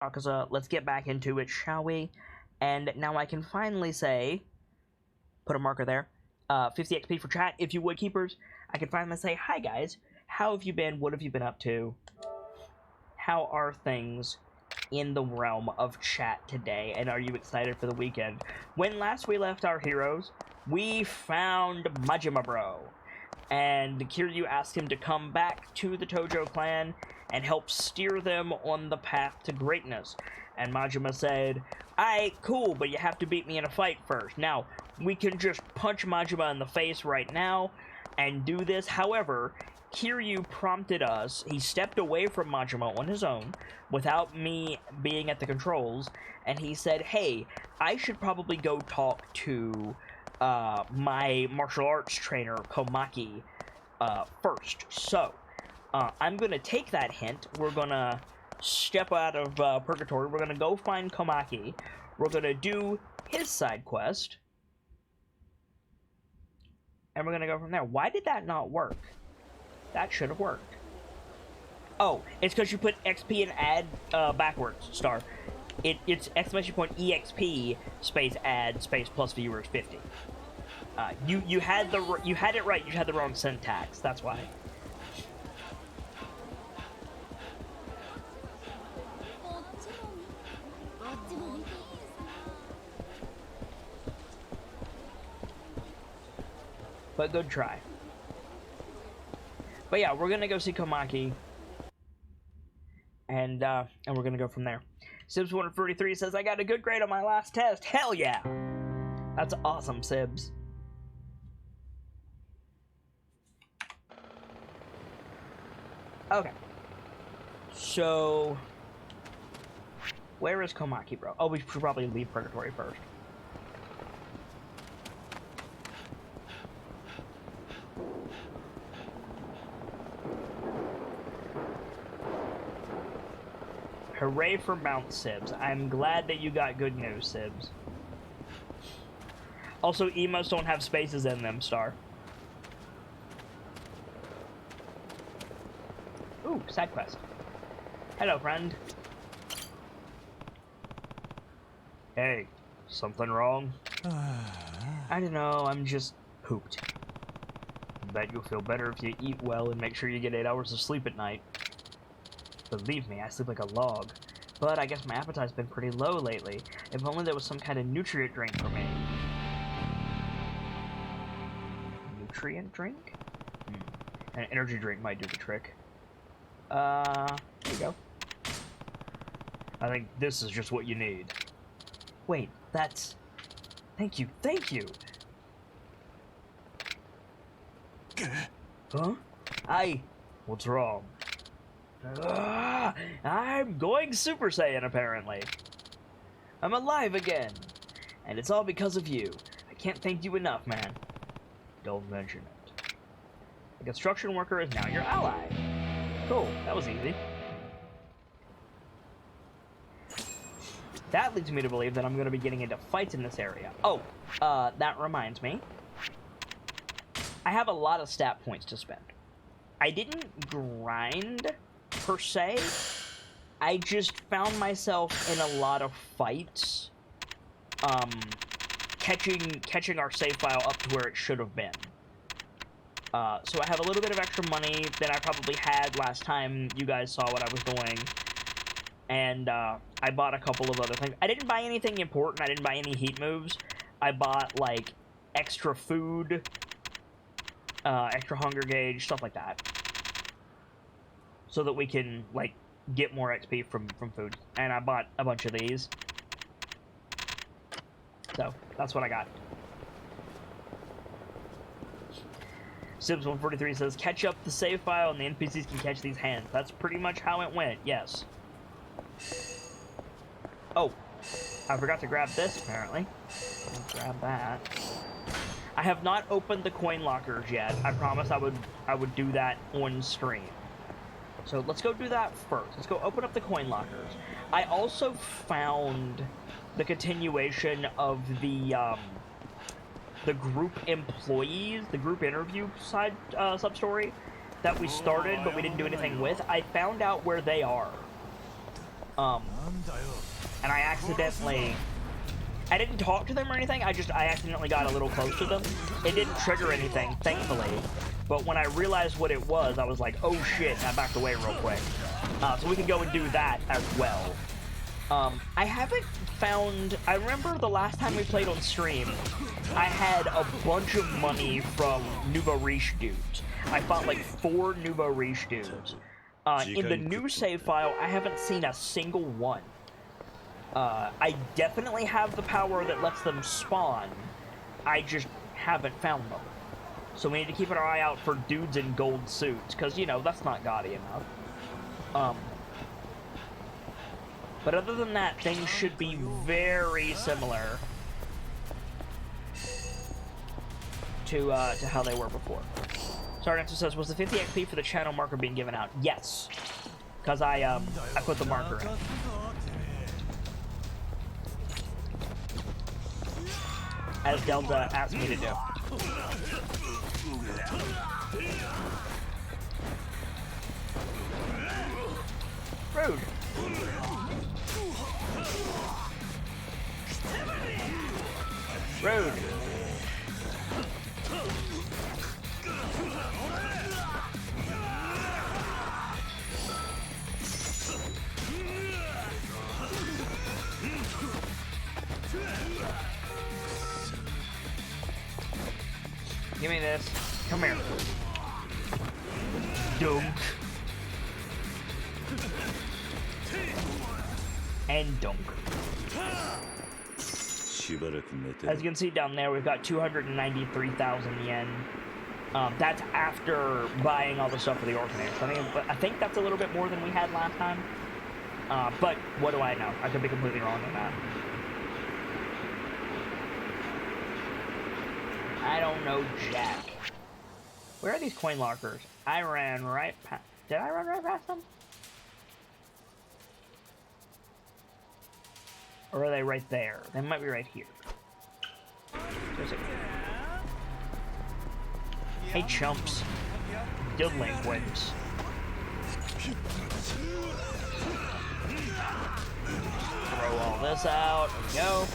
Yakuza. Let's get back into it, shall we? And now I can finally say, put a marker there, 50 XP for chat, if you would, keepers. I can finally say, hi guys, how have you been? What have you been up to? How are things in the realm of chat today? And are you excited for the weekend? When last we left our heroes, we found Majima Bro. And Kiryu asked him to come back to the Tojo clan and help steer them on the path to greatness. And Majima said, "Aight, cool, but you have to beat me in a fight first." Now, we can just punch Majima in the face right now and do this. However, Kiryu prompted us. He stepped away from Majima on his own without me being at the controls, and he said, "Hey, I should probably go talk to my martial arts trainer, Komaki, first." So, I'm gonna take that hint. We're gonna step out of Purgatory. We're gonna go find Komaki. We're gonna do his side quest. And we're gonna go from there. Why did that not work? That should have worked. Oh, it's because you put XP and add backwards, Star. It's !EXP space add space plus viewers 50. You had it right. You had the wrong syntax. That's why. But good try. But yeah, we're gonna go see Komaki, and we're gonna go from there. Sibs133 says, "I got a good grade on my last test." Hell yeah! That's awesome, Sibs. Okay. So, where is Komaki, bro? Oh, we should probably leave Purgatory first. Hooray for Mount Sibs. I'm glad that you got good news, Sibs. Also, emos don't have spaces in them, Star. Ooh, side quest. Hello, friend. Hey, something wrong? I don't know, I'm just pooped. Bet you'll feel better if you eat well and make sure you get 8 hours of sleep at night. Believe me, I sleep like a log. But I guess my appetite's been pretty low lately. If only there was some kind of nutrient drink for me. Nutrient drink? An energy drink might do the trick. There you go. I think this is just what you need. Wait, that's... Thank you, thank you! Huh? What's wrong? I'm going Super Saiyan, apparently. I'm alive again. And it's all because of you. I can't thank you enough, man. Don't mention it. The construction worker is now your ally. Cool, that was easy. That leads me to believe that I'm going to be getting into fights in this area. Oh, that reminds me. I have a lot of stat points to spend. I didn't grind per se. I just found myself in a lot of fights, catching our save file up to where it should have been. So I have a little bit of extra money than I probably had last time you guys saw what I was doing, and I bought a couple of other things. I didn't buy anything important. I didn't buy any heat moves. I bought like extra food, extra hunger gauge, stuff like that, so that we can like get more XP from food. And I bought a bunch of these, so that's what I got. Sibs143 says, "Catch up the save file and the NPCs can catch these hands." That's pretty much how it went, yes. Oh, I forgot to grab this, apparently. I'll grab that. I have not opened the coin lockers yet. I promised I would do that on stream. So let's go do that first. Let's go open up the coin lockers. I also found the continuation of the group employees, the group interview side sub-story that we started, but we didn't do anything with. I found out where they are. And I accidentally... I didn't talk to them or anything, I accidentally got a little close to them. It didn't trigger anything, thankfully. But when I realized what it was, I was like, oh shit, and I backed away real quick. So we can go and do that as well. I haven't found... I remember the last time we played on stream, I had a bunch of money from Nouveau Riche dudes. I fought like 4 Nouveau Riche dudes. In the new save file, I haven't seen a single one. I definitely have the power that lets them spawn. I just haven't found them. So we need to keep an eye out for dudes in gold suits, because, you know, that's not gaudy enough. But other than that, things should be very similar to how they were before. Sorry, Answer says, was the 50 XP for the channel marker being given out? Yes. Because I put the marker in. As Delta asked me to do. Rude. Rude. Give me this. Come here. Dunk. And dunk. As you can see down there, we've got 293,000 yen. That's after buying all the stuff for the orphanage. I think that's a little bit more than we had last time. But what do I know? I could be completely wrong on that. I don't know jack. Where are these coin lockers? I ran right past... Did I run right past them? Or are they right there? They might be right here. Hey, chumps. Delinquents. Throw all this out. There we go.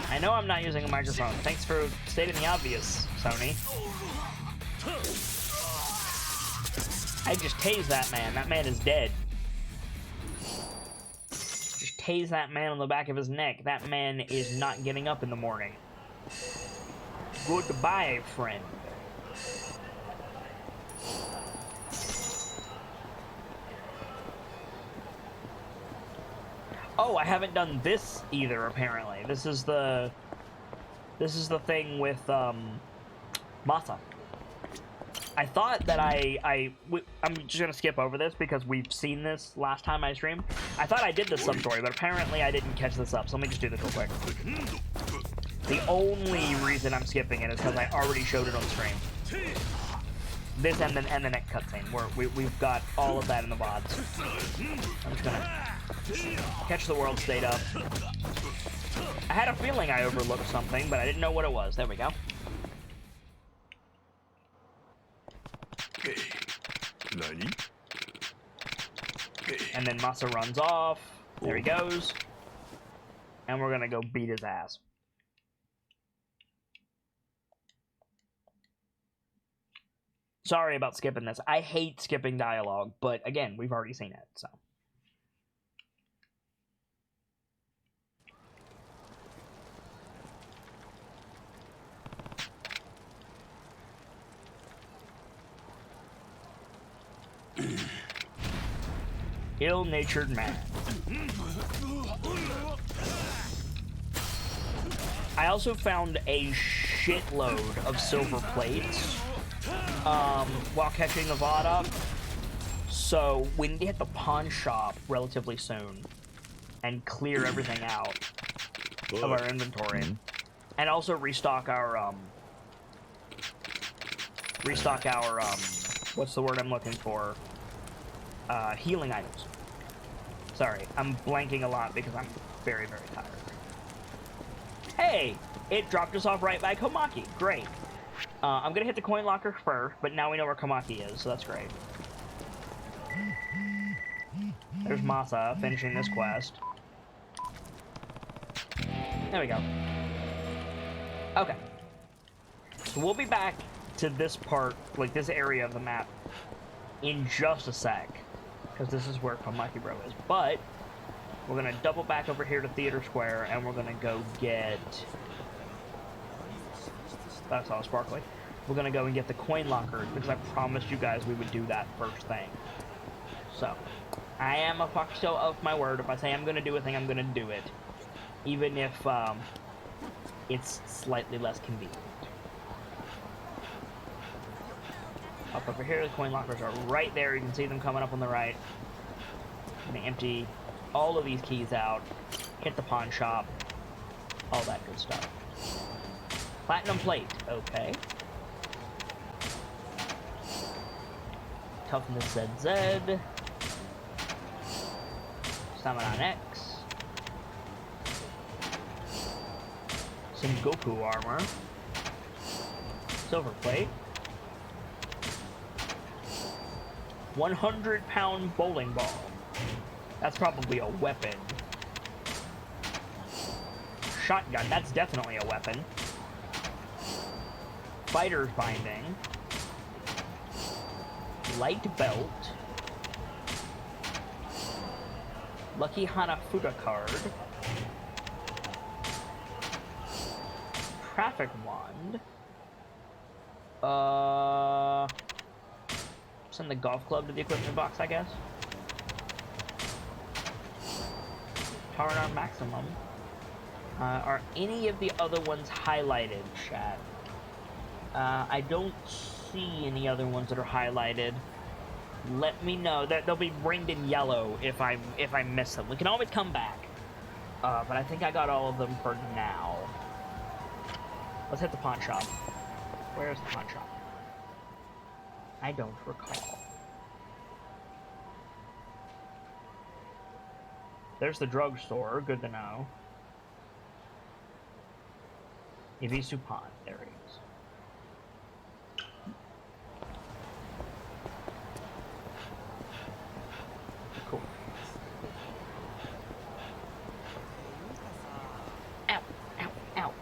I know I'm not using a microphone. Thanks for stating the obvious, Sony. I just tased that man. That man is dead. Just tase that man on the back of his neck. That man is not getting up in the morning. Goodbye, friend. Oh, I haven't done this either, apparently. This is the thing with, Masa. I thought that I'm just gonna skip over this because we've seen this last time I streamed. I thought I did this sub-story, but apparently I didn't catch this up, so let me just do this real quick. The only reason I'm skipping it is because I already showed it on stream. This and the next cutscene, where we've got all of that in the VODs. I'm just gonna catch the world state up. I had a feeling I overlooked something, but I didn't know what it was. There we go. And then Masa runs off. There he goes. And we're gonna go beat his ass. Sorry about skipping this. I hate skipping dialogue, but again, we've already seen it, so. Ill-natured man. I also found a shitload of silver plates while catching the VOD up. So we need to hit the pawn shop relatively soon and clear everything out of our inventory. And also restock our what's the word I'm looking for? Healing items. Sorry, I'm blanking a lot because I'm very, very tired. Hey! It dropped us off right by Komaki. Great. I'm gonna hit the coin locker first, but now we know where Kamaki is, so that's great. There's Masa finishing this quest. There we go. Okay. So we'll be back to this part, like this area of the map, in just a sec. Because this is where Kamaki Bro is. But we're gonna double back over here to Theater Square, and we're gonna go get... That's all sparkly. We're gonna go and get the coin lockers, because I promised you guys we would do that first thing. So, I am a fuck still of my word. If I say I'm gonna do a thing, I'm gonna do it. Even if, it's slightly less convenient. Up over here, the coin lockers are right there. You can see them coming up on the right. I'm gonna empty all of these keys out, hit the pawn shop, all that good stuff. Platinum plate, okay. Toughness ZZ. Stamina X. Some Goku armor. Silver plate. 100-pound bowling ball. That's probably a weapon. Shotgun, that's definitely a weapon. Fighter's binding. Light belt. Lucky Hanafuda card. Traffic wand. Send the golf club to the equipment box, I guess. Taranar Maximum. Are any of the other ones highlighted, chat? I don't see any other ones that are highlighted. Let me know. They'll be ringed in yellow if I miss them. We can always come back. But I think I got all of them for now. Let's hit the pawn shop. Where's the pawn shop? I don't recall. There's the drugstore. Good to know. Ibisu Pawn. There it is. Cool. Ow, ow, ow.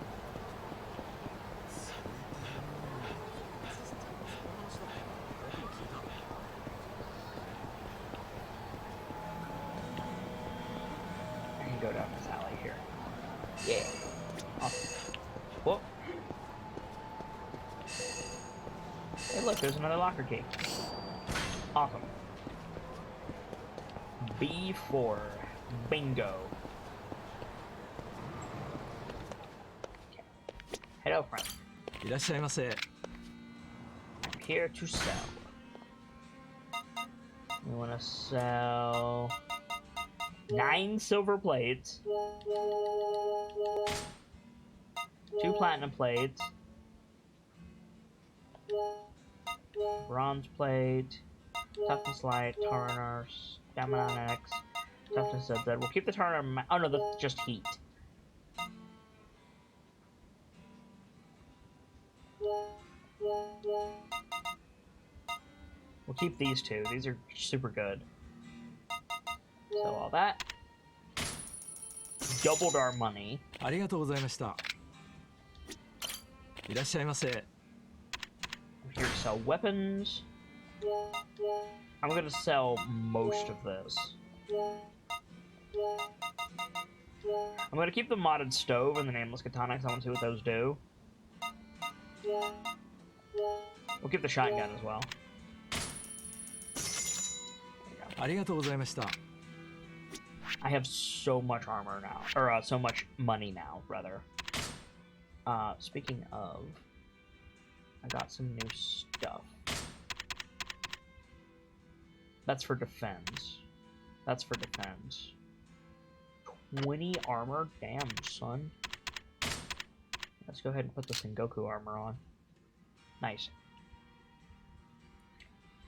I can go down this alley here. Yeah. Awesome. Whoa. Hey, look, there's another locker key. Awesome. B4. Bingo. Okay. Hello, friend. いらっしゃいませ。 I'm here to sell. We want to sell 9 silver plates, 2 platinum plates, bronze plate, toughness light, Taranar, stamina X, toughness ZZ. We'll keep the Taranar. Oh no, that's just heat. We'll keep these 2. These are super good. So all that. Doubled our money. ありがとうございました。いらっしゃいませ。 We're here to sell weapons. I'm gonna sell most of this. I'm gonna keep the modded stove and the nameless katana because I want to see what those do. We'll keep the shotgun as well. ありがとうございました。 I have so much armor now, or so much money now, rather. Speaking of, I got some new stuff. That's for defense. That's for defense. 20 armor? Damn, son. Let's go ahead and put the Sengoku armor on. Nice.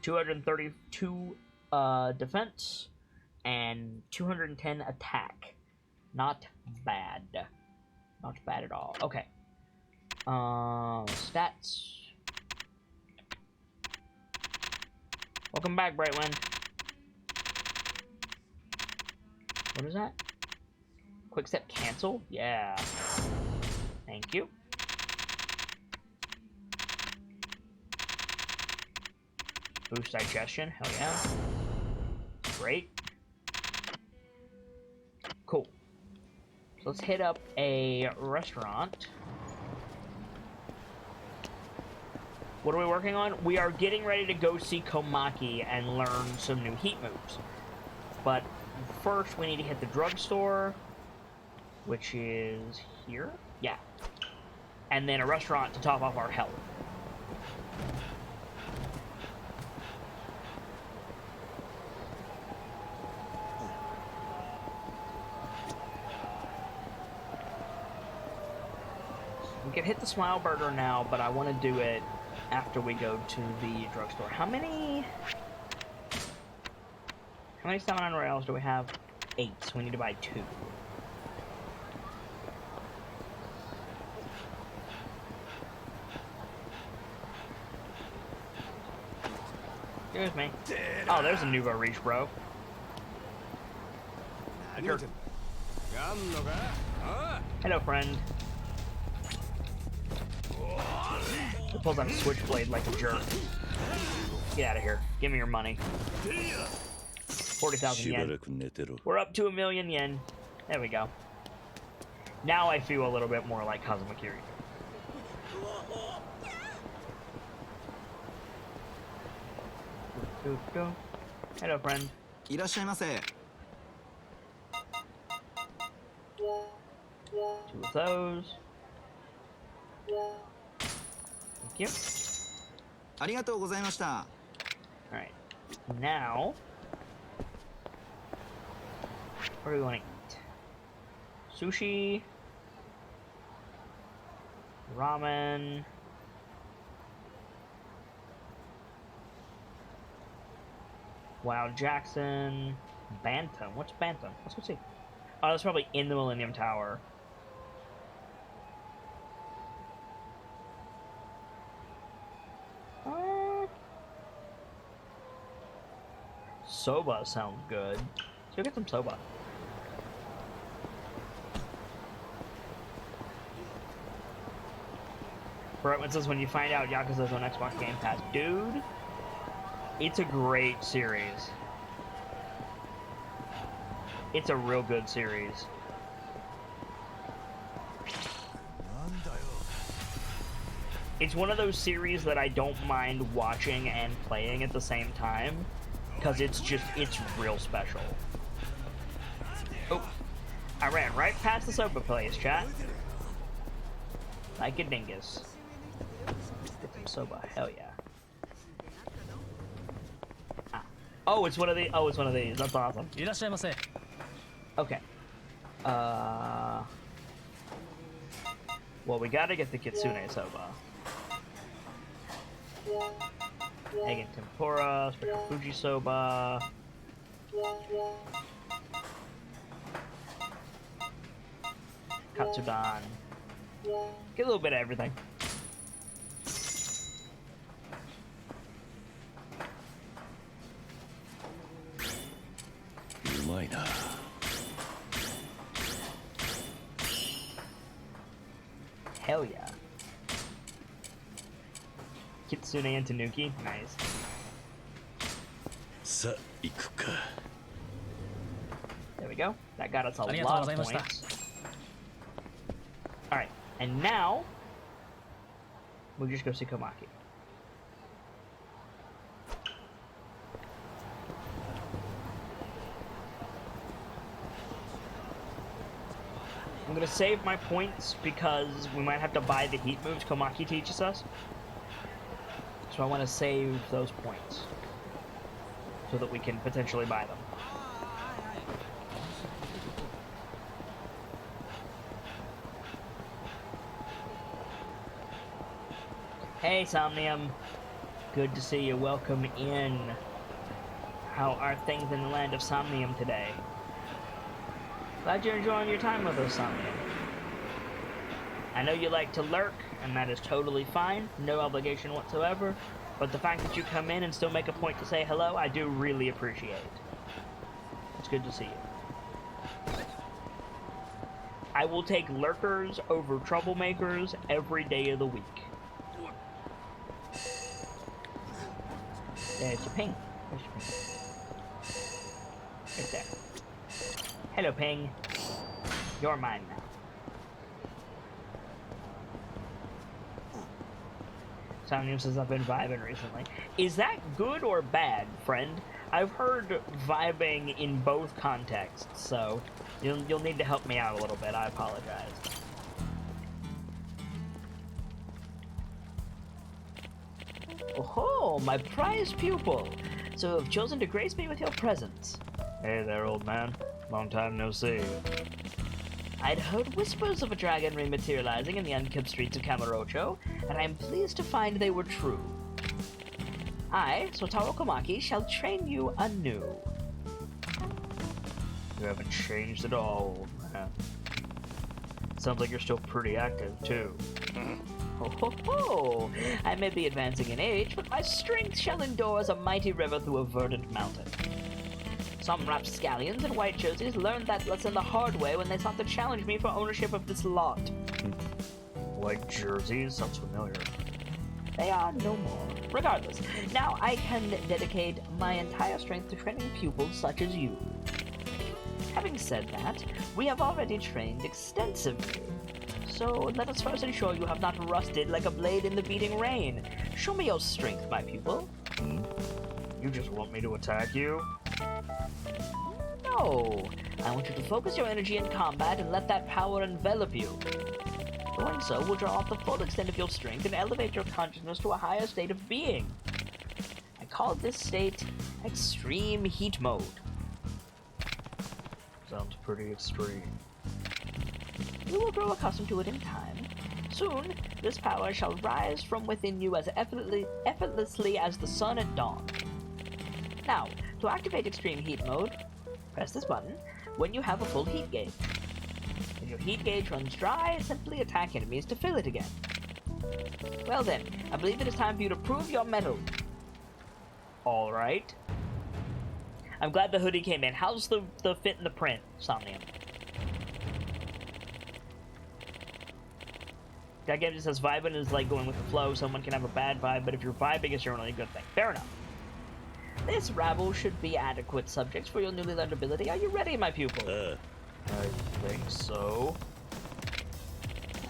232 defense and 210 attack. Not bad. Not bad at all. Okay. Stats. Welcome back, Brightwind. What is that? Quick step cancel? Yeah. Thank you. Boost digestion? Hell yeah. Great. Cool. So let's hit up a restaurant. What are we working on? We are getting ready to go see Komaki and learn some new heat moves. But first, we need to hit the drugstore, which is here? Yeah. And then a restaurant to top off our health. We can hit the Smile Burger now, but I want to do it after we go to the drugstore. How many stamina rails do we have? 8, so we need to buy 2. Excuse me. Oh, there's a Nuvo Reach, bro. Hello, friend. He pulls out a switchblade like a jerk. Get out of here. Give me your money. 40,000 yen. We're up to 1,000,000 yen. There we go. Now I feel a little bit more like Kazuma Kiryu. Go. Hello, friend. いらっしゃいませ。 2 of those. Thank you. ありがとうございました。 Alright. Now, what do we want to eat? Sushi. Ramen. Wild Jackson. Bantam. What's Bantam? Let's go see. Oh, that's probably in the Millennium Tower. Soba sounds good. Let's go get some soba. Brightman says when you find out Yakuza's on Xbox Game Pass. Dude, it's a great series. It's a real good series. It's one of those series that I don't mind watching and playing at the same time, because it's real special. Oh, I ran right past the soba place, chat. Like a dingus. Get some soba, hell yeah. Ah. Oh, it's one of these. Oh, it's one of these. That's awesome. Okay. Well, we gotta get the Kitsune soba. Egg and tempura, special Fuji soba. Katsudan. Get a little bit of everything. Hell yeah. Kitsune and Tanuki, nice. There we go. That got us a lot of points. Alright, and now we'll just go see Komaki. I'm gonna save my points because we might have to buy the heat moves Komaki teaches us. So I want to save those points so that we can potentially buy them. Hey, Somnium. Good to see you. Welcome in. How are things in the land of Somnium today? Glad you're enjoying your time with us, Somnium. I know you like to lurk, and that is totally fine. No obligation whatsoever. But the fact that you come in and still make a point to say hello, I do really appreciate. It's good to see you. I will take lurkers over troublemakers every day of the week. There's your ping. There's your ping. Right there. Hello, ping. You're mine now. Somnium says I've been vibing recently. Is that good or bad, friend? I've heard vibing in both contexts, so you'll need to help me out a little bit. I apologize. Oh, my prized pupil! So you have chosen to grace me with your presence. Hey there, old man. Long time no see. I'd heard whispers of a dragon rematerializing in the unkept streets of Kamurocho, and I am pleased to find they were true. I, Sotaro Komaki, shall train you anew. You haven't changed at all, old man. Sounds like you're still pretty active, too. Ho ho ho! I may be advancing in age, but my strength shall endure as a mighty river through a verdant mountain. Some rapscallions in white jerseys learned that lesson the hard way when they sought to challenge me for ownership of this lot. White jerseys? Sounds familiar. They are no more. Regardless, now I can dedicate my entire strength to training pupils such as you. Having said that, we have already trained extensively. So let us first ensure you have not rusted like a blade in the beating rain. Show me your strength, my pupil. You just want me to attack you? No. I want you to focus your energy in combat and let that power envelop you. Doing so will draw out the full extent of your strength and elevate your consciousness to a higher state of being. I call this state extreme heat mode. Sounds pretty extreme. You will grow accustomed to it in time. Soon, this power shall rise from within you as effortlessly as the sun at dawn. Now, to activate extreme heat mode, press this button when you have a full heat gauge. If your heat gauge runs dry, simply attack enemies to fill it again. Well then, I believe it is time for you to prove your mettle. Alright. I'm glad the hoodie came in. How's the fit in the print, Somnium? That game just says vibing is like going with the flow. Someone can have a bad vibe, but if you're vibing, it's generally a good thing. Fair enough. This rabble should be adequate subjects for your newly learned ability. Are you ready, my pupil? I think so.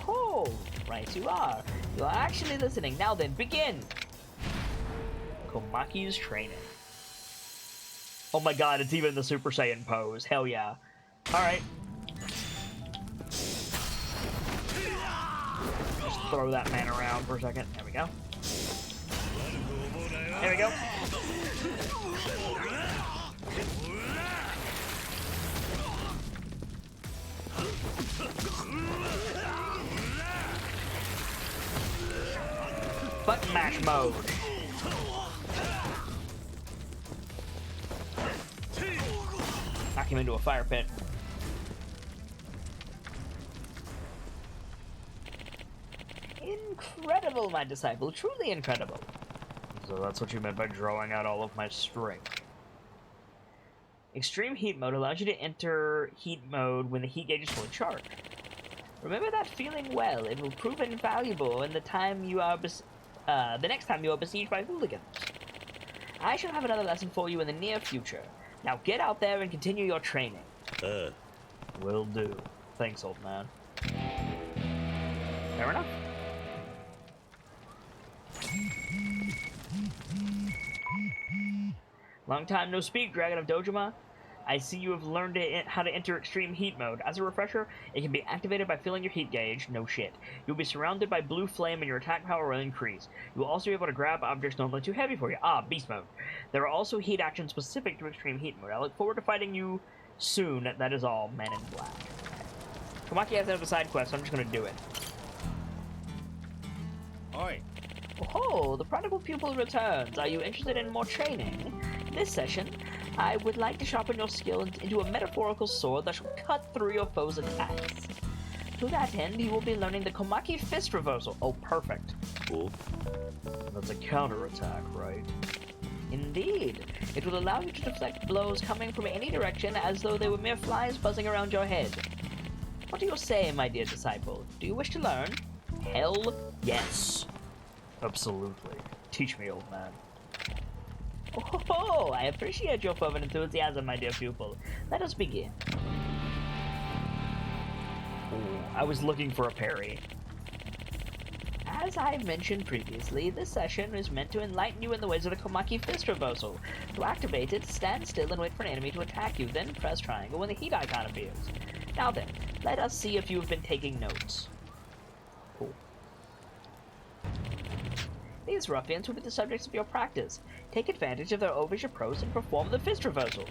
Oh, right you are. You are actually listening. Now then, begin! Komaki's training. Oh my god, it's even the Super Saiyan pose. Hell yeah. Alright. Just throw that man around for a second. There we go. There we go. Button mash mode. Knock him into a fire pit. Incredible, my disciple. Truly incredible. So that's what you meant by drawing out all of my strength. Extreme heat mode allows you to enter heat mode when the heat gauge is fully charged. Remember that feeling well. It will prove invaluable in the time you are the next time you are besieged by hooligans. I shall have another lesson for you in the near future. Now get out there and continue your training. Will do. Thanks, old man. Fair enough. Long time no speak, Dragon of Dojima. I see you have learned how to enter extreme heat mode. As a refresher, it can be activated by filling your heat gauge. No shit. You'll be surrounded by blue flame and your attack power will increase. You will also be able to grab objects normally too heavy for you. Ah, beast mode. There are also heat actions specific to extreme heat mode. I look forward to fighting you soon. That is all, Men in Black. Komaki has another side quest, so I'm just gonna do it. Oi. Oh, the prodigal pupil returns. Are you interested in more training? This session, I would like to sharpen your skill into a metaphorical sword that shall cut through your foe's attacks. To that end, you will be learning the Komaki Fist Reversal. Oh, perfect. Cool. The that's a counterattack, right? Indeed. It will allow you to deflect blows coming from any direction as though they were mere flies buzzing around your head. What do you say, my dear disciple? Do you wish to learn? Hell yes. Absolutely. Teach me, old man. Oh, I appreciate your fervent enthusiasm, my dear pupil. Let us begin. Ooh, I was looking for a parry. As I mentioned previously, this session is meant to enlighten you in the ways of the Komaki Fist Reversal. To activate it, stand still and wait for an enemy to attack you, then press triangle when the heat icon appears. Now then, let us see if you have been taking notes. Cool. These ruffians will be the subjects of your practice. Take advantage of their ovish approach and perform the fist reversal.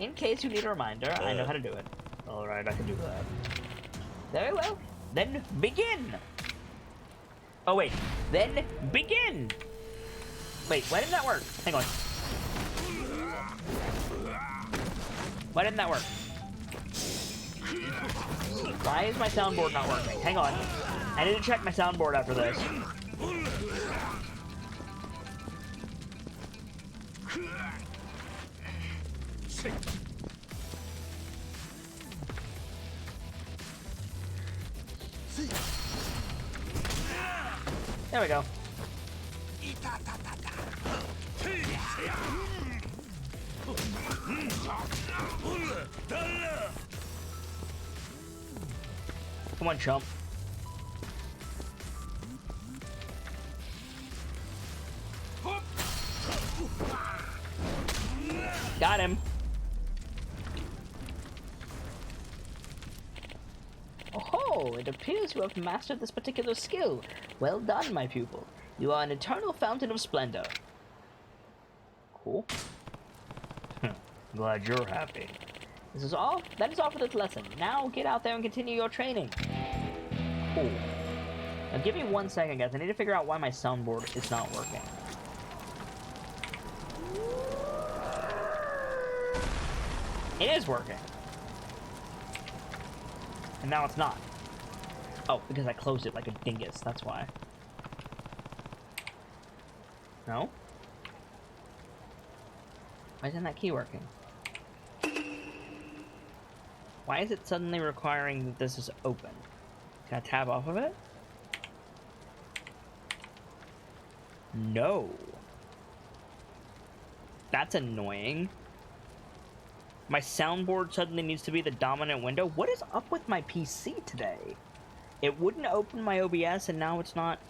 In case you need a reminder, I know how to do it. Alright, I can do that. Very well. Then begin! Oh wait, then begin! Wait, why didn't that work? Hang on. Why didn't that work? Why is my soundboard not working? Hang on. I need to check my soundboard after this. There we go. Come on, chump. Got him. Oh, it appears you have mastered this particular skill. Well done, my pupil. You are an eternal fountain of splendor. Cool. Glad you're happy. This is all? That is all for this lesson. Now get out there and continue your training. Cool. Now give me 1 second, guys. I need to figure out why my soundboard is not working. It is working. And now it's not. Oh, because I closed it like a dingus. That's why. No? Why isn't that key working? Why is it suddenly requiring that this is open? Can I tab off of it? No. That's annoying. My soundboard suddenly needs to be the dominant window. What is up with my PC today? It wouldn't open my OBS and now it's not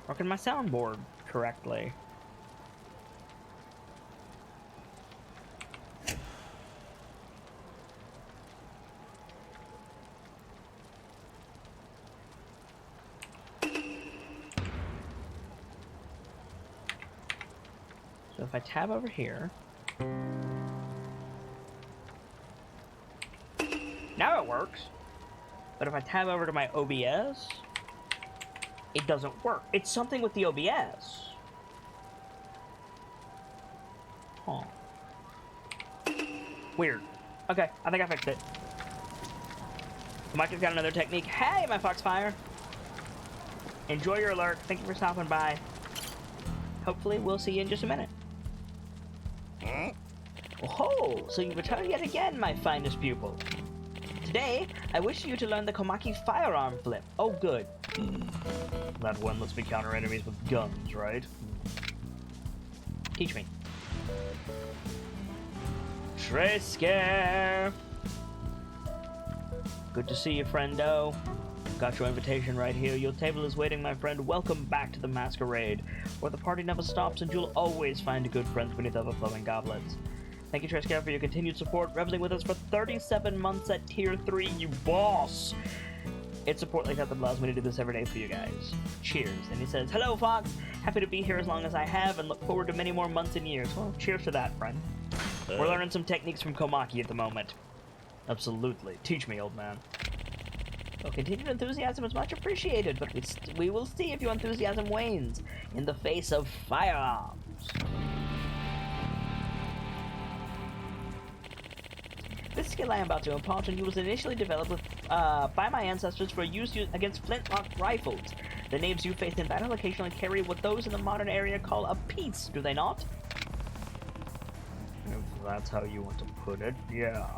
working my soundboard correctly. So if I tab over here, now it works. But if I tab over to my OBS, it doesn't work. It's something with the OBS. Huh. Weird. Okay, I think I fixed it. Mike's got another technique. Hey, my Foxfire! Enjoy your alert. Thank you for stopping by. Hopefully, we'll see you in just a minute. Oh, so you return yet again, my finest pupil. Today, I wish you to learn the Komaki firearm flip. Oh, good. That one lets me counter enemies with guns, right? Teach me. Trescare! Good to see you, friendo. Got your invitation right here. Your table is waiting, my friend. Welcome back to the masquerade, where the party never stops and you'll always find good friends beneath overflowing goblets. Thank you, Trescare, for your continued support, reveling with us for 37 months at Tier 3, you boss! It's support like that that allows me to do this every day for you guys. Cheers. And he says, hello, Fox! Happy to be here as long as I have and look forward to many more months and years. Well, cheers to that, friend. We're learning some techniques from Komaki at the moment. Absolutely. Teach me, old man. Well, continued enthusiasm is much appreciated, but we will see if your enthusiasm wanes in the face of firearms. This skill I am about to impart on you was initially developed by my ancestors for use against flintlock rifles. The names you face in battle occasionally carry what those in the modern area call a piece, do they not? If that's how you want to put it, yeah.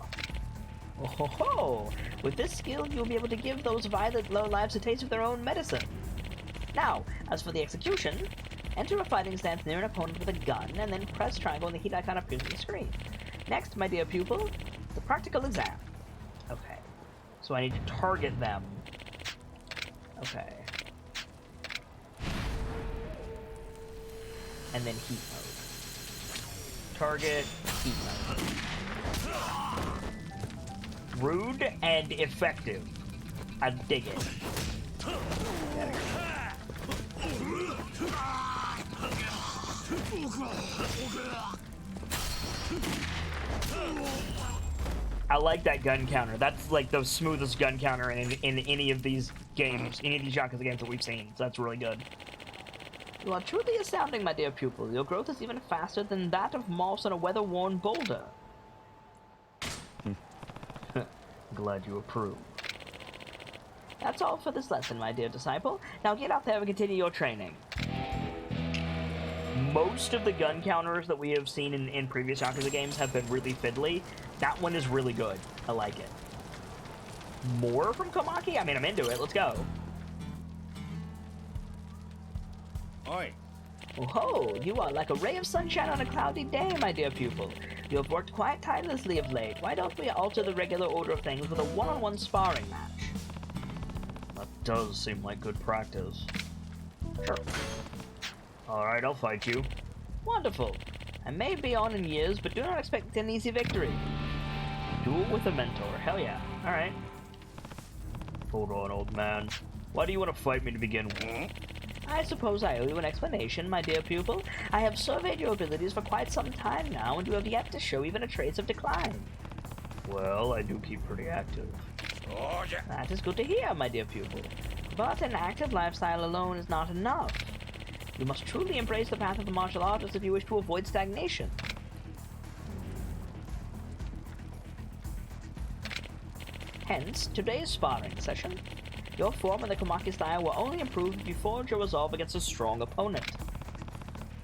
Oh ho ho! With this skill, you'll be able to give those violent lowlives a taste of their own medicine. Now, as for the execution, enter a fighting stance near an opponent with a gun, and then press triangle and the heat icon appears on the screen. Next, my dear pupil, the practical exam. Okay. So I need to target them. Okay. And then heat mode. Target, heat mode. Rude and effective. I dig it. I like that gun counter. That's like the smoothest gun counter in any of these games, any of these Yakuza games that we've seen. So that's really good. You are truly astounding, my dear pupil. Your growth is even faster than that of moss on a weather-worn boulder. Glad you approve. That's all for this lesson, my dear disciple. Now get out there and continue your training. Most of the gun counters that we have seen in previous Yakuza games have been really fiddly. That one is really good. I like it. More from Komaki? I mean, I'm into it. Let's go. Oi. Oh ho! You are like a ray of sunshine on a cloudy day, my dear pupil. You have worked quite tirelessly of late. Why don't we alter the regular order of things with a one-on-one sparring match? That does seem like good practice. Sure. Alright, I'll fight you. Wonderful. I may be on in years, but do not expect an easy victory. Duel with a mentor. Hell yeah. Alright. Hold on, old man. Why do you want to fight me to begin with? I suppose I owe you an explanation, my dear pupil. I have surveyed your abilities for quite some time now, and you have yet to show even a trace of decline. Well, I do keep pretty active. Oh, yeah. That is good to hear, my dear pupil. But an active lifestyle alone is not enough. You must truly embrace the path of the martial artist if you wish to avoid stagnation. Hence, today's sparring session. Your form and the Komaki style will only improve if you forge your resolve against a strong opponent.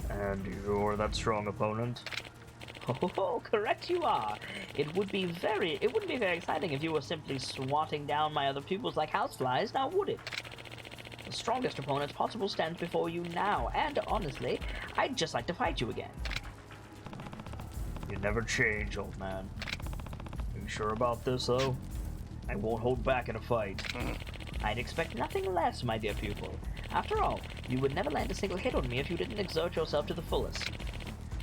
And you're that strong opponent? Oh, correct you are. It wouldn't be very exciting if you were simply swatting down my other pupils like houseflies, now would it? The strongest opponent possible stands before you now, and honestly, I'd just like to fight you again. You never change, old man. Are you sure about this, though? I won't hold back in a fight. I'd expect nothing less, my dear pupil. After all, you would never land a single hit on me if you didn't exert yourself to the fullest.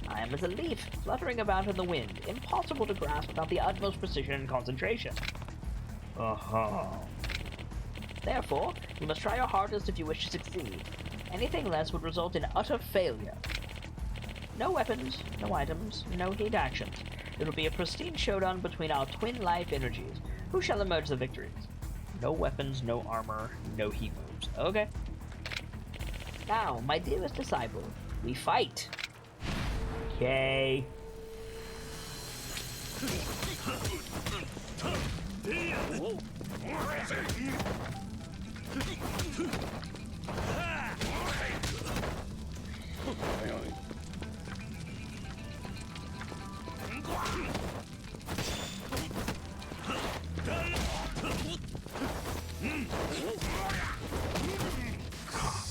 I am as a leaf fluttering about in the wind, impossible to grasp without the utmost precision and concentration. Therefore, you must try your hardest if you wish to succeed. Anything less would result in utter failure. No weapons, no items, no heat actions. It'll be a pristine showdown between our twin life energies. Who shall emerge the victories? No weapons, no armor, no heat moves. Okay. Now, my dearest disciple, we fight. Okay.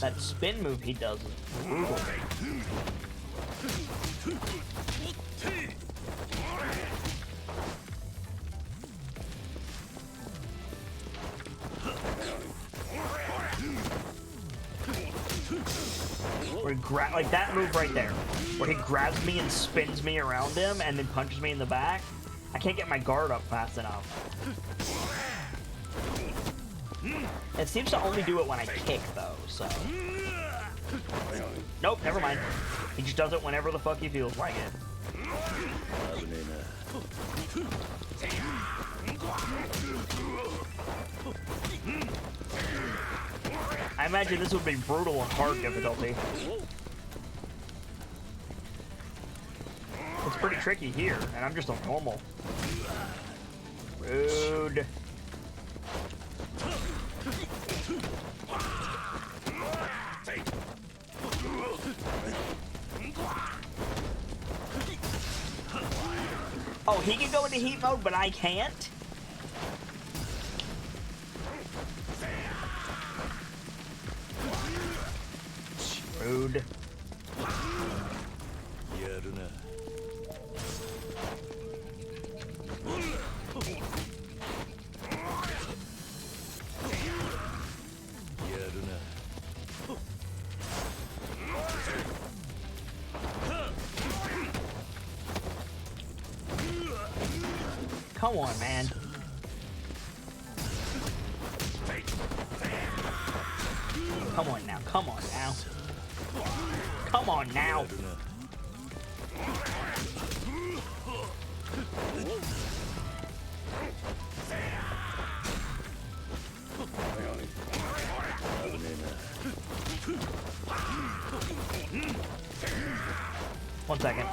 That spin move he does is brutal. Where he like that move right there, where he grabs me and spins me around him and then punches me in the back. I can't get my guard up fast enough. It seems to only do it when I kick, though, so... Nope, never mind. He just does it whenever the fuck he feels like it. I imagine this would be brutal on hard difficulty. It's pretty tricky here, and I'm just on normal. Rude. Oh, he can go into heat mode, but I can't? Rude. Come on, man. Come on now, come on now. Come on now. One second.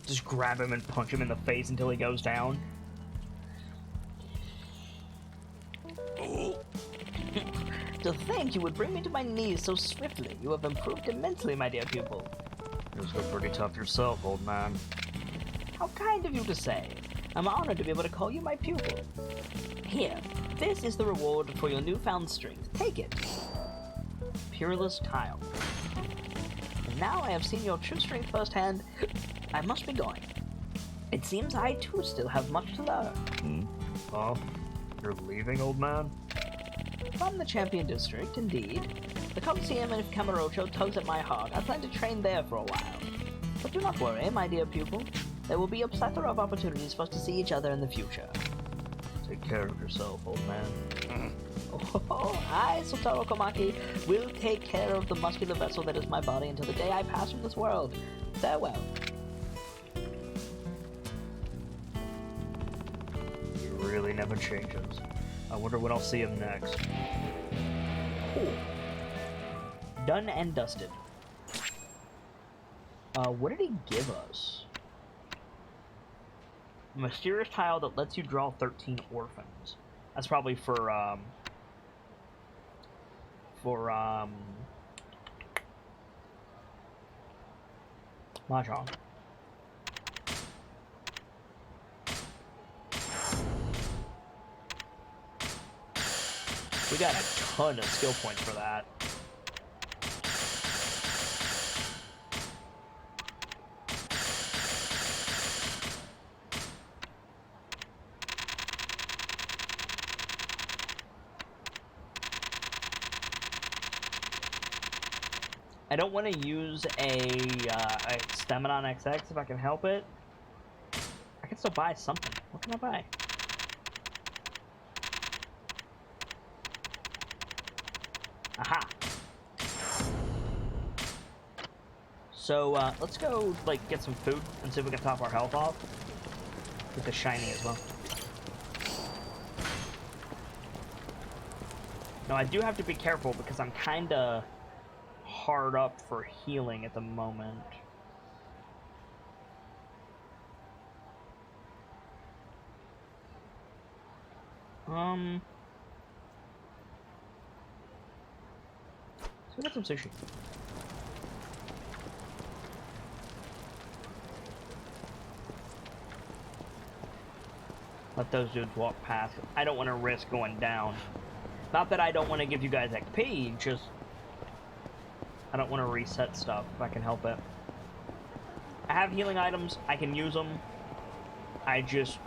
Just grab him and punch him in the face until he goes down. To think you would bring me to my knees so swiftly. You have improved immensely, my dear pupil. You're still pretty tough yourself, old man. How kind of you to say. I'm honored to be able to call you my pupil. Here, this is the reward for your newfound strength. Take it. Peerless tile. And now I have seen your true strength firsthand. I must be going. It seems I too still have much to learn. Oh, you're leaving, old man? From the Champion District, indeed. The Coliseum of Kamurocho tugs at my heart. I plan to train there for a while. But do not worry, my dear pupil. There will be a plethora of opportunities for us to see each other in the future. Take care of yourself, old man. I, Sotaro Komaki, will take care of the muscular vessel that is my body until the day I pass from this world. Farewell. He really never changes. I wonder when I'll see him next. Cool. Done and dusted. What did he give us? A mysterious tile that lets you draw 13 orphans. That's probably for Mahjong. We got a ton of skill points for that. I don't want to use a stamina on XX if I can help it. I can still buy something. What can I buy? Aha. So, let's go, like, get some food and see if we can top our health off. With the shiny as well. Now, I do have to be careful because I'm kinda hard up for healing at the moment. So we got some sushi. Let those dudes walk past. I don't want to risk going down. Not that I don't want to give you guys XP, just I don't want to reset stuff if I can help it. I have healing items, I can use them. I just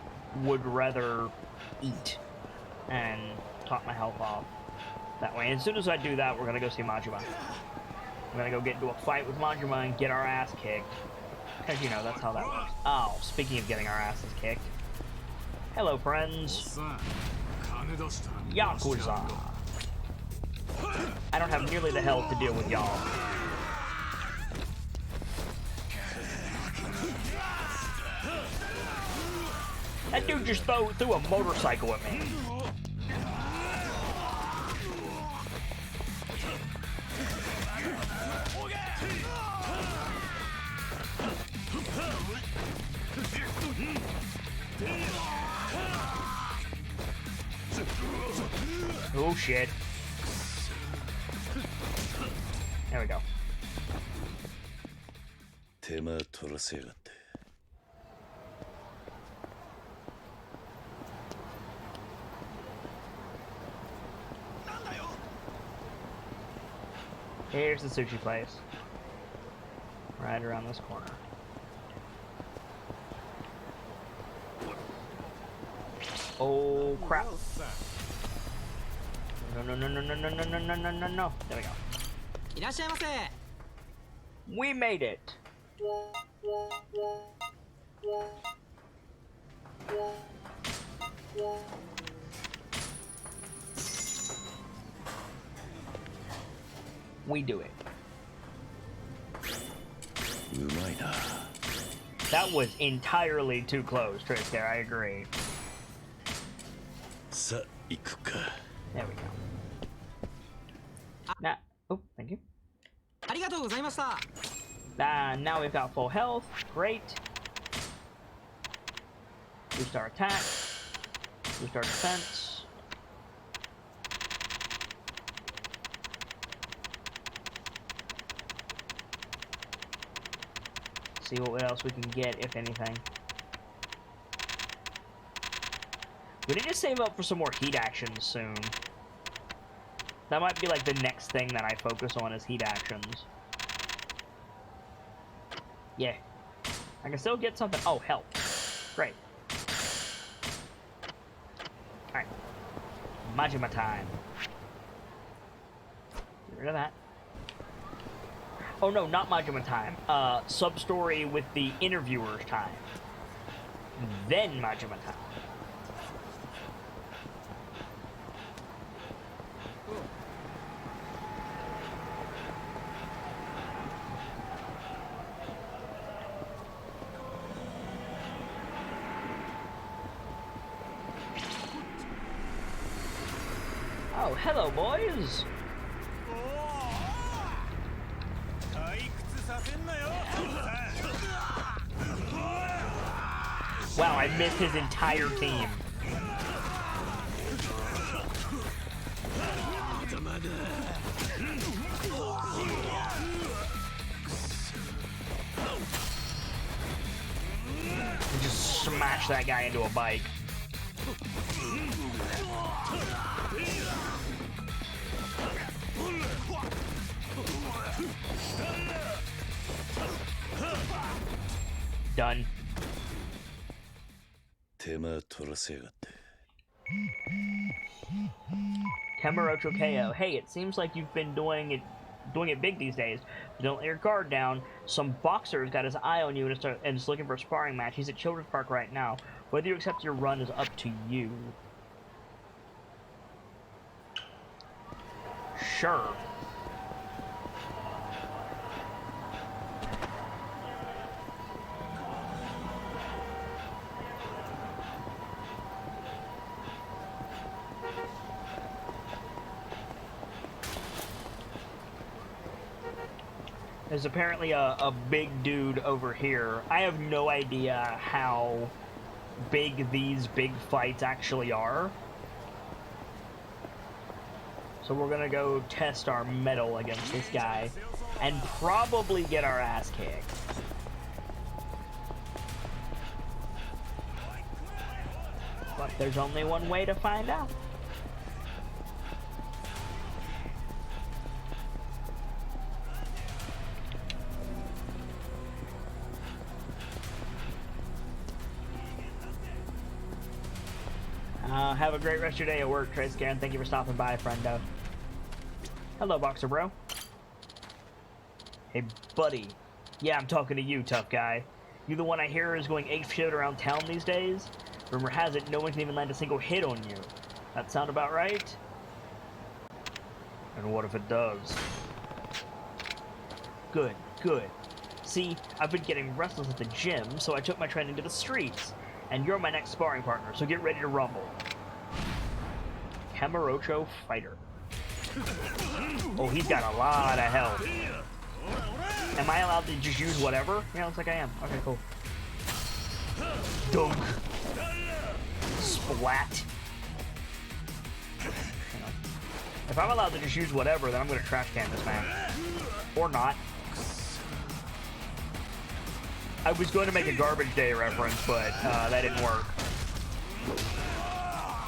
would rather eat and top my health off that way. And as soon as I do that, we're gonna go see Majima. We're gonna go get into a fight with Majima and get our ass kicked. Because, you know, that's how that works. Oh, speaking of getting our asses kicked. Hello, friends. Yakuza. I don't have nearly the health to deal with y'all. That dude just threw a motorcycle at me. Oh shit. There we go. Here's the sushi place. Right around this corner. Oh crap. No, no, no, no, no, no, no, no, no, no, no, no. There we go. We made it. We do it. That was entirely too close, Trish, there, I agree. There we go. Now, oh, thank you. Now we've got full health. Great. Boost our attack. Boost our defense. See what else we can get, if anything. We need to save up for some more heat actions soon. That might be like the next thing that I focus on is heat actions. Yeah. I can still get something. Oh, health. Great. Alright. Majima time. Get rid of that. Oh no, not Majima time. Sub-story with the interviewer's time. Then Majima time. Oh, hello, boys. Wow, I missed his entire team. And just smash that guy into a bike. Done. Kamurocho KO. Hey, it seems like you've been doing it big these days. Don't let your guard down. Some boxer's got his eye on you and is looking for a sparring match. He's at Children's Park right now. Whether you accept your run is up to you. Sure. There's apparently a big dude over here. I have no idea how big these big fights actually are. So we're gonna go test our mettle against this guy and probably get our ass kicked. But there's only one way to find out. Have a great rest of your day at work, Trace Karen. Thank you for stopping by, friendo. Hello, Boxer Bro. Hey, buddy. Yeah, I'm talking to you, tough guy. You the one I hear is going apeshit around town these days? Rumor has it no one can even land a single hit on you. That sound about right? And what if it does? Good, good. See, I've been getting restless at the gym, so I took my training to the streets. And you're my next sparring partner, so get ready to rumble. Kamurocho Fighter. Oh, he's got a lot of health. Am I allowed to just use whatever? Yeah, looks like I am. Okay, cool. Dunk. Splat. If I'm allowed to just use whatever, then I'm going to trash can this man. Or not. I was going to make a Garbage Day reference, but that didn't work.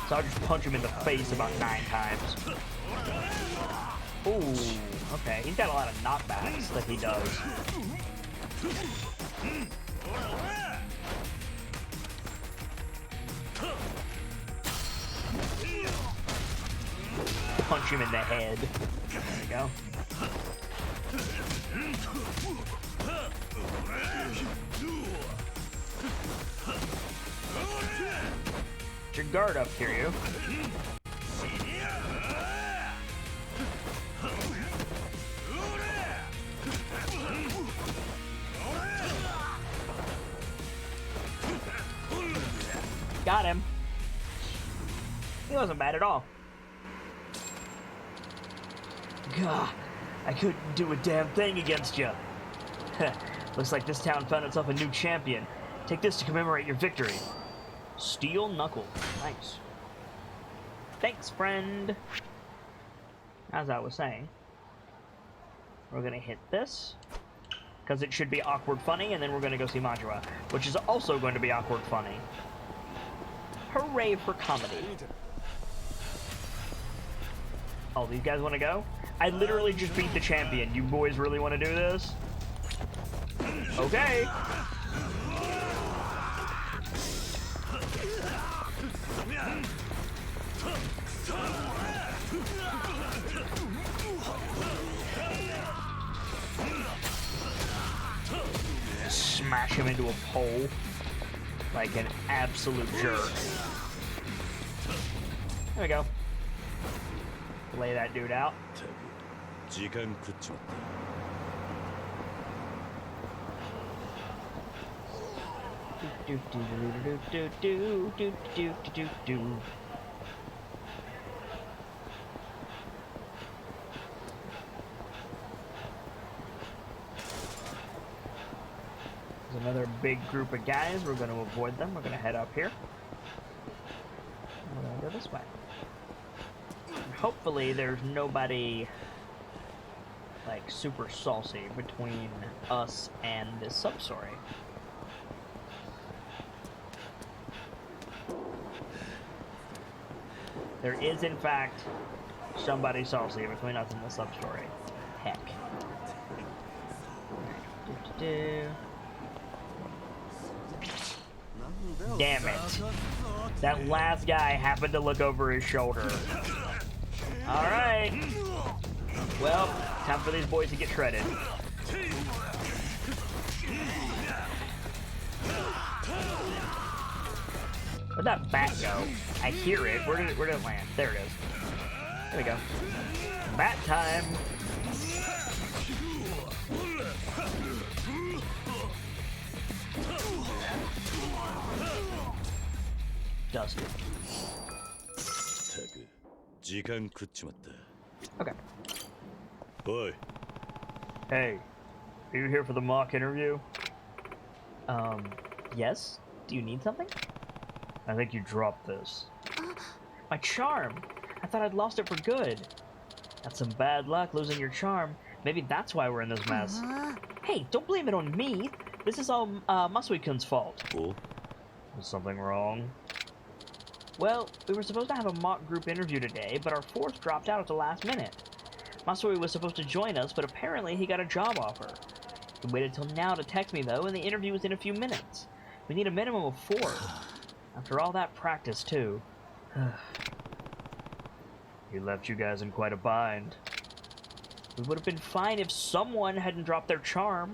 So I'll just punch him in the face about 9 times. Ooh, okay. He's got a lot of knockbacks that he does. Punch him in the head. There we go. Get your guard up, Kiryu. Got him. He wasn't bad at all. Gah, I couldn't do a damn thing against you. Looks like this town found itself a new champion. Take this to commemorate your victory. Steel Knuckle. Nice. Thanks, friend. As I was saying, we're gonna hit this, because it should be awkward funny, and then we're gonna go see Majua, which is also going to be awkward funny. Hooray for comedy. Oh, these guys want to go? I literally just beat the champion. You boys really want to do this? Okay. Smash him into a pole like an absolute jerk. There we go. Lay that dude out. There's another big group of guys. We're going to avoid them. We're going to head up here. We're going to go this way. And hopefully there's nobody like super saucy between us and this sub-story. There is, in fact, somebody saucy between us and the sub-story. Heck. Damn it. That last guy happened to look over his shoulder. Alright. Well, time for these boys to get shredded. Where'd that bat go? I hear it. Where did it land? There it is. There we go. Bat time. Dusted. Okay. Boy. Hey, are you here for the mock interview? Yes? Do you need something? I think you dropped this. My charm! I thought I'd lost it for good. That's some bad luck, losing your charm. Maybe that's why we're in this mess. Hey, don't blame it on me! This is all Masui-kun's fault. Oh? Is something wrong? Well, we were supposed to have a mock group interview today, but our fourth dropped out at the last minute. Masui was supposed to join us, but apparently he got a job offer. He waited till now to text me, though, and the interview was in a few minutes. We need a minimum of 4. After all that practice, too. He left you guys in quite a bind. We would have been fine if someone hadn't dropped their charm.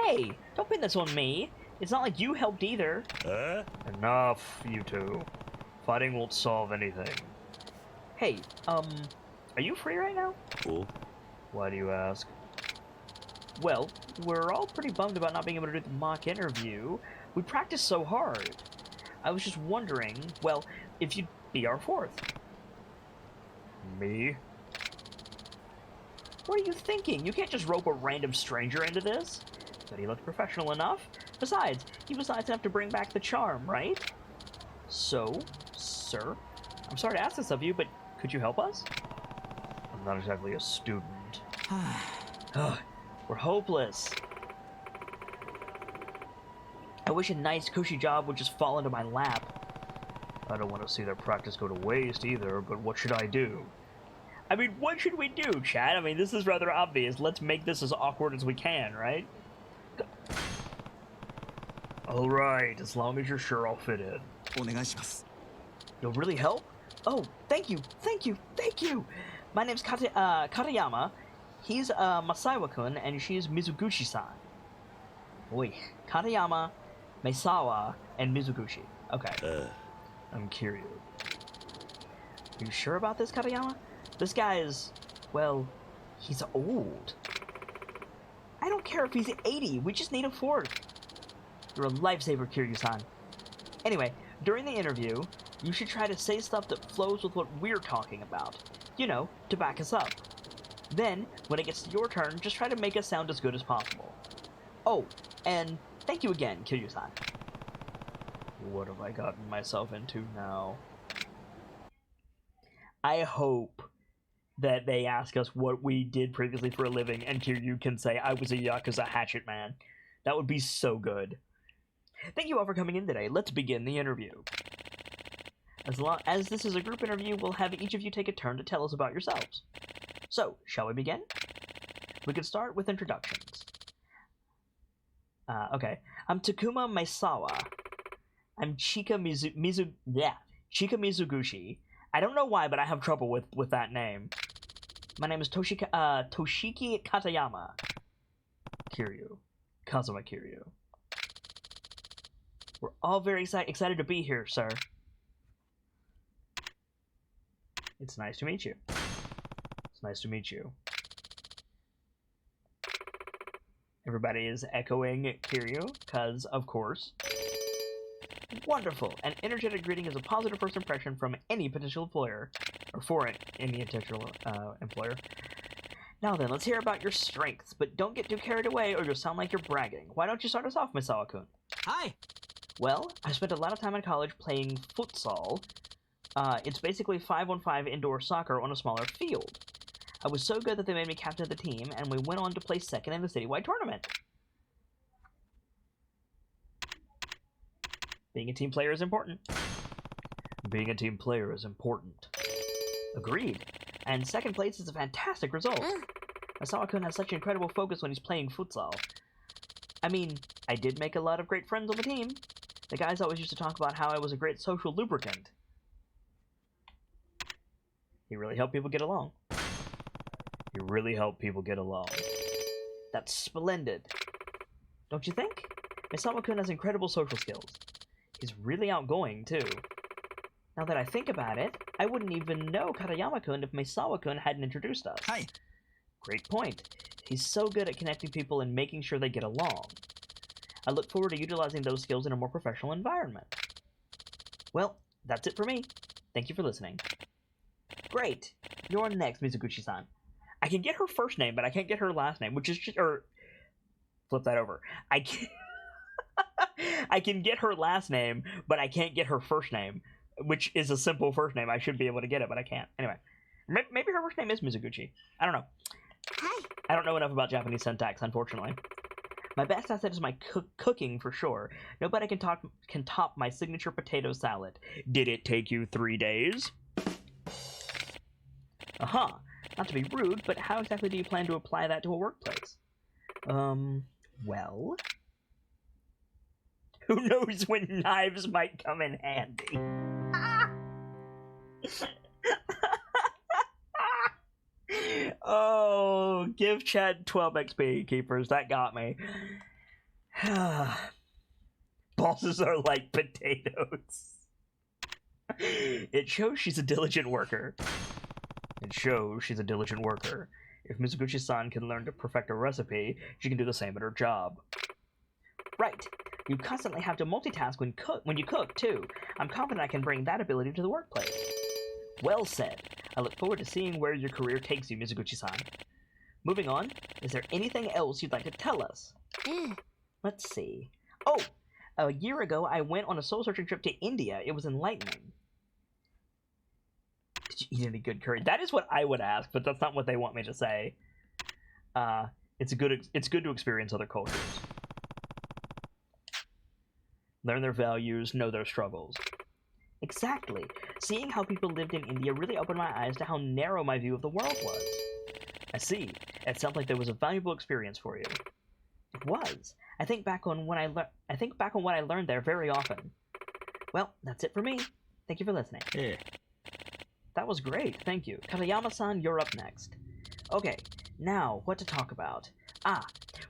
Hey, don't pin this on me. It's not like you helped either. Enough, you two. Fighting won't solve anything. Hey, are you free right now? Oh? Why do you ask? Well, we're all pretty bummed about not being able to do the mock interview. We practiced so hard. I was just wondering, well, if you'd be our fourth. Me? What are you thinking? You can't just rope a random stranger into this. But he looked professional enough. Besides, he was nice enough to bring back the charm, right? So, sir, I'm sorry to ask this of you, but could you help us? I'm not exactly a student. Ugh, we're hopeless. I wish a nice, cushy job would just fall into my lap. I don't want to see their practice go to waste either, but what should I do? I mean, what should we do, Chad? I mean, this is rather obvious. Let's make this as awkward as we can, right? Alright, as long as you're sure I'll fit in. You'll really help? Oh, thank you, thank you, thank you! My name's Katayama. He's Masaiwa-kun, and she's Mizuguchi-san. Oi, Katayama, Maesawa, and Mizuguchi. Okay. I'm curious. Are you sure about this, Katayama? This guy is, well, he's old. I don't care if he's 80, we just need a fourth. You're a lifesaver, Kiryu-san. Anyway, during the interview, you should try to say stuff that flows with what we're talking about. You know, to back us up. Then, when it gets to your turn, just try to make us sound as good as possible. Oh, and thank you again, Kiryu-san. What have I gotten myself into now? I hope that they ask us what we did previously for a living, and Kiryu can say, I was a Yakuza hatchet man. That would be so good. Thank you all for coming in today. Let's begin the interview. As long as this is a group interview, we'll have each of you take a turn to tell us about yourselves. So, shall we begin? We can start with introductions. Okay. I'm Takuma Maesawa. I'm Chika Mizuguchi. I don't know why, but I have trouble with that name. My name is Toshiki Katayama. Kiryu. Kazuma Kiryu. We're all very excited to be here, sir. It's nice to meet you. It's nice to meet you. Everybody is echoing Kiryu, because, of course. Wonderful! An energetic greeting is a positive first impression from any potential employer. Or for any potential employer. Now then, let's hear about your strengths, but don't get too carried away or you'll sound like you're bragging. Why don't you start us off, Maesawa-kun? Hi! Well, I spent a lot of time in college playing futsal. It's basically 5-on-5 indoor soccer on a smaller field. I was so good that they made me captain of the team, and we went on to place second in the citywide tournament. Being a team player is important. Being a team player is important. Agreed. And second place is a fantastic result. Maesawa-kun has such incredible focus when he's playing futsal. I mean, I did make a lot of great friends on the team. The guys always used to talk about how I was a great social lubricant. He really helped people get along. He really helped people get along. That's splendid. Don't you think? Maesawa-kun has incredible social skills. He's really outgoing, too. Now that I think about it, I wouldn't even know Katayama-kun if Maesawa-kun hadn't introduced us. Hi. Great point. He's so good at connecting people and making sure they get along. I look forward to utilizing those skills in a more professional environment. Well, that's it for me. Thank you for listening. Great. You're next, Mizuguchi-san. I can get her first name, but I can't get her last name, which is just... flip that over. I can get her last name, but I can't get her first name, which is a simple first name. I should be able to get it, but I can't. Anyway, maybe her first name is Mizuguchi. I don't know. Hi. I don't know enough about Japanese syntax, unfortunately. My best asset is my cooking, for sure. Nobody can top my signature potato salad. Did it take you 3 days? Aha. Not to be rude, but how exactly do you plan to apply that to a workplace? Well... Who knows when knives might come in handy? Oh, give chat 12 XP, keepers. That got me. Bosses are like potatoes. It shows she's a diligent worker. It shows she's a diligent worker. If Mizuguchi-san can learn to perfect a recipe, she can do the same at her job. Right. You constantly have to multitask when you cook, too. I'm confident I can bring that ability to the workplace. Well said. I look forward to seeing where your career takes you, Mizuguchi-san. Moving on, is there anything else you'd like to tell us? Let's see. Oh! A year ago, I went on a soul-searching trip to India. It was enlightening. Did you eat any good curry? That is what I would ask, but that's not what they want me to say. It's good to experience other cultures. Learn their values, know their struggles. Exactly. Seeing how people lived in India really opened my eyes to how narrow my view of the world was. I see. It sounds like there was a valuable experience for you. It was. I think back on what I learned there very often. Well, that's it for me. Thank you for listening. Yeah. That was great, thank you. Katayama-san, you're up next. Okay, now, what to talk about?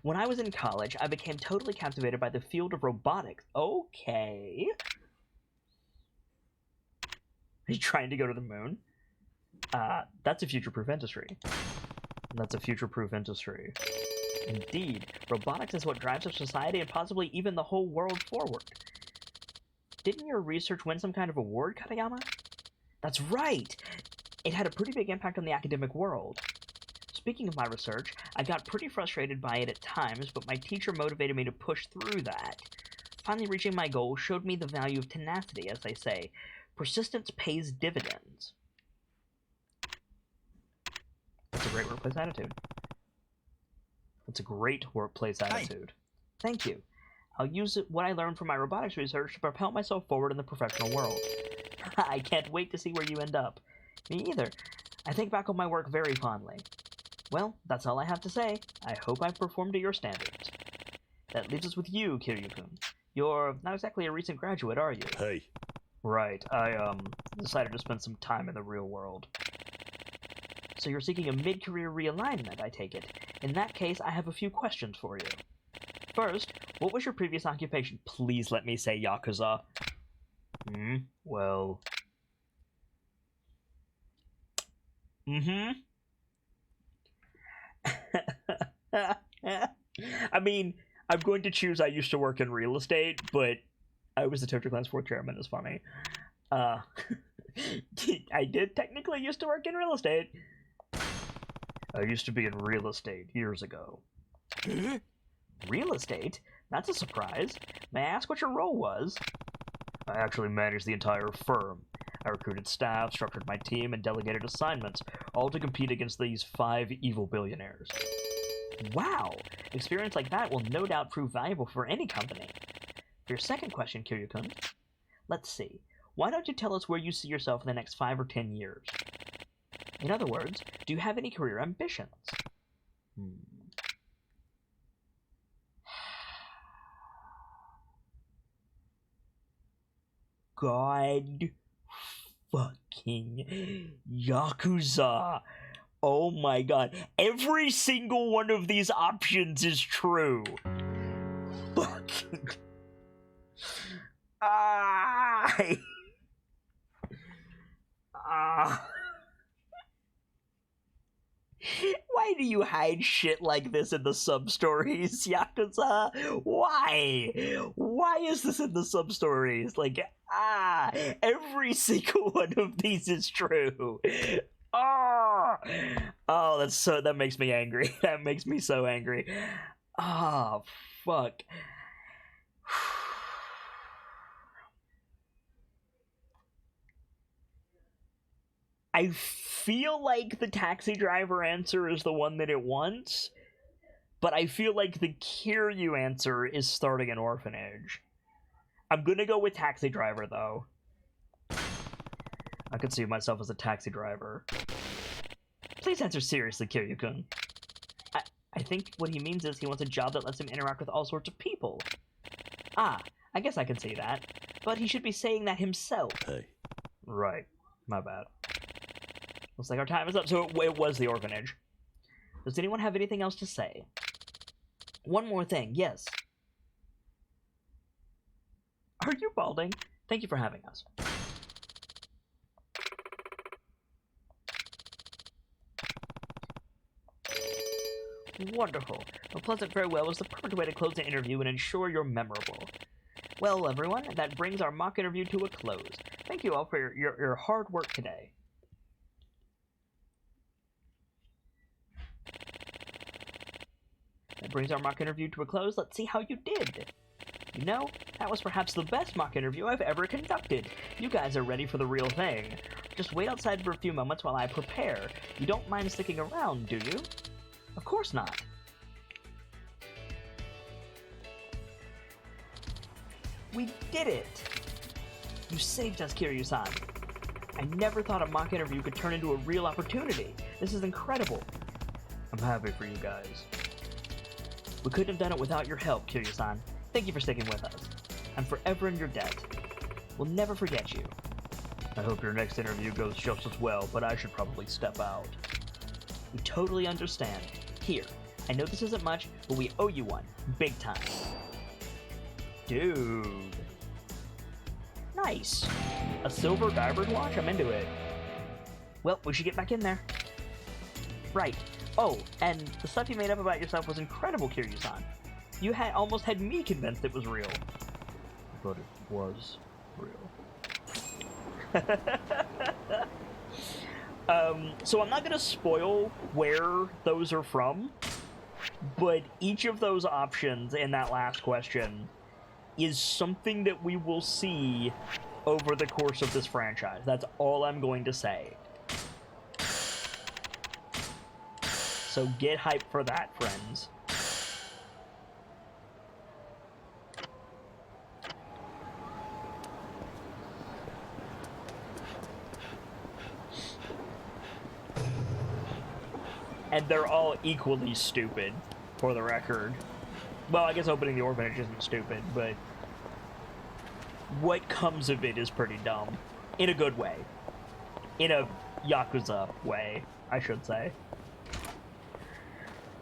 When I was in college, I became totally captivated by the field of robotics. Okay. Are you trying to go to the moon? That's a future-proof industry. That's a future-proof industry. Indeed, robotics is what drives our society and possibly even the whole world forward. Didn't your research win some kind of award, Katayama? That's right! It had a pretty big impact on the academic world. Speaking of my research, I got pretty frustrated by it at times, but my teacher motivated me to push through that. Finally reaching my goal showed me the value of tenacity, as they say. Persistence pays dividends. That's a great workplace attitude. That's a great workplace attitude. Thank you. I'll use what I learned from my robotics research to propel myself forward in the professional world. I can't wait to see where you end up. Me either. I think back on my work very fondly. Well, that's all I have to say. I hope I've performed to your standards. That leaves us with you, Kiryu-kun. You're not exactly a recent graduate, are you? Hey. Right, I, decided to spend some time in the real world. So you're seeking a mid-career realignment, I take it. In that case, I have a few questions for you. First, what was your previous occupation? Please let me say Yakuza. Well... I mean, I'm going to choose I used to work in real estate, but I was the Tojo Clan's 4th chairman is funny. I did technically used to work in real estate. I used to be in real estate years ago. Real estate? That's a surprise. May I ask what your role was? I actually managed the entire firm. I recruited staff, structured my team, and delegated assignments, all to compete against these 5 evil billionaires. Wow! Experience like that will no doubt prove valuable for any company. For your second question, Kiryu-kun, let's see. Why don't you tell us where you see yourself in the next 5 or 10 years? In other words, do you have any career ambitions? God fucking Yakuza. Oh my god. Every single one of these options is true. Fucking... Why do you hide shit like this in the sub-stories, Yakuza? Why? Why is this in the sub-stories? Like, every single one of these is true. Oh, that makes me angry. That makes me so angry. Fuck. I feel like the taxi driver answer is the one that it wants, but I feel like the Kiryu answer is starting an orphanage. I'm gonna go with taxi driver, though. I could see myself as a taxi driver. Please answer seriously, Kiryu-kun. I think what he means is he wants a job that lets him interact with all sorts of people. I guess I can see that. But he should be saying that himself. Hey. Right. My bad. Looks like our time is up. So it was the orphanage. Does anyone have anything else to say? One more thing, yes. Are you balding? Thank you for having us. Wonderful. A pleasant farewell is the perfect way to close the interview and ensure you're memorable. Well, everyone, that brings our mock interview to a close. Thank you all for your hard work today. That brings our mock interview to a close. Let's see how you did. You know, that was perhaps the best mock interview I've ever conducted. You guys are ready for the real thing. Just wait outside for a few moments while I prepare. You don't mind sticking around, do you? Of course not. We did it! You saved us, Kiryu-san. I never thought a mock interview could turn into a real opportunity. This is incredible. I'm happy for you guys. We couldn't have done it without your help, Kiryu-san. Thank you for sticking with us. I'm forever in your debt. We'll never forget you. I hope your next interview goes just as well, but I should probably step out. We totally understand. Here, I know this isn't much, but we owe you one. Big time. Dude. Nice. A silver diver's watch? I'm into it. Well, we should get back in there. Right. Oh, and the stuff you made up about yourself was incredible, Kiryu-san. You almost had me convinced it was real. But it was real. So I'm not going to spoil where those are from, but each of those options in that last question is something that we will see over the course of this franchise. That's all I'm going to say. So get hyped for that, friends. And they're all equally stupid, for the record. Well, I guess opening the orphanage isn't stupid, but what comes of it is pretty dumb. In a good way. In a Yakuza way, I should say.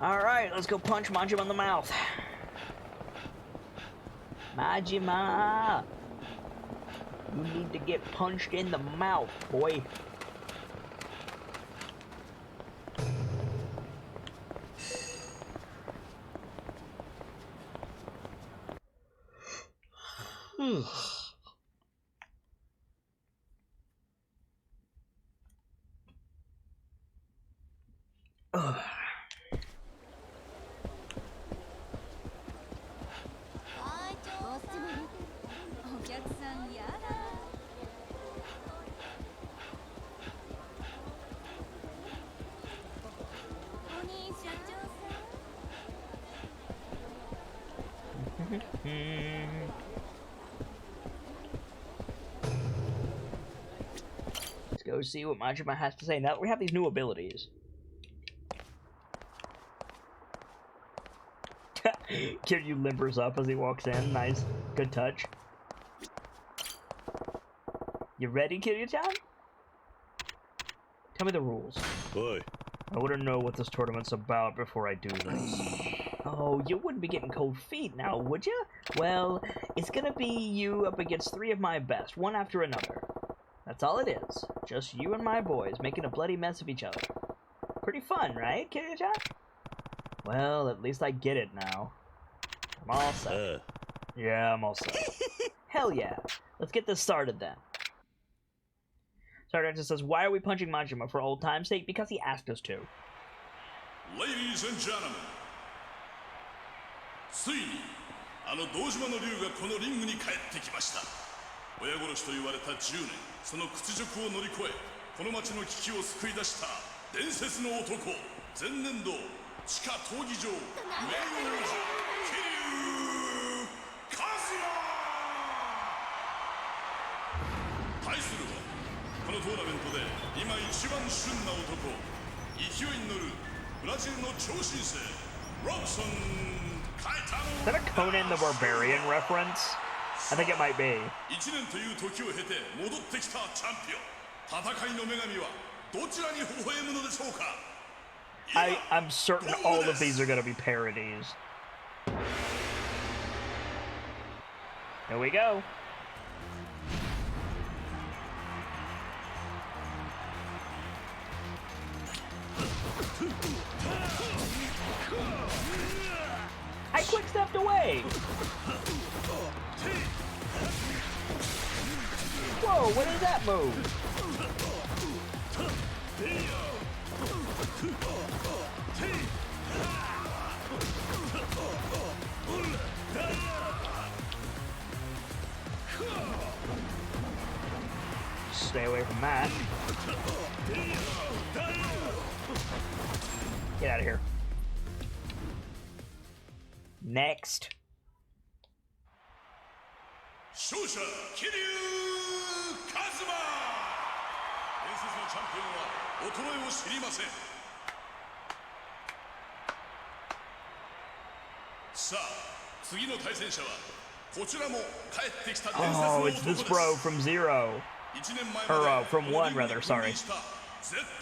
Alright, let's go punch Majima in the mouth. Majima! You need to get punched in the mouth, boy. Let's go see what Majima has to say now that we have these new abilities. Kiryu limbers up as he walks in. Nice. Good touch. You ready, Kiryu-chan? Tell me the rules. Boy. I want to know what this tournament's about before I do this. Oh, you wouldn't be getting cold feet now, would you? Well, it's gonna be you up against 3 of my best, one after another. That's all it is. Just you and my boys making a bloody mess of each other. Pretty fun, right, Kiryu-chan? Well, at least I get it now. I'm all set. Yeah, I'm all set. Hell yeah. Let's get this started then. Sargent says, why are we punching Majima? For old time's sake? Because he asked us to. Ladies and gentlemen, ついにあの堂島の竜がこのリングに帰ってきました。親殺しと言われた10年、その屈辱を乗り越え、この町の危機を救い出した伝説の男、前年度地下闘技場名誉王者桐生一馬。対するはこのトーナメントで今一番旬な男、勢いに乗るブラジルの超新星ロブソン。Is that a Conan the Barbarian reference? I think it might be. 1年という時を経て戻ってきたチャンピオン。戦いの女神はどちらに微笑むのでしょうか。 I'm certain all of these are gonna be parodies. Here we go. I quick stepped away. Whoa, what is that move? Stay away from that. Get out of here. Next. 勝者桐生一馬。伝説のチャンピオンは衰えを知りません。さあ次の対戦者はこちらも帰ってきた伝説の Oh, 男 it's で this す。 bro from Zero. 1年前 Or まで from one, rather, sorry. 絶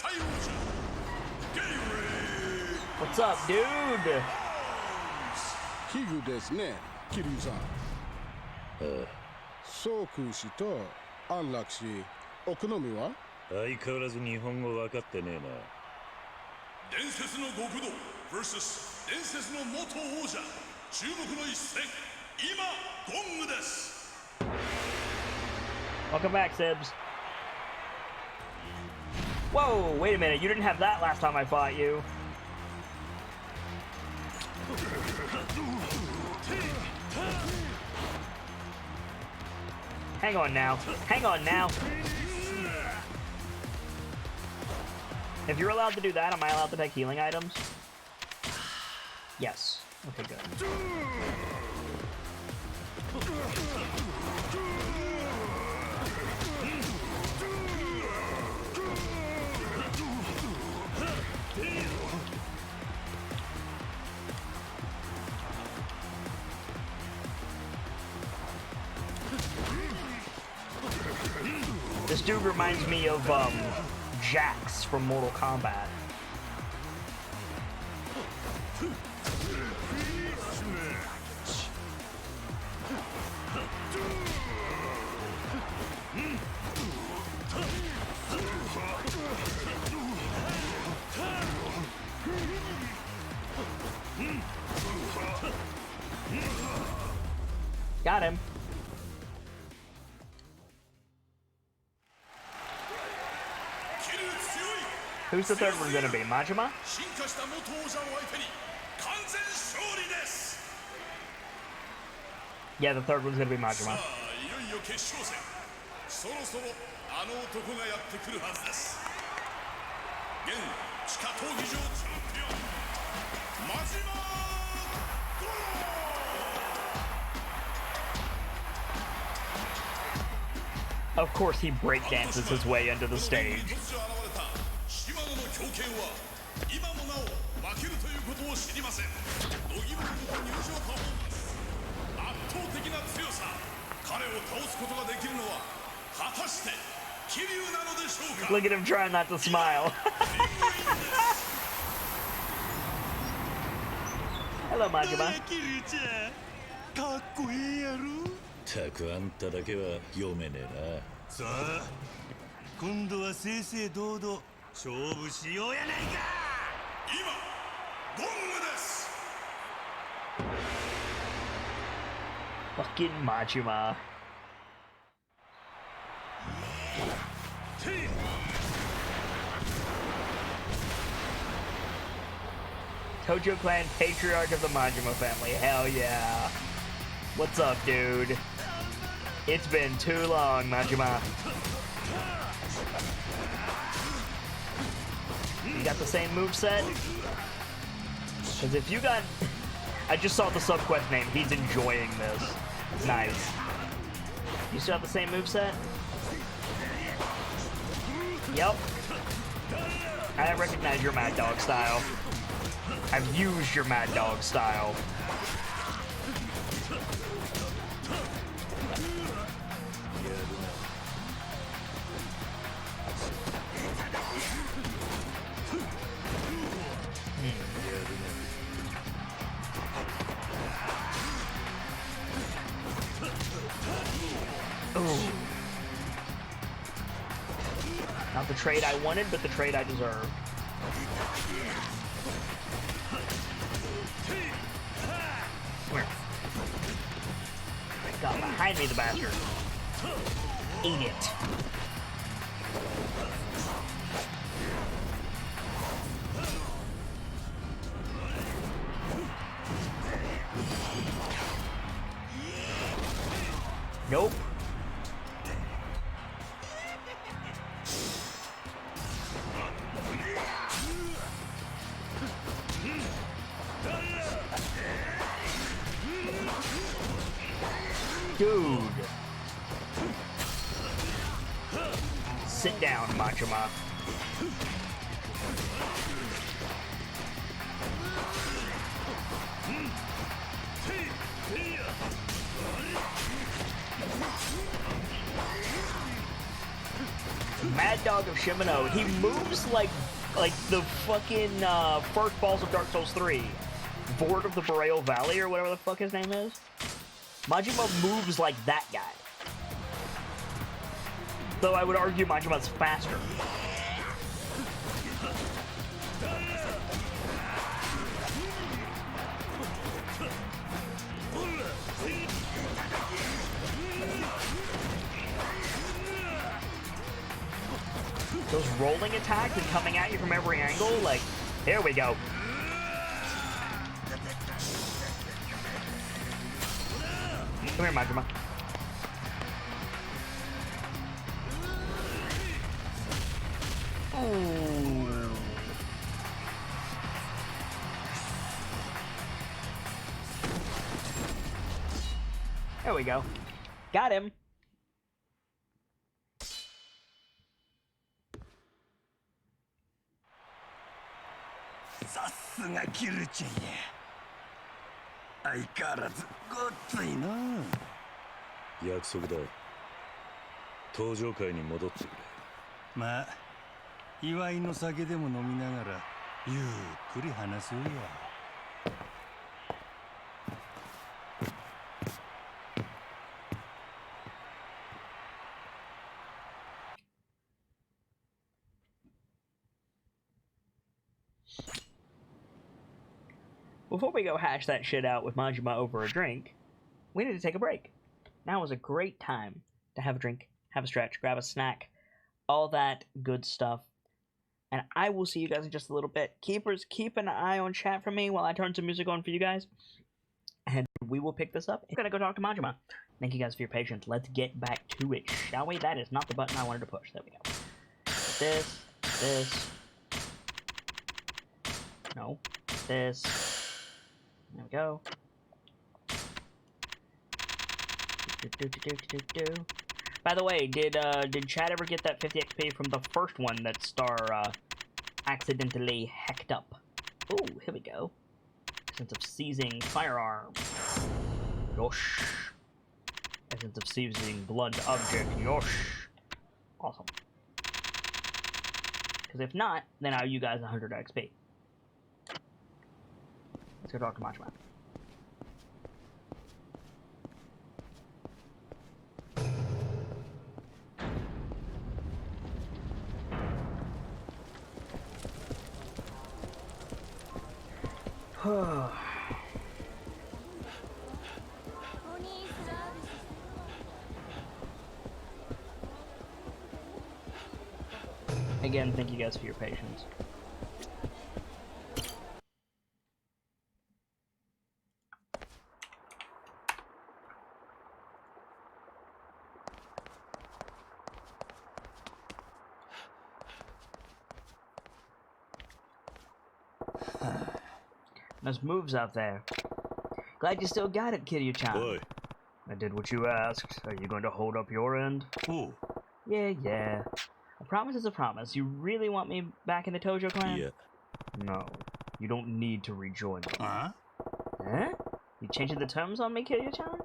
対王者ゲイリー。 What's up, dude? 奇遇ですね、桐生さん。宗空氏と安楽氏、お好みは？相変わらず日本語分かってねえな。伝説の極道 vs 伝説の元王者。注目の一戦、今ゴングです。 Welcome back, Sibs. Whoa, wait a minute. You didn't have that last time I fought you. Hang on now. Hang on now. If you're allowed to do that, am I allowed to take healing items? Yes. Okay, good. This dude reminds me of Jax from Mortal Kombat. Got him. Who's the third one gonna be? Majima? 進化した元王者を相手に完全勝利です。 Yeah, the third one's gonna be さ Majima. あいよいよ決勝戦。そろそろあの男がやってくるはずです。現地下闘技場チャンピオン真島ゴロ。 Of course he breakdances his way into the stage. 島野の強肩は今もなお負けるということを知りません。度肝を抜く入場パフォーマンス、圧倒的な強さ。彼を倒すことができるのは果たして桐生なのでしょうか。 Look at him trying not to smile. Hello, Majima. かっこいいやろ。たくあんただけは読めねえな。さあ今度は正々堂々勝負しようやないか。今ゴングです。 Fucking Majima. Tojo Clan, patriarch of the Majima family. Hell yeah. What's up, dude? It's been too long, Majima. You got the same moveset? Because if you got... I just saw the subquest name. He's enjoying this. Nice. You still have the same moveset? Yep. I recognize your Mad Dog style. I've used your Mad Dog style. Not the trade I wanted, but the trade I deserved. Come here. Got behind me, the bastard. Eat it. Nope. Dude. Sit down, Machima. Mad Dog of Shimano. He moves like the fucking first boss of Dark Souls 3. Vord of the Boreal Valley, or whatever the fuck his name is. Majima moves like that guy. Though I would argue Majima's faster. Those rolling attacks and coming at you from every angle, like, here we go. Come here, Majima. Ooh. There we go. Got him. Before we go hash that shit out with Majima over a drink, we need to take a break. Now is a great time to have a drink, have a stretch, grab a snack, all that good stuff. And I will see you guys in just a little bit. Keepers, keep an eye on chat for me while I turn some music on for you guys. And we will pick this up. I'm gonna go talk to Majima. Thank you guys for your patience. Let's get back to it, shall we? That is not the button I wanted to push. There we go. This. No. This. There we go. By the way, did Chad ever get that 50 XP from the first one that Star accidentally hacked up? Oh, here we go. Essence of seizing firearm. Yosh. Essence of seizing blunt object. Yosh. Awesome. Because if not, then I owe you guys 100 XP. Let's go talk to Majima. Again, thank you guys for your patience. Those moves out there. Glad you still got it, Kiryu-chan. Oi. I did what you asked. Are you going to hold up your end? Oh. Yeah. A promise is a promise. You really want me back in the Tojo clan? Yeah. No. You don't need to rejoin me. Huh? Huh? You changing the terms on me, Kiryu-chan?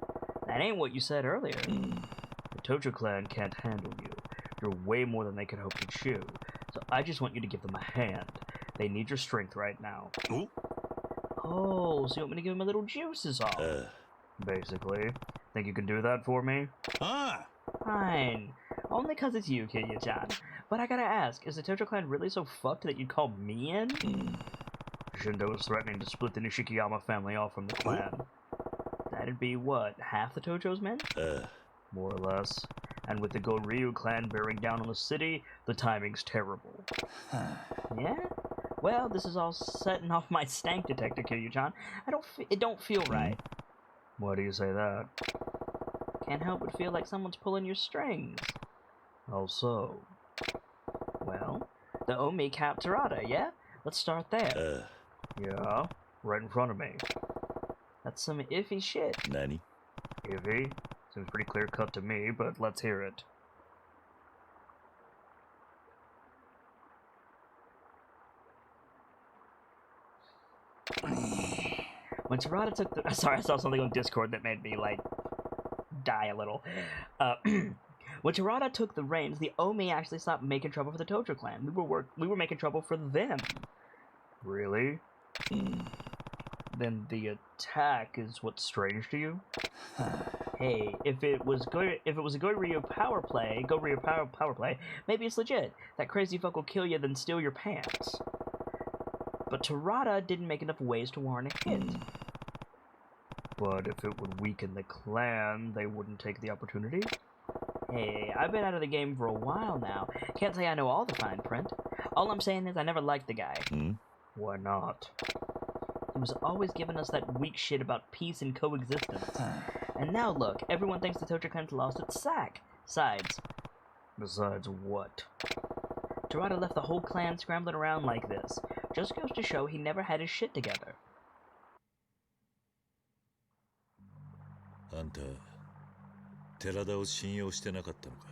That ain't what you said earlier. The Tojo clan can't handle you. You're way more than they could hope to chew. So I just want you to give them a hand. They need your strength right now. Oh. Oh, so you want me to give him a little juices off? Basically. Think you can do that for me? Ah. Fine. Only cause it's you, Kiryu-chan. But I gotta ask, is the Tojo clan really so fucked that you'd call me in? Shindo was threatening to split the Nishikiyama family off from the clan. That'd be what, half the Tojo's men? More or less. And with the Goryu clan bearing down on the city, the timing's terrible. Yeah? Well, this is all setting off my stank detector, Kiryu-chan. It don't feel right. Why do you say that? Can't help but feel like someone's pulling your strings. How so? Well, the Omi capped Terada, yeah? Let's start there. Yeah, right in front of me. That's some iffy shit. Nani? Ivy? Seems pretty clear cut to me, but let's hear it. When Terada took the... Sorry, I saw something on Discord that made me, like, die a little. When Terada took the reins, the Omi actually stopped making trouble for the Tojo clan. We were making trouble for them. Really? Then the attack is what's strange to you? Hey, if it was a Goryu power play, maybe it's legit. That crazy fuck will kill you, then steal your pants. But Terada didn't make enough waves to warrant a hit. But if it would weaken the clan, they wouldn't take the opportunity? Hey, I've been out of the game for a while now. Can't say I know all the fine print. All I'm saying is I never liked the guy. Why not? He was always giving us that weak shit about peace and coexistence. And now look, everyone thinks the Tojo clan's lost its sides. Besides what? Terada left the whole clan scrambling around like this. Just goes to show he never had his shit together. あんた寺田を信用してなかったのか。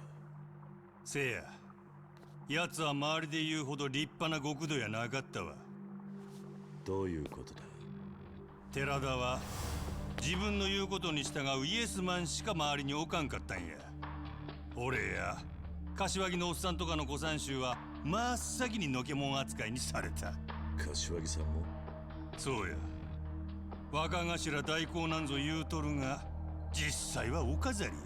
せや、奴は周りで言うほど立派な極道やなかったわ。どういうことだ。寺田は自分の言うことに従うイエスマンしか周りに置かんかったんや。俺や柏木のおっさんとかの古参衆は真っ先にのけもん扱いにされた。柏木さんもそうや。若頭代行なんぞ言うとるが実際はお飾りや。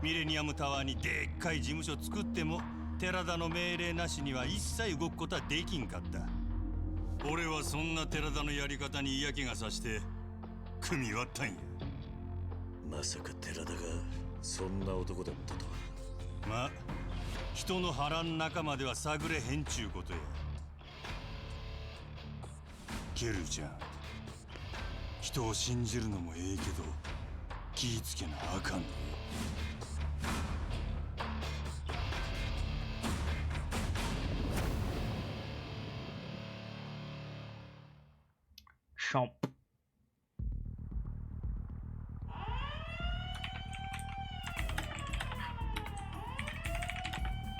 ミレニアムタワーにでっかい事務所作っても寺田の命令なしには一切動くことはできんかった。俺はそんな寺田のやり方に嫌気がさして組み割ったんや。まさか寺田がそんな男だったとは。まあ人の波乱仲間では探れへんちゅうことや。ケルちゃん、人を信じるのもええけど気ぃつけなあかんね。Chomp.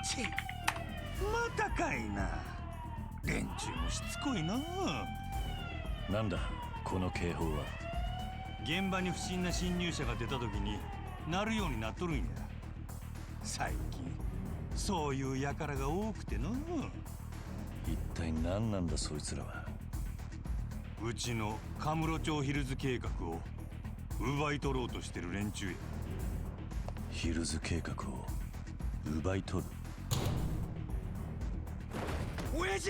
Chee, またかいな。連中もしつこいな。なんだこの警報は。現場に不審な侵入者が出た時に鳴るようになっとるんや。最近そういう輩が多くての。一体何なんだそいつらは。うちのカムロ町ヒルズ計画を奪い取ろうとしてる連中や。ヒルズ計画を奪い取る。親父、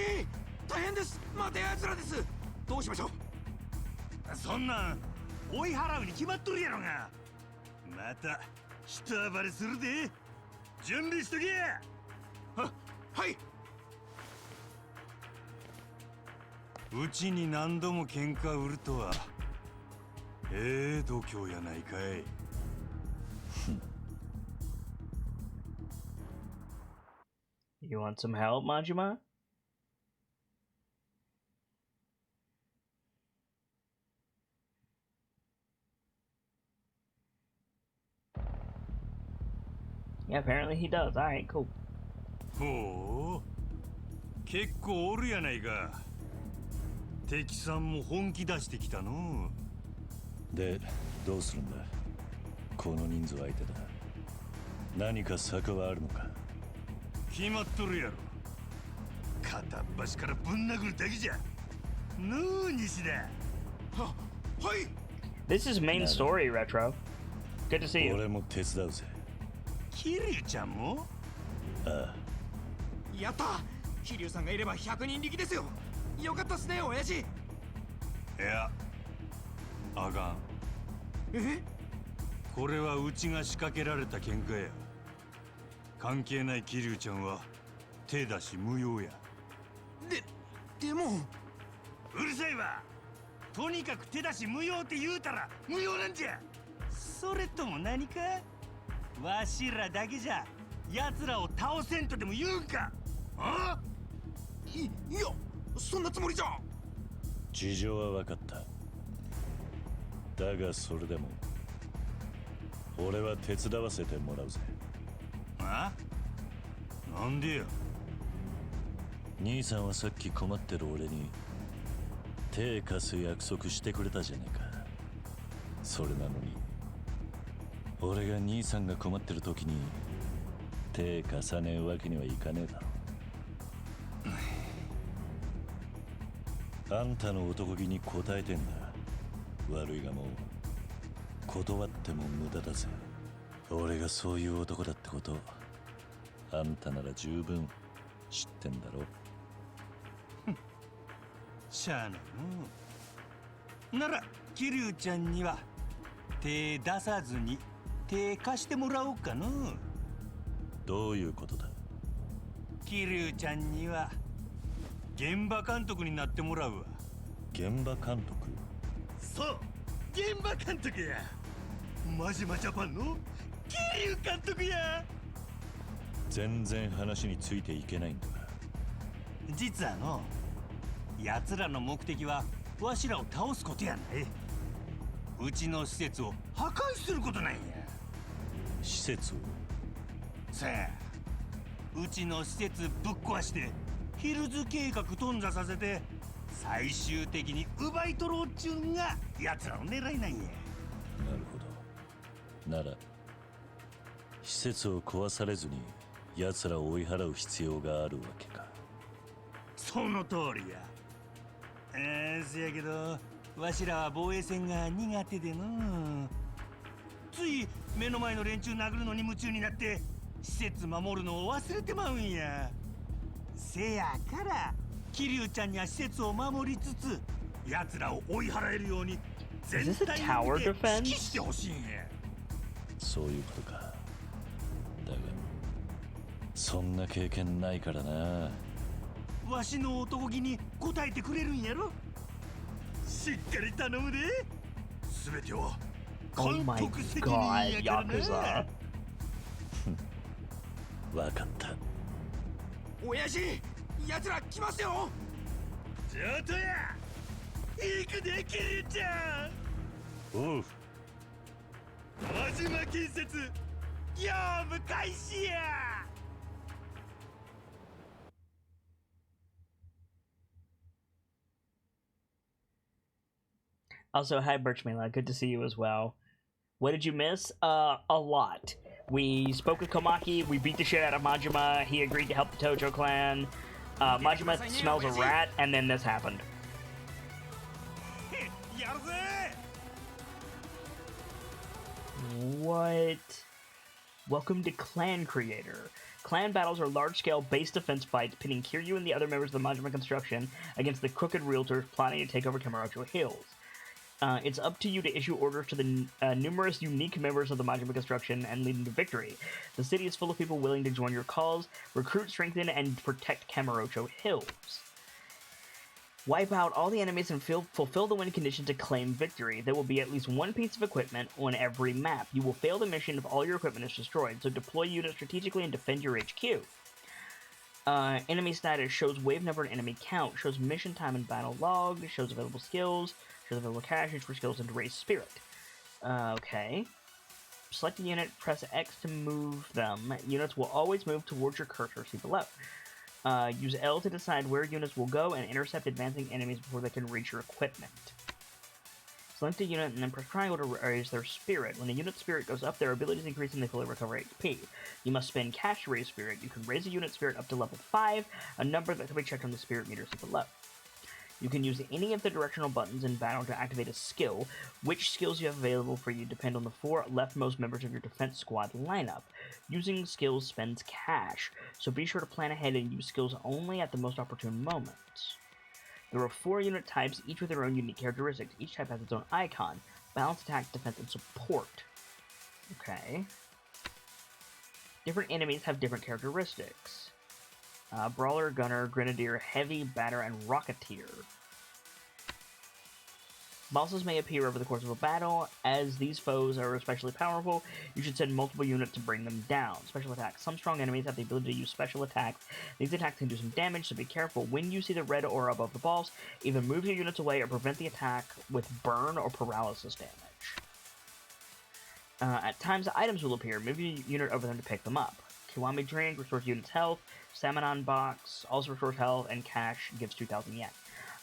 大変です。待てやつらです。どうしましょう。そんなん追い払うに決まっとるやろが。また人暴れするで。準備しとけや。はい。うちに何度も喧嘩売るとは度胸やないかい。You want some help, Majima? Yeah, apparently he does. Alright, cool. ほう、結構おるやないか。敵さんも本気出してきたの。で、どうするんだ。この人数相手だ。何か策はあるのか。決まっとるやろ。片っ端からぶん殴るだけじゃ。のう、西田。はい。 This is main story, Retro. Good to see you. 俺も手伝うぜ。桐生ちゃんも？ああ。やった。桐生さんがいれば100人力ですよ。よかったっすね、親父。いや、あかん。え？これはうちが仕掛けられた喧嘩や。関係ない桐生ちゃんは手出し無用や。でも。うるさいわ。とにかく手出し無用って言うたら無用なんじゃ。それとも何か？わしらだけじゃ奴らを倒せんとでも言うんか？あ？いや、そんなつもりじゃ。事情は分かった。だがそれでも俺は手伝わせてもらうぜ。あ？なんでや？兄さんはさっき困ってる俺に手貸す約束してくれたじゃねえか。それなのに俺が兄さんが困ってる時に手貸さねえわけにはいかねえだろ。あんたの男気に応えてんだ。悪いがもう断っても無駄だぜ。俺がそういう男だってことあんたなら十分知ってんだろ。しゃあないの。なら桐生ちゃんには手出さずに手貸してもらおうかの。どういうことだ。桐生ちゃんには現場監督になってもらうわ。現場監督？そう、現場監督や。マジマジャパンの桐生監督や。全然話についていけないんだが。実はの奴らの目的はわしらを倒すことやない。うちの施設を破壊することなんや。施設を？さあ、うちの施設ぶっ壊してヒルズ計画頓挫させて最終的に奪い取ろうっちゅうんが奴らの狙いなんや。なるほど。なら施設を壊されずに奴らを追い払う必要があるわけか。その通りや。せやけどわしらは防衛戦が苦手での。つい目の前の連中殴るのに夢中になって施設守るのを忘れてまうんや。せやから桐生ちゃんには施設を守りつつ奴らを追い払えるように全体を見て指揮してほしいんや。そういうことか。だがそんな経験ないからな。わしの男気に応えてくれるんやろ。しっかり頼むで。全ては Oh 監 my 督責任 god, やからな。 Yakuza. わかった。親父、奴ら来ますよ。ちょっとや、行くで桐生ちゃん。おう。輪島建設業務開始や。Also, hi Birchmela, good to see you as well. What did you miss? A lot. We spoke with Komaki, we beat the shit out of Majima, he agreed to help the Tojo clan. Majima smells a rat, and then this happened. やるぜ。 What? Welcome to Clan Creator. Clan battles are large-scale base defense fights pitting Kiryu and the other members of the Majima construction against the crooked realtors plotting to take over Kamurocho Hills. It's up to you to issue orders to the numerous unique members of the Majima construction and lead them to victory. The city is full of people willing to join your cause, recruit, strengthen, and protect Kamurocho Hills. Wipe out all the enemies and fulfill the win condition to claim victory. There will be at least one piece of equipment on every map. You will fail the mission if all your equipment is destroyed, so deploy units strategically and defend your HQ. Enemy status shows wave number and enemy count, shows mission time and battle log, shows available skills, shows available cash for skills, and to raise spirit. Okay. Select a unit, press X to move them. Units will always move towards your cursor, see below. Use L to decide where units will go and intercept advancing enemies before they can reach your equipment. Select a unit and then press triangle to raise their spirit. When a unit's spirit goes up, their abilities increase and they fully recover HP. You must spend cash to raise spirit. You can raise a unit's spirit up to level 5, a number that can be checked on the spirit meter see below. You can use any of the directional buttons in battle to activate a skill. Which skills you have available for you depend on the 4 leftmost members of your defense squad lineup. Using skills spends cash, so be sure to plan ahead and use skills only at the most opportune moments. There are 4 unit types, each with their own unique characteristics. Each type has its own icon: balance, attack, defense, and support. Okay. Different enemies have different characteristics. Brawler, Gunner, Grenadier, Heavy, Batter, and Rocketeer. Bosses may appear over the course of a battle. As these foes are especially powerful, you should send multiple units to bring them down. Special attacks. Some strong enemies have the ability to use special attacks. These attacks can do some damage, so be careful. When you see the red aura above the boss, either move your units away or prevent the attack with burn or paralysis damage. At times, items will appear. Move your unit over them to pick them up. Kiwami drink restores units' health. Samanon box also restores health, and cash gives 2,000 yen.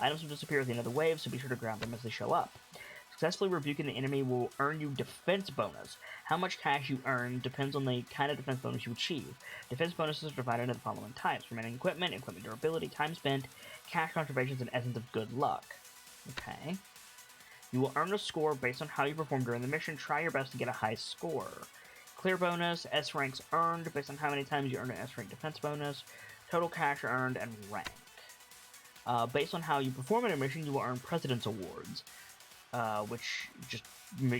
Items will disappear at the end of the wave, so be sure to grab them as they show up. Successfully rebuking the enemy will earn you defense bonus. How much cash you earn depends on the kind of defense bonus you achieve. Defense bonuses are divided into the following types: remaining equipment, equipment durability, time spent, cash conservations, and essence of good luck. Okay. You will earn a score based on how you perform during the mission. Try your best to get a high score. Clear bonus, S ranks earned based on how many times you earn an S rank defense bonus, total cash earned, and rank. Based on how you perform in a mission, you will earn President's Awards, which just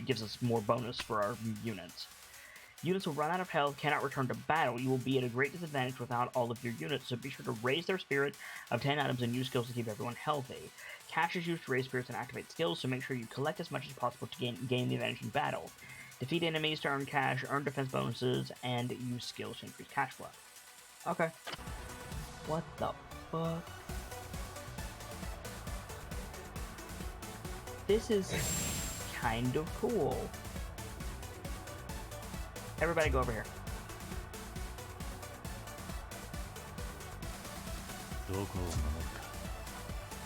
gives us more bonus for our units. Units will run out of health, cannot return to battle. You will be at a great disadvantage without all of your units, so be sure to raise their spirit, obtain items, and use skills to keep everyone healthy. Cash is used to raise spirits and activate skills, so make sure you collect as much as possible to gain the advantage in battle. Defeat enemies to earn cash, earn defense bonuses, and use skills to increase cash flow. Okay. What the fuck? This is kind of cool. Everybody go over here.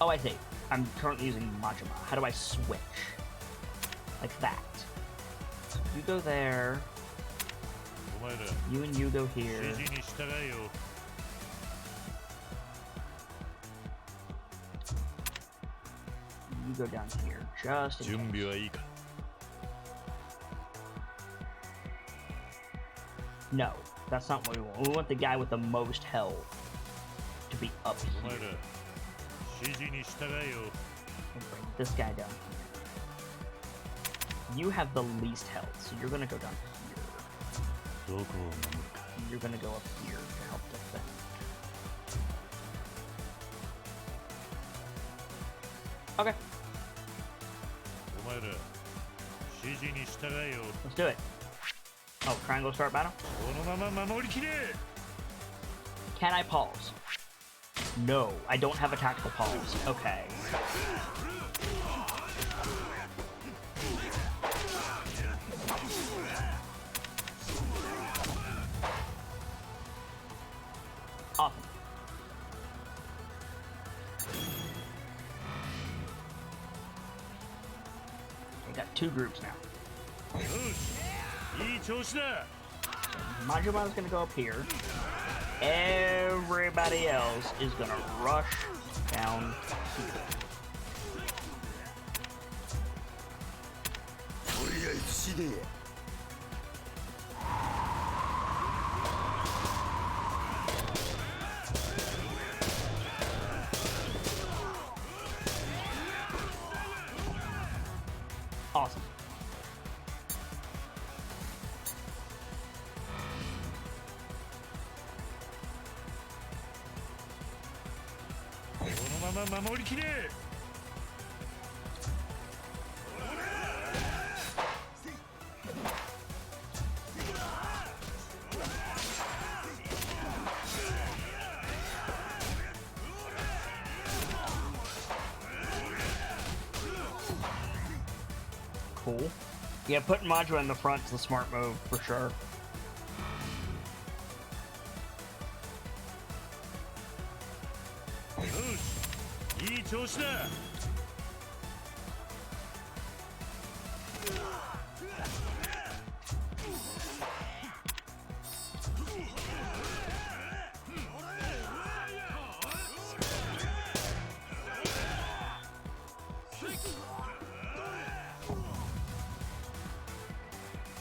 Oh, I see. I'm currently using Majima. How do I switch? Like that. You go there. You and you go here. You go down here. Just in case. No, that's not what we want. We want the guy with the most health to be up here. And bring this guy down here. You have the least health, so you're gonna go down here. You're gonna go up here to help defend. Okay. Let's do it. Oh, triangle start battle? Can I pause? No, I don't have a tactical pause. Okay. Awesome. We got 2 groups now. Majima's gonna go up here. Everybody else is gonna rush down here. Awesome. Cool. Yeah, putting Majima in the front is the smart move for sure.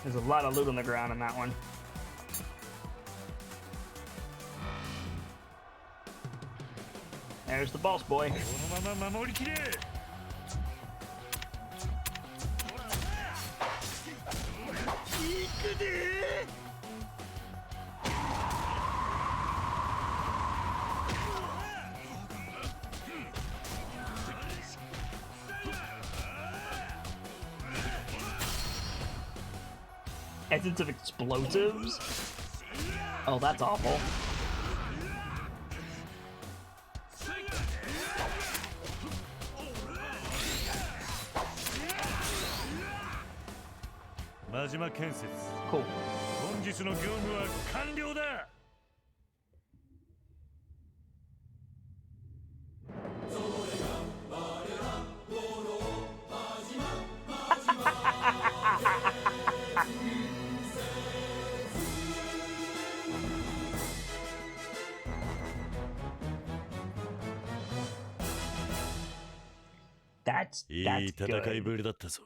There's a lot of loot on the ground in that one. There's the boss boy. Essence of explosives? Oh, that's awful. Cool. That's いい戦い good. ぶりだったぞ。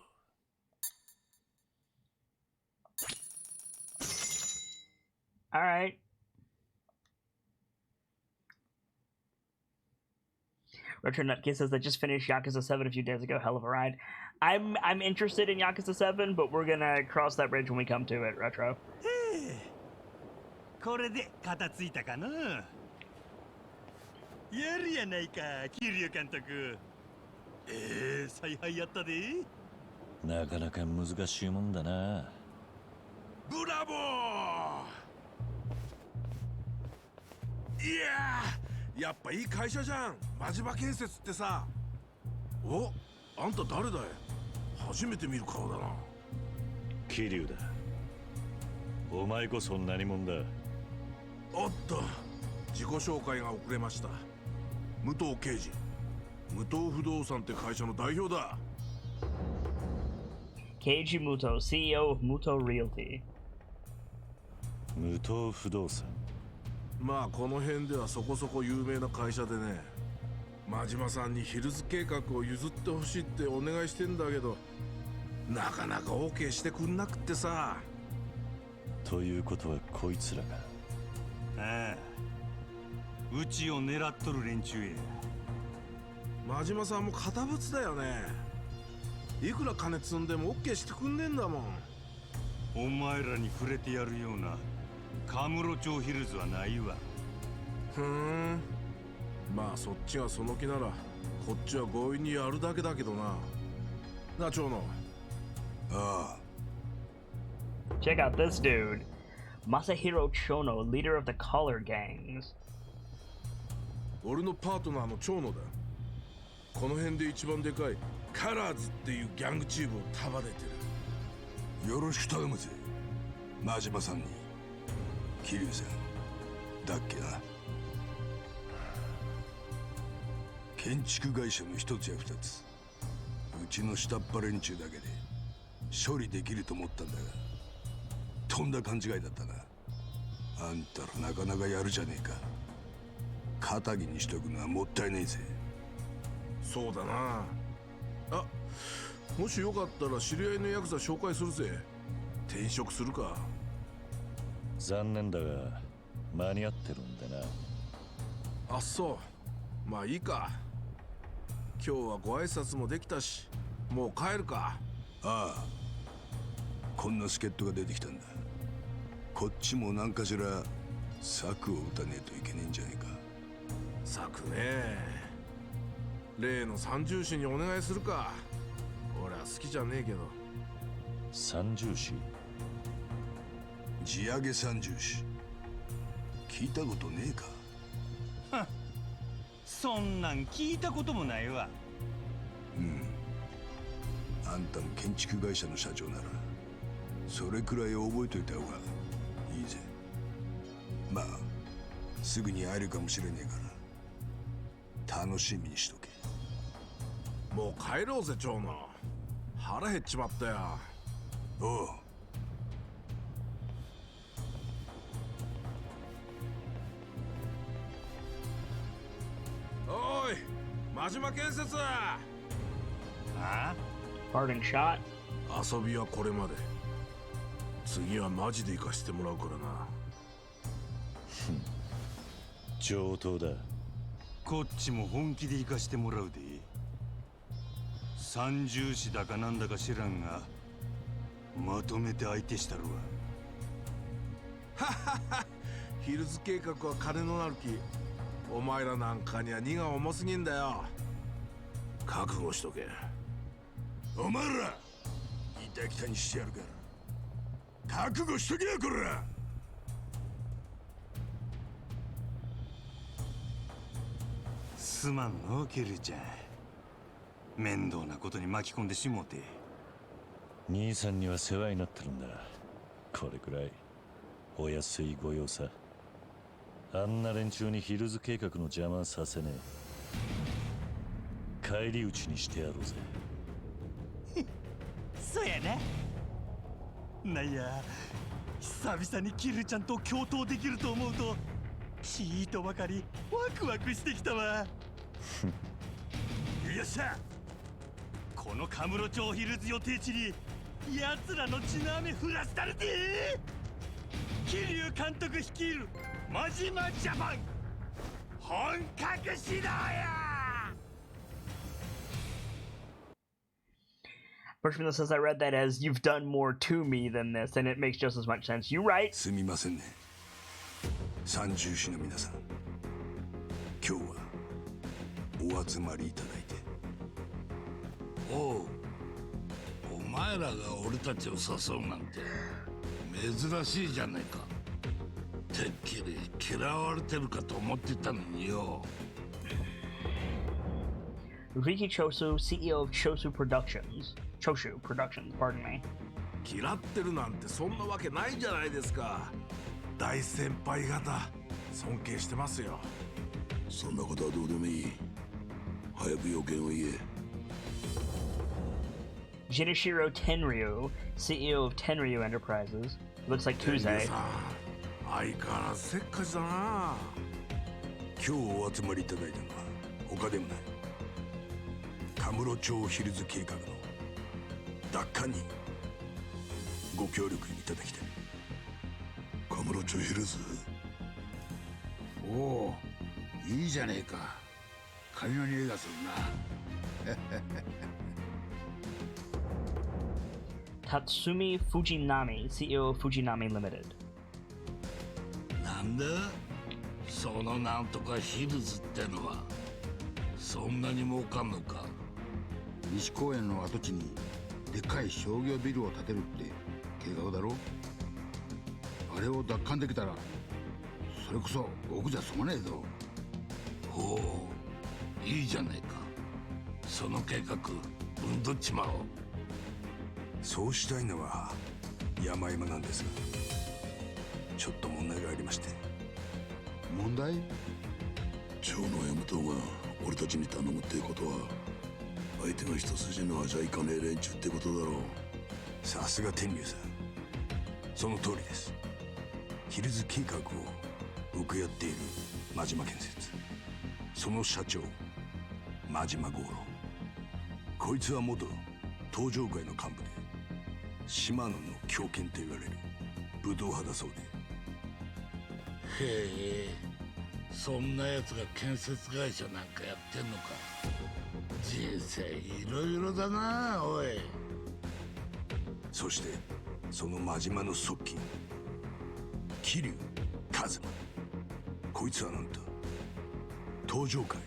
All right. Retro Nutcase says I just finished Yakuza 7 a few days ago. Hell of a ride. I'm interested in Yakuza 7, but we're gonna cross that bridge when we come to it, Retro. これで片付いたかな。やるやないか、桐生監督。采配やったで。なかなか難しいもんだな。ブラボー。いややっぱいい会社じゃん。真島建設ってさ。お、あんた誰だい？初めて見る顔だな。桐生だ。お前こそ何者だ。おっと、自己紹介が遅れました。武藤刑事。武藤不動産って会社の代表だ。Keiji Muto, CEO of Muto Realty. 無藤不動産。まあこの辺ではそこそこ有名な会社でね。真島さんにヒルズ計画を譲ってほしいってお願いしてんだけど、なかなか OK してくんなくってさ。ということはこいつらが。ああ、うちを狙っとる連中や。真島さんも堅物だよね。いくら金積んでも OK してくんねえんだもん。お前らに触れてやるようなカムロ町ヒルズはないわ。ふーん。まあそっちがその気ならこっちは強引にやるだけだけどな。な、長野。ああ。 Check out this dude. Masahiro Chono, leader of the collar gangs. 俺のパートナーの長野だ。この辺で一番でかいカラーズっていうギャングチームを束ねてる。よろしく頼むぜ、真島さんに。桐生さんだっけな。建築会社の一つや二つ、うちの下っ端連中だけで処理できると思ったんだが、とんだ勘違いだったな。あんたらなかなかやるじゃねえか。肩着にしとくのはもったいねえぜ。そうだなあ。もしよかったら知り合いのヤクザ紹介するぜ。転職するか。残念だが間に合ってるんでな。あっそう。まあいいか。今日はご挨拶もできたし、もう帰るか。ああ、こんな助っ人が出てきたんだ。こっちも何かしら策を打たねえといけねえんじゃねえか。策ね。例の三重士にお願いするか。俺は好きじゃねえけど。三重士？地上げ三重士聞いたことねえか。そんなん聞いたこともないわ。うん。あんたも建築会社の社長ならそれくらい覚えといた方がいいぜ。まあすぐに会えるかもしれねえから楽しみにしとけ。もう帰ろうぜ長野。腹減っちまったよ。おう。おい、真島建設。あ？ Parting shot. 遊びはこれまで。次はマジで行かしてもらうからな。上等だ。こっちも本気で行かしてもらうで。三重士だかなんだか知らんが、まとめて相手したるわ。ヒルズ計画は金のなる木。お前らなんかには荷が重すぎんだよ。覚悟しとけ。お前らいたきたにしてやるから覚悟しとけよ、こら。すまんのキルちゃん、面倒なことに巻き込んでしもうて。兄さんには世話になってるんだ。これくらいお安いご用さ。あんな連中にヒルズ計画の邪魔させねえ。返り討ちにしてやろうぜ。そうやな。なんや、久々にキルちゃんと共闘できると思うとちーとばかりワクワクしてきたわ。よっしゃ、このカムロ町ヒルズ予定地に奴らの血の雨降らしたるで。桐生監督率いる真島ジャパン、本格始動や。Freshman says I read that as you've done more to me than this, and it makes just as much sense. You right. すみませんね、三重士の皆さん。今日はお集まりいただいて。おう、お前らが俺たちを誘うなんて珍しいじゃねえか。てっきり嫌われてるかと思ってたのによ。Riki Chosu, CEO of Choshu Productions, pardon me. 嫌ってるなんてそんなわけないじゃないですか。大先輩方尊敬してますよ。そんなことはどうでもいい。早く要件を言え。Jinichiro Tenryu, CEO of Tenryu Enterprises. Looks like 天竜 Kuze. さん、相変わらずせっかちだな。今日お集まりいただいたのは他でもない、カムロ町ヒルズ計画の奪還にご協力いただきたい。カムロ町ヒルズ。おお、いいじゃねえか。金の匂いがするな。Tatsumi Fujinami, CEO of Fujinami Limited. なんだそのなんとかヒルズってのは。そんなに儲かんのか。西公園の跡地にでっかい商業ビルを建てるって計画だろ。あれを奪還できたらそれこそ僕じゃ済まねえぞ。ほう、いいじゃねえか。その計画ぶんどっちまおう。そうしたいのは山々なんですが、ちょっと問題がありまして。問題？町の山党が俺たちに頼むってことは、相手が一筋のじゃいかねえ連中ってことだろう。さすが天竜さん、その通りです。ヒルズ計画を請け負っている真島建設、その社長真島五郎、こいつは元東上会の幹部で島野の狂犬と言われる武道派だそうで。へえ、そんな奴が建設会社なんかやってんのか。人生いろいろだなおい。そしてその真島の側近桐生一馬、こいつはなんと東上会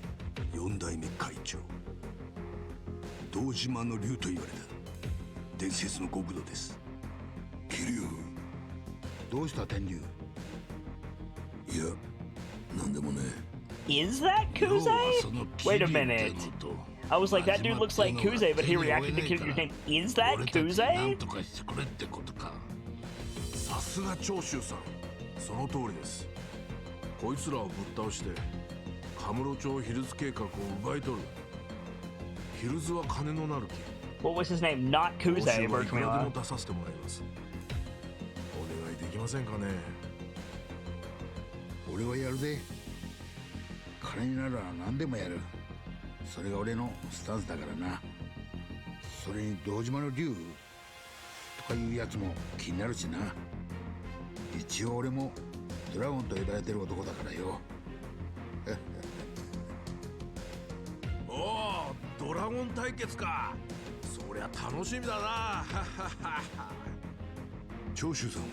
4代目会長、堂島の竜と言われた伝説の極道です。桐生、どうした天竜。いや、なんでもね。 Is that Kuze? Wait a minute. I was like, that dude looks like Kuze, but he reacted to your name. Is that なん Kuze? とかしてくれってことか。さすが長州さん、その通りです。こいつらをぶっ倒してカムロ町ヒルズ計画を奪い取る。ヒルズは金のなる木。 What was his name? Not 報 Kuze, 酬はいくらで Berkmila. も出させてもらいます。お願いできませんかね。俺はやるで。金になら何でもやる。それが俺のスタンスだからな。それに堂島の竜とかかいうやつも気になるしな。一応俺もドラゴンと呼ばれてる男だからよ。おお、ドラゴン対決か。そりゃ楽しみだな。長州さんは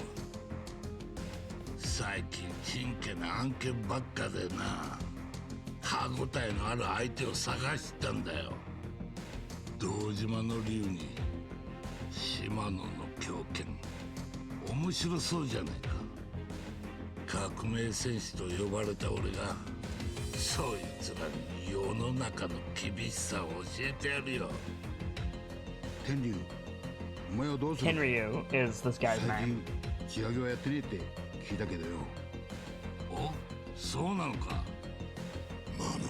最近真剣な案件ばっかでな、歯応えのある相手を探してたんだよ。堂島の竜に島野の狂犬、面白そうじゃないか。革命戦士と呼ばれた俺がそいつらに世の中の厳しさを教えてやるよ。天竜、お前はどうする？ Tenryu is this guy's 最 name. 近仕上げはやってねえって聞いたけどよ。お、そうなのか。まあな。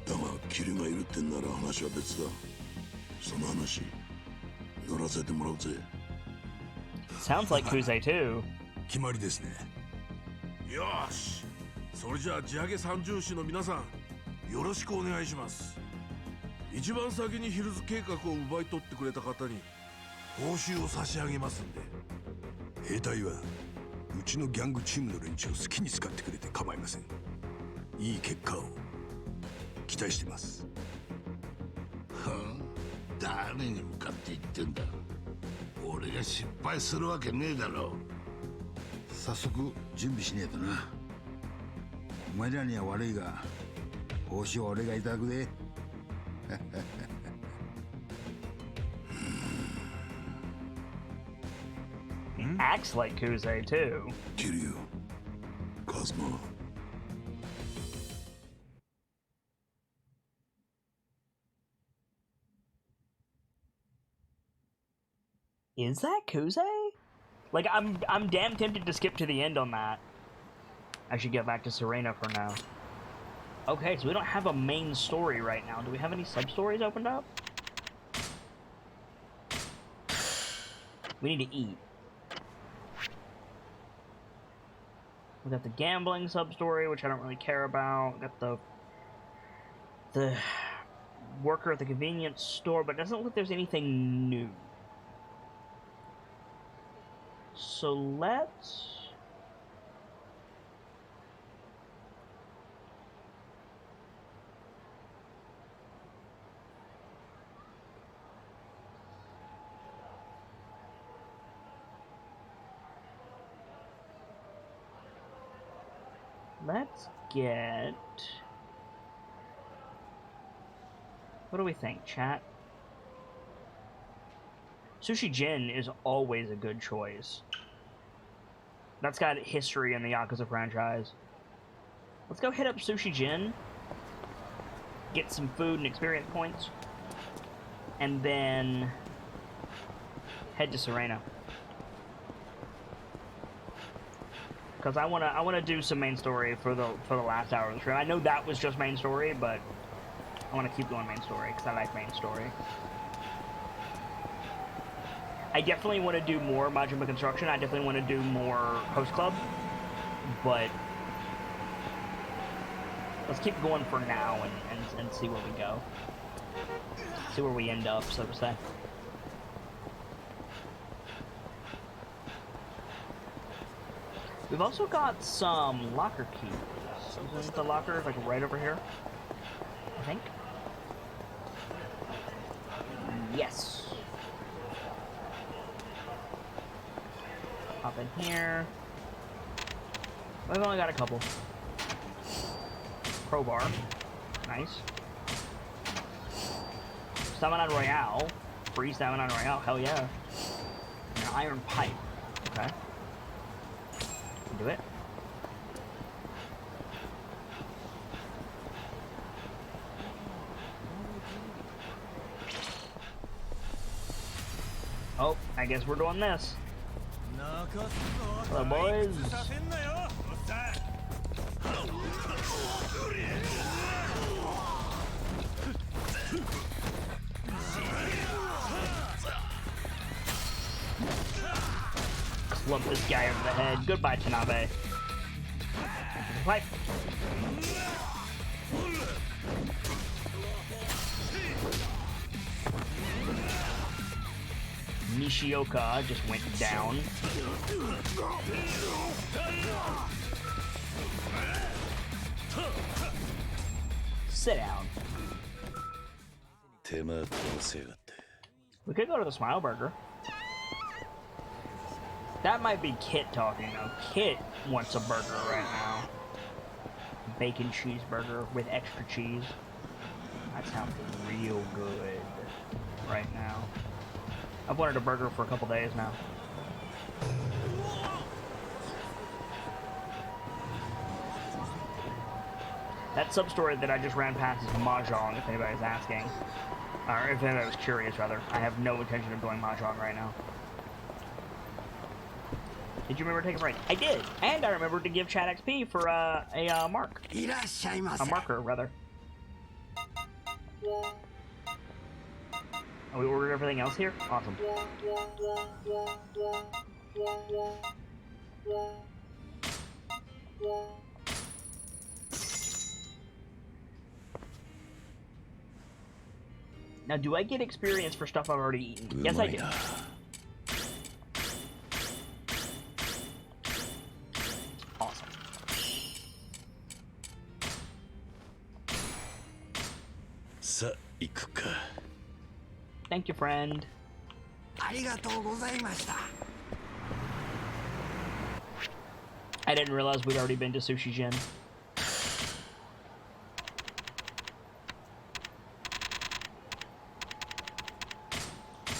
だがキリがいるってんなら話は別だ。その話乗らせてもらうぜ。 Sounds like Kuze too. 決まりですね。よし、それじゃあ地上げ三重士の皆さん、よろしくお願いします。一番先にヒルズ計画を奪い取ってくれた方に報酬を差し上げますんで。兵隊はうちのギャングチームの連中を好きに使ってくれて構いません。いい結果を期待してます。はあ、誰に向かって言ってんだ。俺が失敗するわけねえだろ。早速準備しねえとな。お前らには悪いが報酬は俺がいただくで。Acts like Kuze too. キリュウ、カズマ。Is that Kuze? Like I'm damn tempted to skip to the end on that. I should get back to Serena for now. Okay, so we don't have a main story right now. Do we have any sub-stories opened up? We need to eat. We got the gambling sub-story, which I don't really care about. We got the worker at the convenience store, but it doesn't look like there's anything new. So let's... Let's get... What do we think, chat? Sushi Jin is always a good choice. That's got history in the Yakuza franchise. Let's go hit up Sushi Jin. Get some food and experience points. And then... head to Serena. Because I wanna do some main story for the last hour of the stream. I know that was just main story, but I wanna keep going main story because I like main story. I definitely want to do more Majima Construction. I definitely want to do more Host Club, but let's keep going for now and see where we go. See where we end up, so to say. We've also got some locker keys. Isn't the locker like right over here? I think. Yes. Hop in here. We've only got a couple. Crowbar. Nice. Stamina Royale. Free Stamina Royale. Hell yeah. An iron pipe. Okay. Do it. Oh, I guess we're doing this. Hello, boys. Club this guy over the head. Goodbye, Tanabe. Fight. Knee Nishioka just went down. Sit down. We could go to the Smile Burger. That might be Kit talking though. Kit wants a burger right now. Bacon cheeseburger with extra cheese. That sounds real good right now. I've wanted a burger for a couple days now. That sub-story that I just ran past is Mahjong, if anybody's asking. Or if anybody was curious, rather. I have no intention of doing Mahjong right now. Did you remember to take a break? I did! And I remembered to give Chat XP for a mark. A marker, rather. Oh, we ordered everything else here? Awesome. Now, do I get experience for stuff I've already eaten? Yes, I do. Awesome. Thank you, friend. I didn't realize we'd already been to Sushi Jin.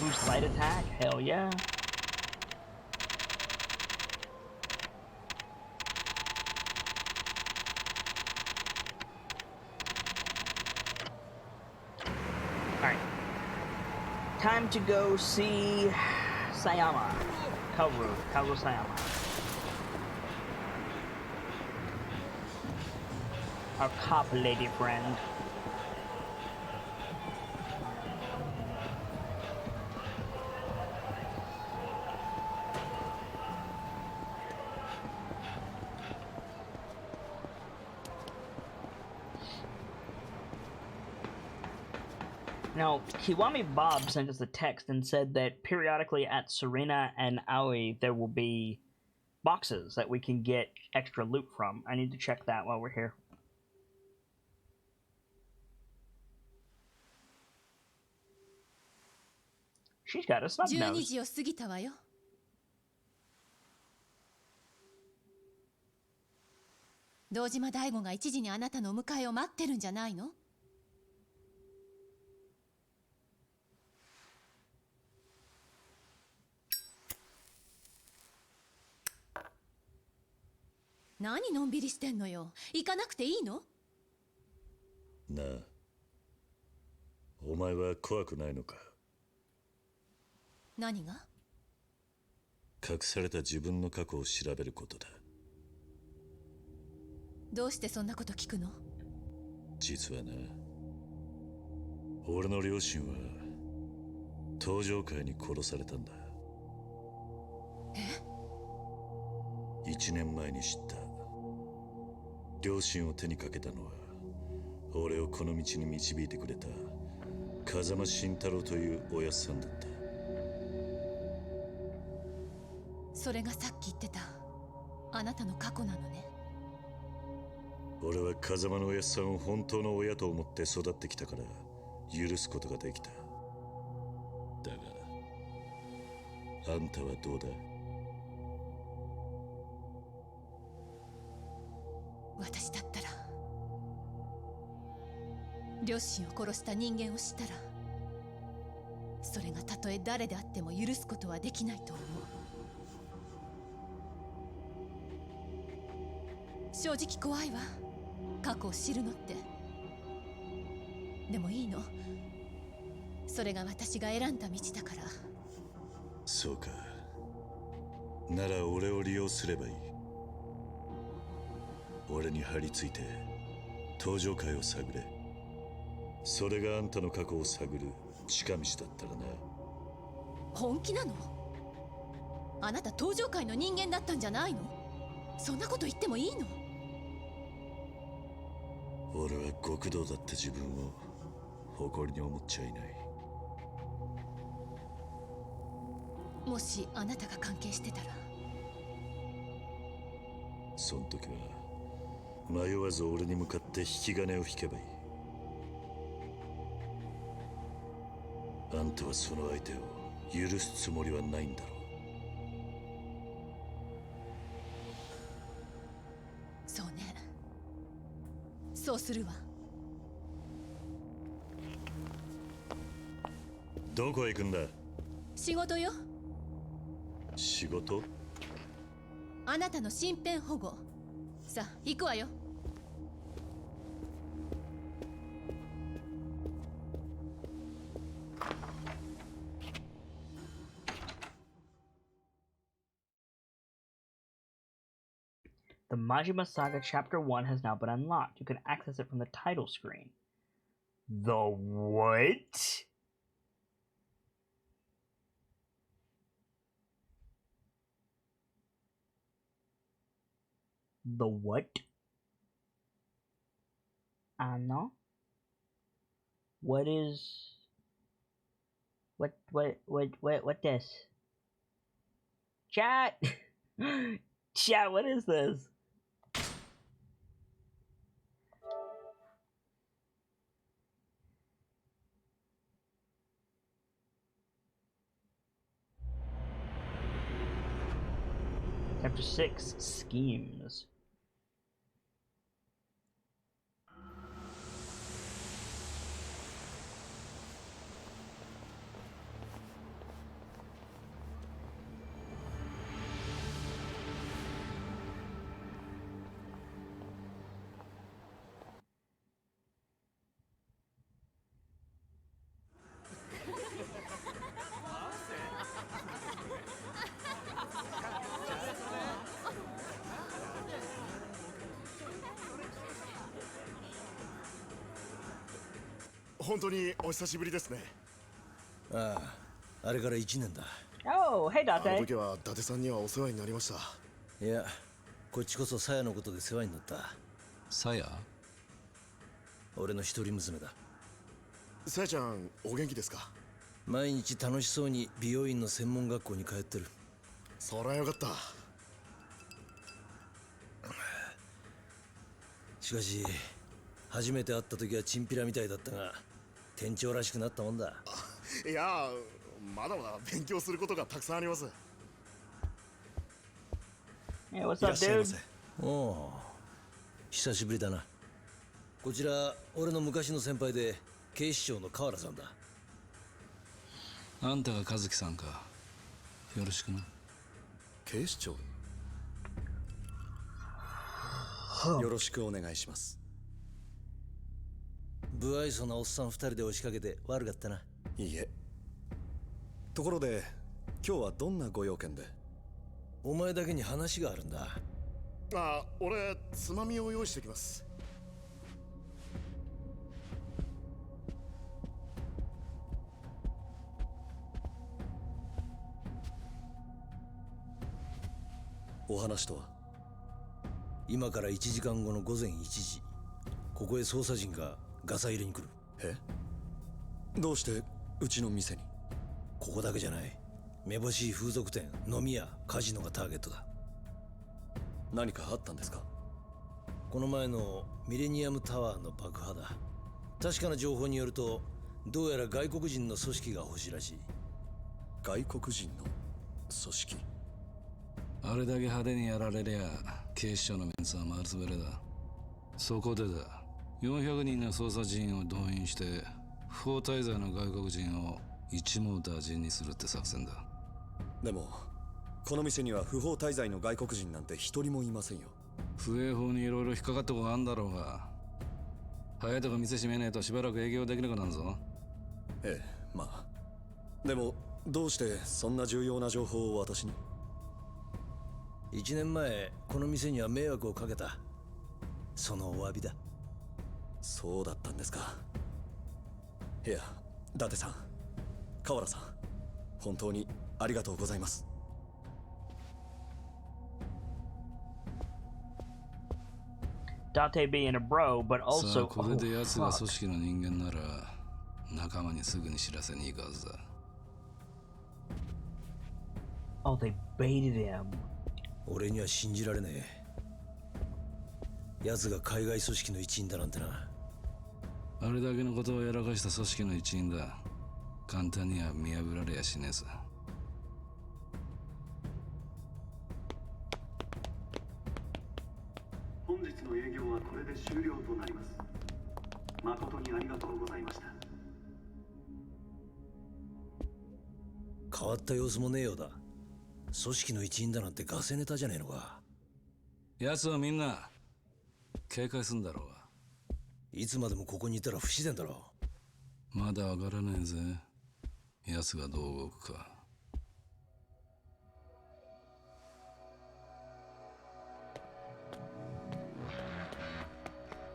Boost light attack? Hell yeah. Alright. Time to go see Sayama. Kaoru Sayama. Our cop lady friend. Now, Kiwami Bob sent us a text and said that periodically at Serena and Aoi there will be boxes that we can get extra loot from. I need to check that while we're here. She's got a snub nose. 12時を過ぎたわよ。堂島大吾が1時にあなたのお迎えを待ってるんじゃないの？何のんびりしてんのよ。行かなくていいの？なあ、お前は怖くないのか？何が？隠された自分の過去を調べることだ。どうしてそんなこと聞くの？実はな、俺の両親は登場会に殺されたんだ。え？1年前に知った。両親を手にかけたのは俺をこの道に導いてくれた風間慎太郎というおやっさんだった。それがさっき言ってたあなたの過去なのね。俺は風間のおやっさんを本当の親と思って育ってきたから許すことができた。だがあんたはどうだ？私だったら両親を殺した人間を知ったらそれがたとえ誰であっても許すことはできないと思う。正直怖いわ、過去を知るのって。でもいいの、それが私が選んだ道だから。そうか、なら俺を利用すればいい。俺に張り付いて登場会を探れ。それがあんたの過去を探る近道だったらな。本気なの？あなた登場会の人間だったんじゃないの？そんなこと言ってもいいの？俺は極道だった自分を誇りに思っちゃいない。もしあなたが関係してたら。そん時は迷わず俺に向かって引き金を引けばいい。あんたはその相手を許すつもりはないんだろう。そうね、そうするわ。どこへ行くんだ？仕事よ。仕事？あなたの身辺保護。さあ行くわよ。The Majima Saga Chapter 1 has now been unlocked. You can access it from the title screen. The what? The what? No. What is... What this? Chat! Chat, what is this? Chapter 6, Schemes. Oh, hey, Date. あの時は伊達さんにはお世話になりました。いや、こっちこそサヤのことで世話になった。さや？俺の一人娘だ。さやちゃん、お元気ですか？毎日楽しそうに美容院の専門学校に通ってる。そりゃよかった。しかし、初めて会った時はチンピラみたいだったが、店長らしくなったもんだ。いや、まだまだ勉強することがたくさんあります。Hey, what's up, dude? おお、久しぶりだな。こちら、俺の昔の先輩で、警視庁の河原さんだ。あんたが和樹さんか。よろしくな。警視庁？よろしくお願いします。不愛想なおっさん二人で押しかけて悪かったな。いいえ。ところで、今日はどんなご用件で？お前だけに話があるんだ。あ、俺、つまみを用意してきます。お話とは？今から1時間後の午前1時、ここへ捜査陣がガサ入れに来る。え？どうしてうちの店に？ここだけじゃない。めぼしい風俗店、飲み屋、カジノがターゲットだ。何かあったんですか？この前のミレニアムタワーの爆破だ。確かな情報によると、どうやら外国人の組織が欲しいらしい。外国人の組織？あれだけ派手にやられりゃ警視庁のメンツは丸つぶれだ。そこでだ、400人の捜査陣を動員して不法滞在の外国人を一網打尽にするって作戦だ。でもこの店には不法滞在の外国人なんて一人もいませんよ。不営法にいろいろ引っかかったことあんだろうが、早いとこ店閉めねえとしばらく営業できなくなるぞ。ええ、まあでもどうしてそんな重要な情報を私に？1年前この店には迷惑をかけた。そのお詫びだ。そうだったんですか。いや、伊達さん、河原さん、本当にありがとうございます。Date being a bro, but さあ also... これで奴が組織の人間なら仲間にすぐに知らせに行くはずだ。Oh, they baited him. 俺には信じられねえ。奴が海外組織の一員だなんてな。あれだけのことをやらかした組織の一員だ。簡単には見破られやしねえさ。本日の営業はこれで終了となります。誠にありがとうございました。変わった様子もねえようだ。組織の一員だなんてガセネタじゃねえのか。奴はみんな警戒すんだろうが。いつまでもここにいたら不自然だろう。まだわからねえぜ。奴がどう動くか。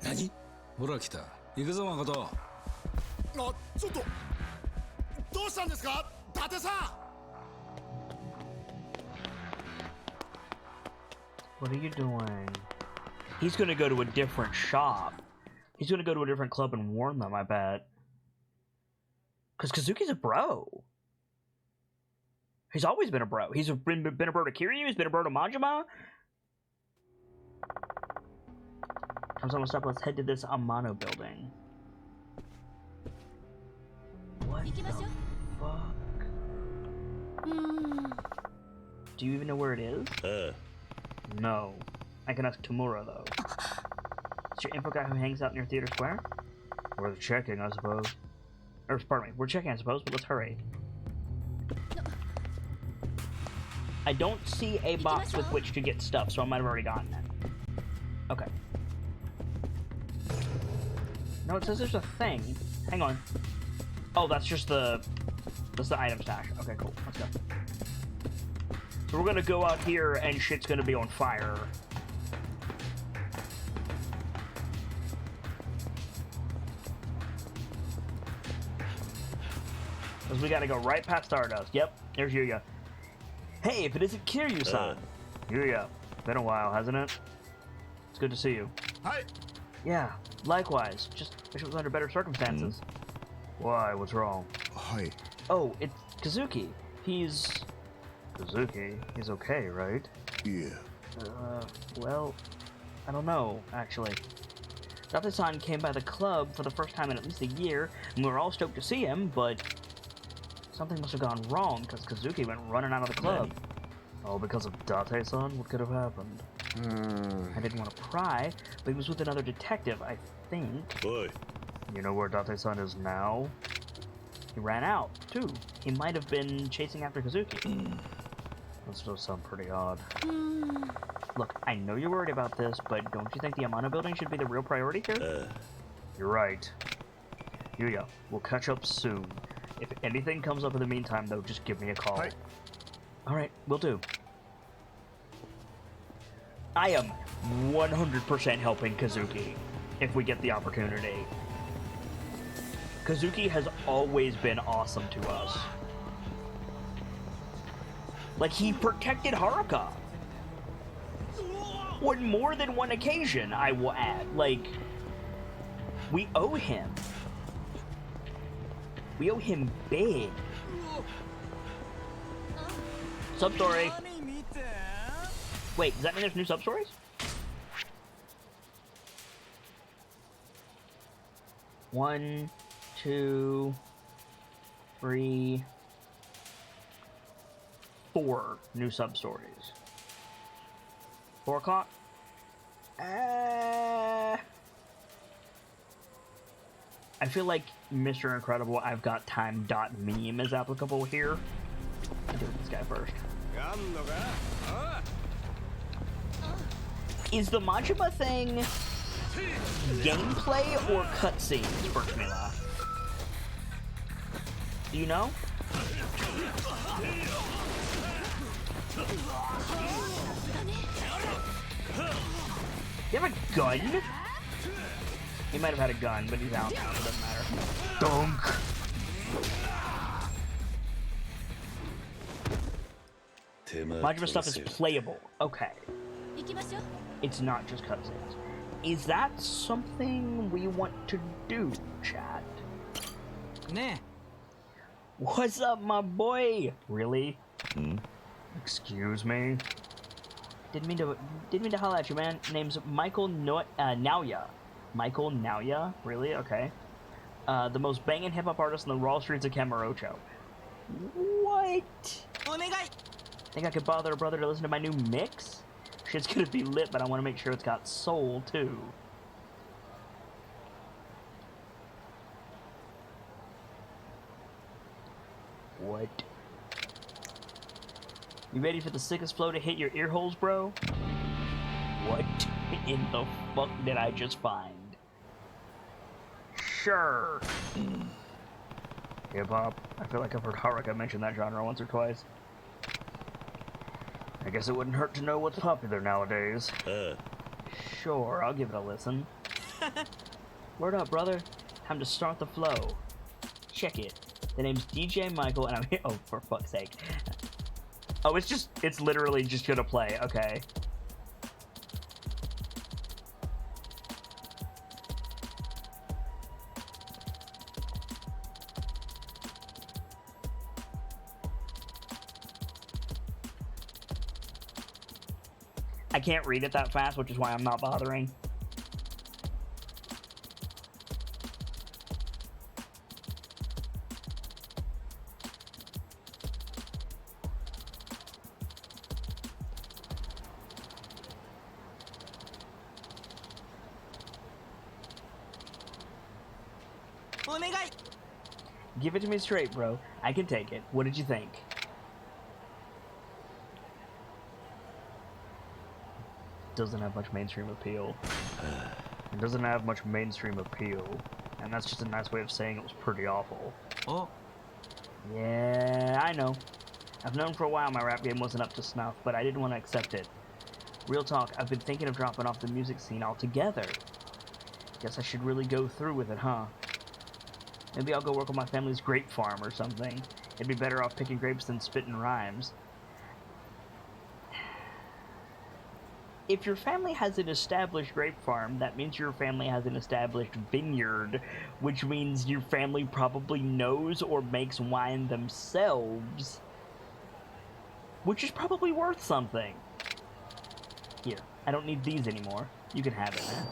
何？ほら来た。行くぞ誠。あ、ちょっとどうしたんですか、伊達さん。What are you doing? He's gonna go to a different shop. He's gonna go to a different club and warn them, I bet. Because Kazuki's a bro. He's always been a bro. He's been a bro to Kiryu, he's been a bro to Majima. Time's almost up, let's head to this Amano building. What the fuck? Do you even know where it is? No. I can ask Tamura, though. Is your info guy who hangs out near Theater Square? We're checking, I suppose. Or, pardon me, we're checking, I suppose, but let's hurry. I don't see a box with which to get stuff, so I might have already gotten it. Okay. No, it says there's a thing. Hang on. Oh, that's just the... That's the item stash. Okay, cool. Let's go. So we're gonna go out here, and shit's gonna be on fire. Because we gotta go right past Stardust. Yep, there's Yuya. Hey, if it isn't Kiryu-san. Yuya. Been a while, hasn't it? It's good to see you. Hi. Yeah, likewise. Just wish it was under better circumstances. Why? What's wrong? Hi. Oh, it's Kazuki. He's okay, right? Yeah. Well, I don't know, actually. Date-san came by the club for the first time in at least a year, and we were all stoked to see him, but something must have gone wrong, because Kazuki went running out of the club. Oh, because of Date-san? What could have happened? I didn't want to pry, but he was with another detective, I think. Boy. You know where Date-san is now? He ran out, too. He might have been chasing after Kazuki. That does sound pretty odd. Look, I know you're worried about this, but don't you think the Amano building should be the real priority here? You're right. Yuya, we'll catch up soon. If anything comes up in the meantime, though, just give me a call. Alright, will do. I am 100% helping Kazuki, if we get the opportunity. Kazuki has always been awesome to us. Like, he protected Haruka. On more than one occasion, I will add. Like, we owe him. We owe him big. Sub-story. Wait, does that mean there's new sub-stories? One, 2, 3, 4 new sub-stories. 4 o'clock? I feel like Mr. Incredible, I've got time.meme is applicable here. I'll do this guy first. Is the Majima thing gameplay or cutscenes for Camila? Do you know? You have a gun? He might have had a gun, but he's out now, so it doesn't matter. Dunk! Majima stuff is playable. Okay. It's not just cutscenes. Is that something we want to do, chat? Nah. What's up, my boy? Really? Excuse me. Didn't mean to holler at you, man. Name's Michael Nauya. Michael Nauya? Really? Okay. The most banging hip-hop artist on the raw streets of Kamurocho. What? Think I could bother a brother to listen to my new mix? Shit's gonna be lit, but I want to make sure it's got soul, too. What? You ready for the sickest flow to hit your ear holes, bro? What in the fuck did I just find? Sure. Hip-hop? I feel like I've heard Haruka mention that genre once or twice. I guess it wouldn't hurt to know what's popular nowadays. Sure, I'll give it a listen. Word up, brother. Time to start the flow. Check it. The name's DJ Michael, and I'm here. Oh, for fuck's sake. Oh, it's literally just gonna play. Okay. I can't read it that fast, which is why I'm not bothering. Give it to me straight, bro. I can take it. What did you think? Doesn't have much mainstream appeal. It doesn't have much mainstream appeal. And that's just a nice way of saying it was pretty awful. Oh. Yeah, I know. I've known for a while my rap game wasn't up to snuff, but I didn't want to accept it. Real talk, I've been thinking of dropping off the music scene altogether. Guess I should really go through with it, huh? Maybe I'll go work on my family's grape farm or something. It'd be better off picking grapes than spitting rhymes. If your family has an established grape farm, that means your family has an established vineyard, which means your family probably knows or makes wine themselves, which is probably worth something. Here, I don't need these anymore. You can have it, man.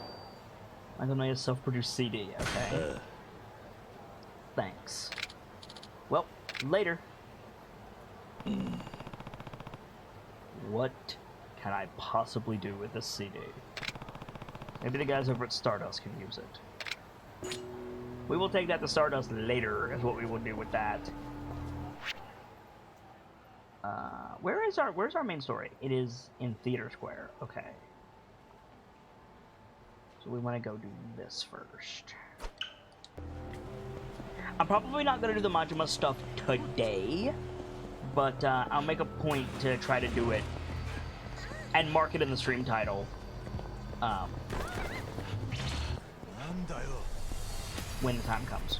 I don't know your self-produced CD, okay? Thanks. Well, later. What can I possibly do with this CD? Maybe the guys over at Stardust can use it. We will take that to Stardust later, is what we will do with that. Where's our main story? It is in Theater Square. Okay. So we want to go do this first. I'm probably not going to do the Majima stuff today, but I'll make a point to try to do it and mark it in the stream title when the time comes.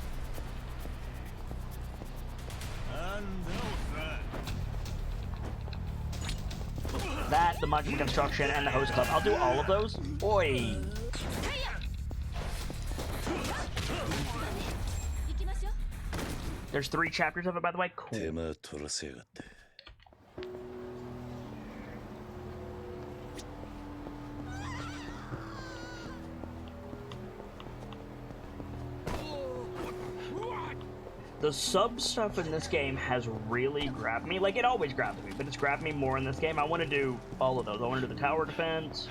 That, the Majima Construction, and the Host Club. I'll do all of those. Oi! There's 3 chapters of it, by the way. Cool. The sub stuff in this game has really grabbed me. Like, it always grabs me, but it's grabbed me more in this game. I want to do all of those. I want to do the tower defense.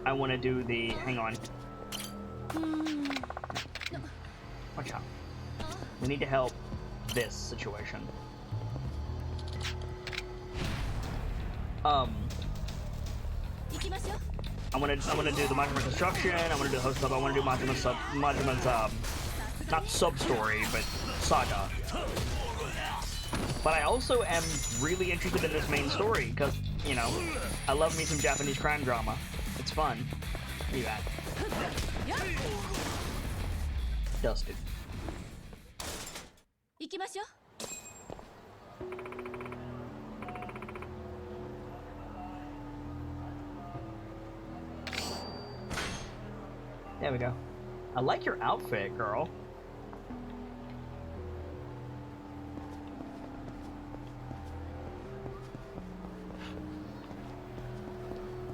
I want to do the... Hang on. Watch out. We need to help this situation. I want to do the Majima Construction. I want to do the Host Club. I want to do Majima's not sub-story, but saga. But I also am really interested in this main story, because, you know, I love me some Japanese crime drama. It's fun. Look at that. Dusted. There we go. I like your outfit, girl.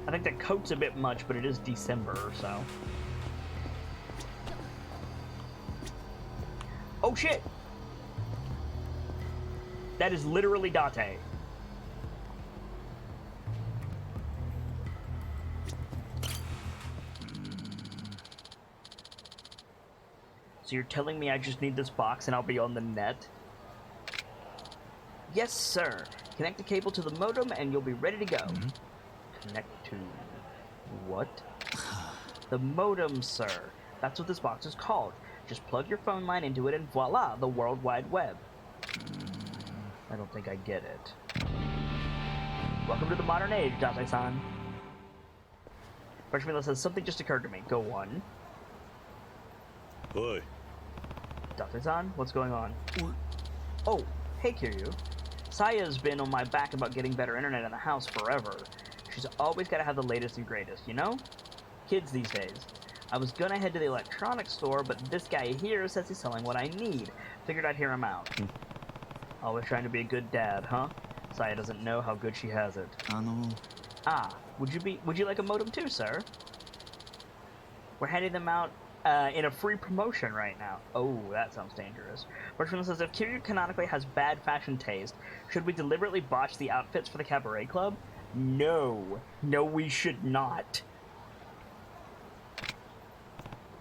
I think the coat's a bit much, but it is December, so. Oh shit! That is literally Date. So you're telling me I just need this box and I'll be on the net? Yes, sir. Connect the cable to the modem and you'll be ready to go. Connect to... what? The modem, sir. That's what this box is called. Just plug your phone line into it and voila, the World Wide Web. I don't think I get it. Welcome to the modern age, Date-san. Freshman says, something just occurred to me. Go on. Oi. Date-san, what's going on? Oh, hey Kiryu. Saya's been on my back about getting better internet in the house forever. She's always got to have the latest and greatest, you know? Kids these days. I was gonna head to the electronics store, but this guy here says he's selling what I need. Figured I'd hear him out. Always trying to be a good dad, huh? Saya doesn't know how good she has it. Ah, would you like a modem too, sir? We're handing them out in a free promotion right now. Oh, that sounds dangerous. Bertrand says, if Kiryu canonically has bad fashion taste, should we deliberately botch the outfits for the cabaret club? No. No, we should not.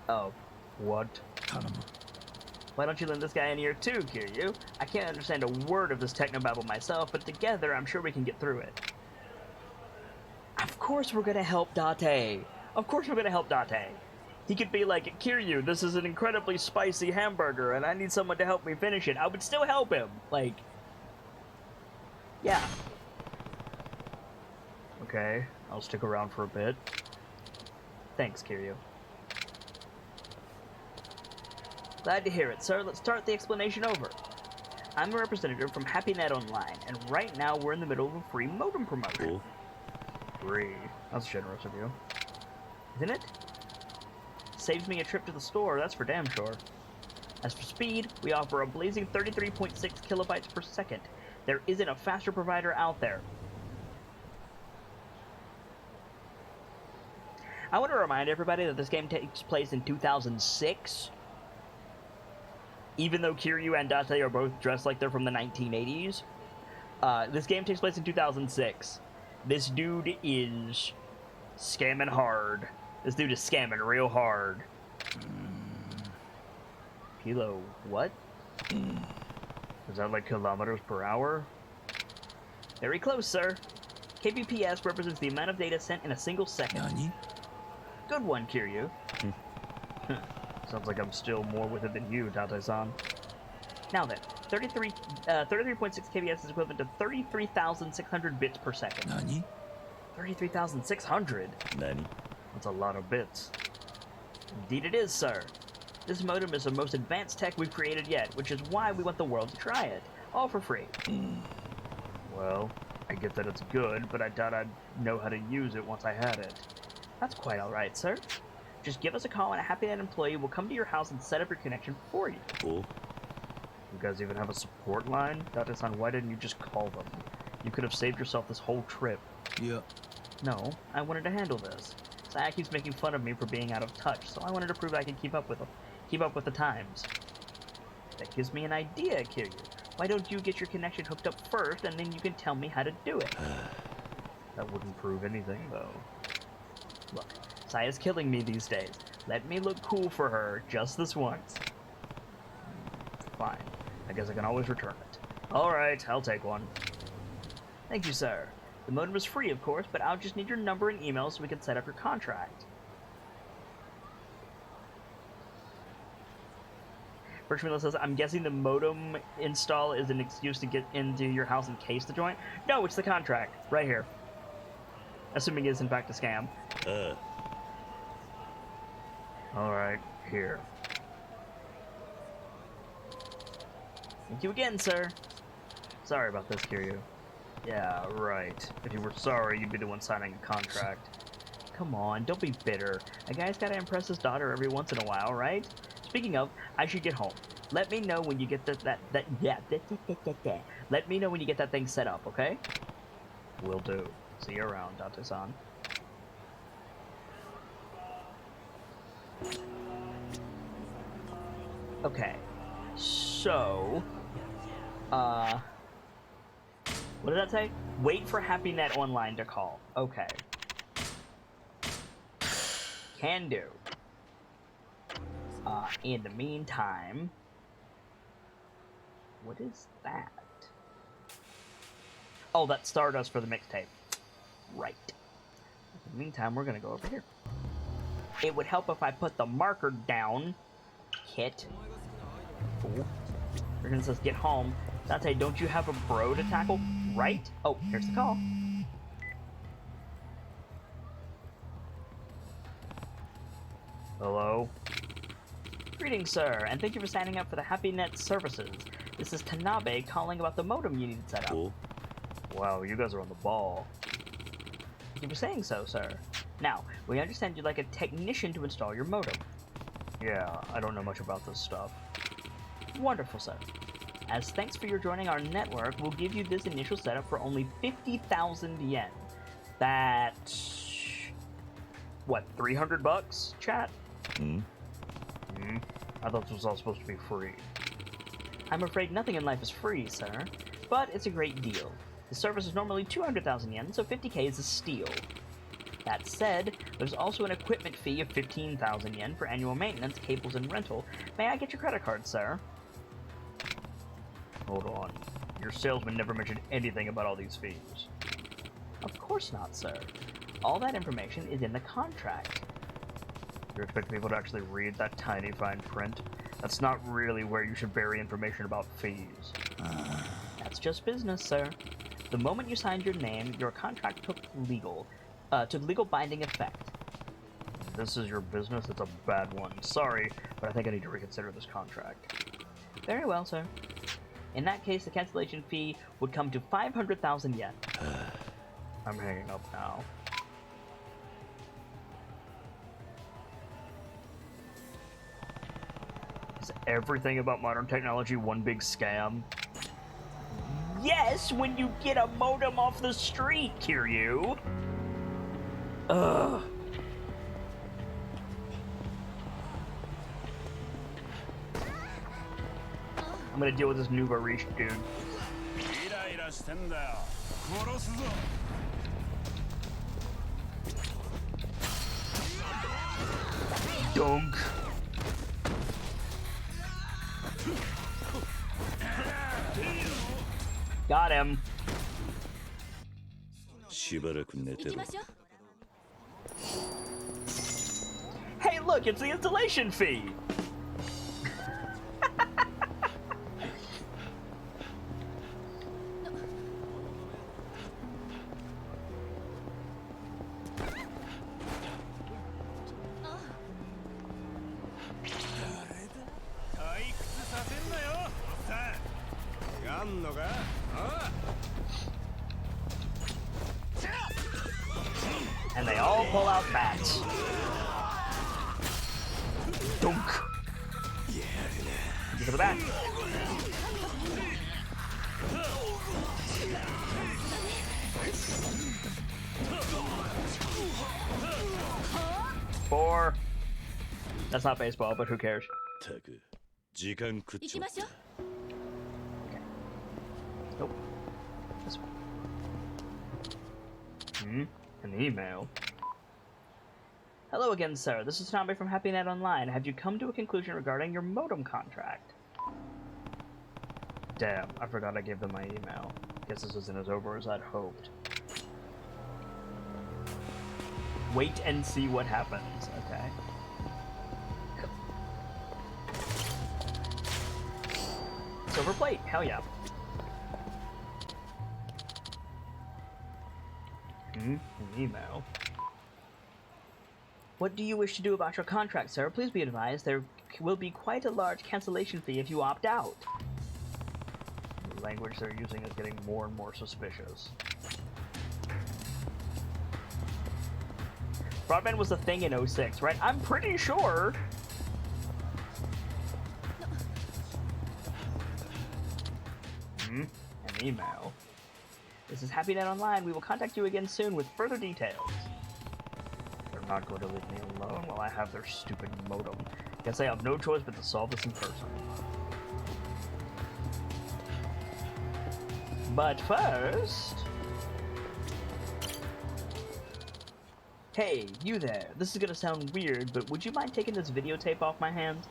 Oh, what? Why don't you lend this guy an ear too, Kiryu? I can't understand a word of this technobabble myself, but together I'm sure we can get through it. Of course we're gonna help Date. Of course we're gonna help Date. He could be like, Kiryu, this is an incredibly spicy hamburger and I need someone to help me finish it. I would still help him. Like, yeah. Okay, I'll stick around for a bit. Thanks, Kiryu. Glad to hear it, sir. Let's start the explanation over. I'm a representative from HappyNet Online, and right now we're in the middle of a free modem promotion. Free? That's generous of you. Isn't it? Saves me a trip to the store, that's for damn sure. As for speed, we offer a blazing 33.6 kilobytes per second. There isn't a faster provider out there. I want to remind everybody that this game takes place in 2006. Even though Kiryu and Date are both dressed like they're from the 1980s, this game takes place in 2006. This dude is scamming hard. This dude is scamming real hard. Kilo, what? Is that like kilometers per hour? Very close, sir. kbps represents the amount of data sent in a single second. Nani? Good one, Kiryu. Sounds like I'm still more with it than you, Date-san. Now then, 33.6 kbps is equivalent to 33,600 bits per second. Nani? 33,600? Nani? That's a lot of bits. Indeed it is, sir. This modem is the most advanced tech we've created yet, which is why we want the world to try it. All for free. Well, I get that it's good, but I doubt I'd know how to use it once I had it. That's quite alright, sir. Just give us a call and a HappyNet employee will come to your house and set up your connection for you. Cool. You guys even have a support line? Date-san, why didn't you just call them? You could have saved yourself this whole trip. Yeah. No, I wanted to handle this. Saya keeps making fun of me for being out of touch, so I wanted to prove I can keep up with the times. That gives me an idea, Kiryu. Why don't you get your connection hooked up first, and then you can tell me how to do it? That wouldn't prove anything, though. Look, Saya's killing me these days. Let me look cool for her, just this once. Fine. I guess I can always return it. Alright, I'll take one. Thank you, sir. The modem is free, of course, but I'll just need your number and email so we can set up your contract. Birchmiller says, I'm guessing the modem install is an excuse to get into your house and case the joint? No, it's the contract. Right here. Assuming it is, in fact, a scam. Alright, here. Thank you again, sir. Sorry about this, Kiryu. Yeah, right. If you were sorry, you'd be the one signing a contract. Come on, don't be bitter. A guy's gotta impress his daughter every once in a while, right? Speaking of, I should get home. Let me know when you get Let me know when you get that thing set up, okay? Will do. See you around, Date-san. Okay. So, what did that say? Wait for HappyNet Online to call. Okay. Can do. In the meantime, what is that? Oh, that's Stardust for the mixtape. Right. In the meantime, we're gonna go over here. It would help if I put the marker down. Kit. Fool. We're gonna just get home. Dante, don't you have a bro to tackle? Right? Oh, here's the call. Hello? Greetings, sir, and thank you for signing up for the HappyNet services. This is Tanabe calling about the modem you need set up. Wow, you guys are on the ball. Thank you for saying so, sir. Now, we understand you'd like a technician to install your modem. Yeah, I don't know much about this stuff. Wonderful, sir. As thanks for your joining our network, we'll give you this initial setup for only 50,000 yen. That's... what, 300 bucks, chat? I thought this was all supposed to be free. I'm afraid nothing in life is free, sir, but it's a great deal. The service is normally 200,000 yen, so 50k is a steal. That said, there's also an equipment fee of 15,000 yen for annual maintenance, cables, and rental. May I get your credit card, sir? Hold on. Your salesman never mentioned anything about all these fees. Of course not, sir. All that information is in the contract. You expect people to actually read that tiny fine print? That's not really where you should bury information about fees. That's just business, sir. The moment you signed your name, your contract took legal binding effect. This is your business? It's a bad one. Sorry, but I think I need to reconsider this contract. Very well, sir. In that case, the cancellation fee would come to 500,000 yen. I'm hanging up now. Is everything about modern technology one big scam? Yes, when you get a modem off the street, Kiryu! Ugh. I'm gonna deal with this new Varish dude. Dunk. Got him. Hey, look, it's the installation fee. And they all pull out bats. Dunk. Give it a bat. Four. That's not baseball, but who cares? Okay. Nope. This one. An email. Hello again, sir. This is Tanabe from HappyNet Online. Have you come to a conclusion regarding your modem contract? Damn, I forgot I gave them my email. Guess this isn't as over as I'd hoped. Wait and see what happens, okay? Silver plate, hell yeah. An email. What do you wish to do about your contract, sir? Please be advised there will be quite a large cancellation fee if you opt out. The language they're using is getting more and more suspicious. Broadband was a thing in 06, right? I'm pretty sure. An email. This is HappyNet Online. We will contact you again soon with further details. They're not going to leave me alone while I have their stupid modem. Guess I have no choice but to solve this in person. But first... Hey, you there. This is gonna sound weird, but would you mind taking this videotape off my hands?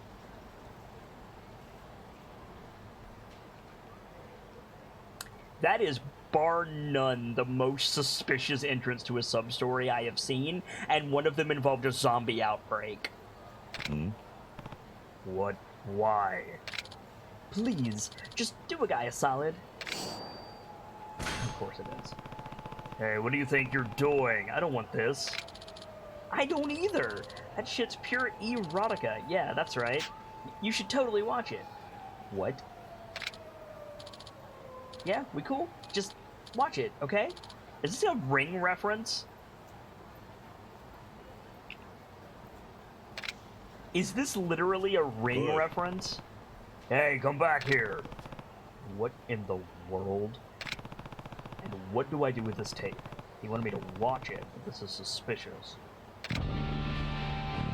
That is bar none the most suspicious entrance to a sub-story I have seen, and one of them involved a zombie outbreak. What? Why? Please, just do a guy a solid. Of course it is. Hey, what do you think you're doing? I don't want this. I don't either. That shit's pure erotica. Yeah, that's right. You should totally watch it. What? Yeah, we cool? Just watch it, okay? Is this a Ring reference? Is this literally a Ring reference? Hey, come back here. What in the world? And what do I do with this tape? He wanted me to watch it, but this is suspicious.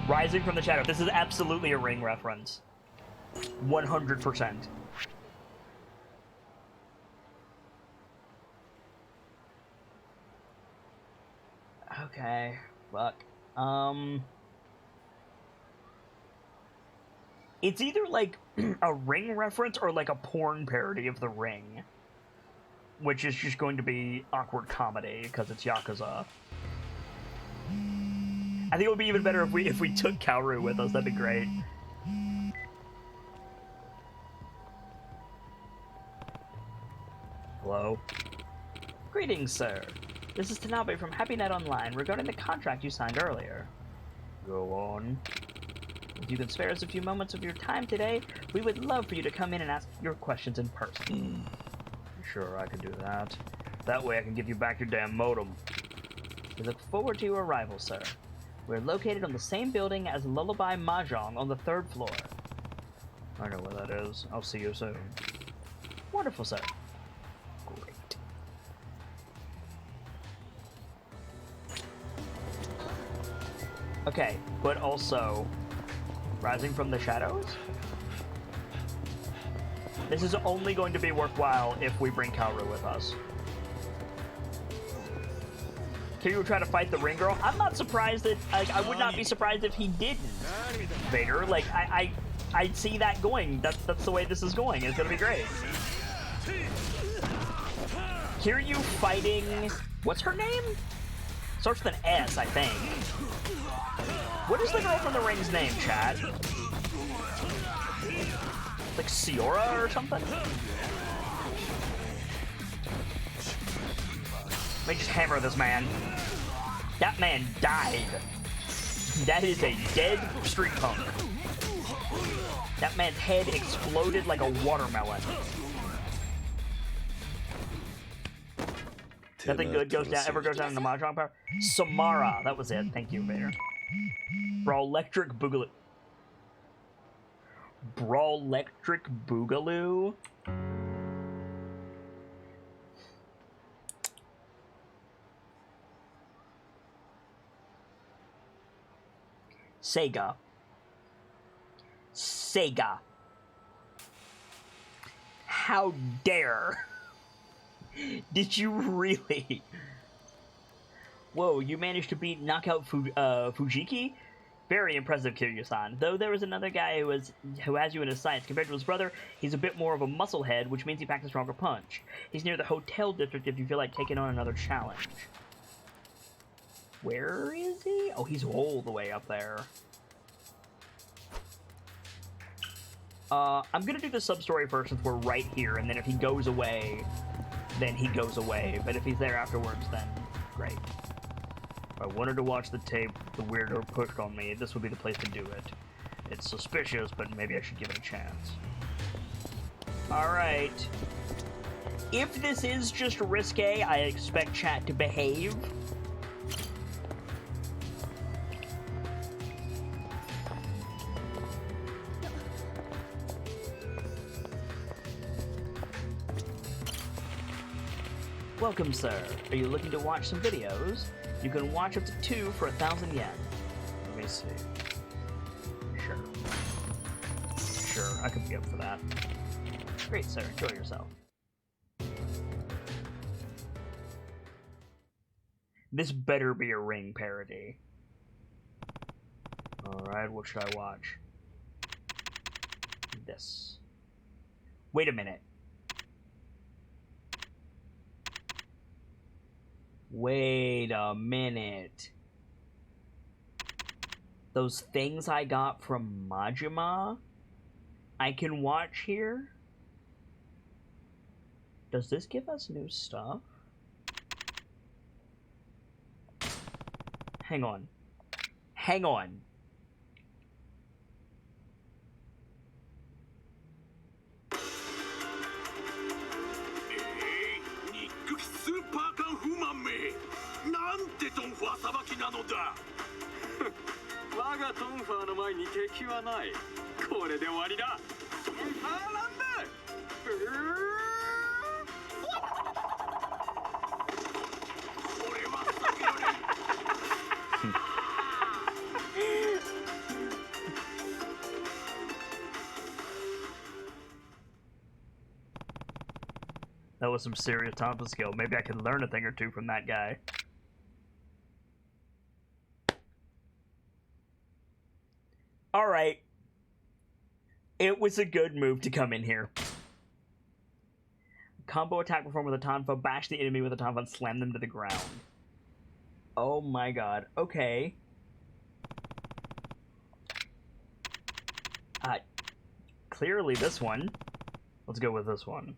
Rising from the Shadow. This is absolutely a Ring reference. 100%. Okay, fuck. It's either like a Ring reference or like a porn parody of The Ring, which is just going to be awkward comedy because it's Yakuza. I think it would be even better if we took Kaoru with us. That'd be great. Hello? Greetings, sir. This is Tanabe from HappyNet Online regarding the contract you signed earlier. Go on. If you can spare us a few moments of your time today, we would love for you to come in and ask your questions in person. Sure, I can do that. That way I can give you back your damn modem. We look forward to your arrival, sir. We're located on the same building as Lullaby Mahjong on the 3rd floor. I know where that is. I'll see you soon. Wonderful, sir. Great. Okay, but also, Rising from the Shadows? This is only going to be worthwhile if we bring Kaoru with us. Kiryu try to fight the Ring Girl? I'm not surprised that, I would not be surprised if he didn't. Vader, like, I'd see that going. That's the way this is going. It's gonna be great. Kiryu fighting, what's her name? Starts with an S, I think. What is the girl from the Ring's name, Chad? Like Siora or something? Let me just hammer this man. That man died. That is a dead street punk. That man's head exploded like a watermelon. Nothing good ever goes down in the Mahjong power. Samara, that was it. Thank you, Vader. Brawlectric Boogaloo. Brawlectric Boogaloo? Sega. Sega. How dare? Did you really? Whoa, you managed to beat Knockout Fujiki? Very impressive, Kiryu-san. Though there was another guy who has you in his sights. Compared to his brother, he's a bit more of a musclehead, which means he packs a stronger punch. He's near the hotel district if you feel like taking on another challenge. Where is he? Oh, he's all the way up there. I'm gonna do the sub-story first since we're right here, and then if he goes away, then he goes away. But if he's there afterwards, then great. If I wanted to watch the tape the weirdo pushed on me, this would be the place to do it. It's suspicious, but maybe I should give it a chance. Alright. If this is just risque, I expect chat to behave. Welcome, sir. Are you looking to watch some videos? You can watch up to 2 for 1,000 yen. Let me see. Sure. I could be up for that. Great, sir. Enjoy yourself. This better be a Ring parody. Alright, what should I watch? This. Wait a minute. Wait a minute. Those things I got from Majima, I can watch here? Does this give us new stuff? Hang on. Hang on. That was some serious Tonfa skill. Maybe I could learn a thing or two from that guy. Alright. It was a good move to come in here. Combo attack performed with a Tonfa, bash the enemy with a Tonfa, and slam them to the ground. Oh my god. Okay. Clearly this one. Let's go with this one.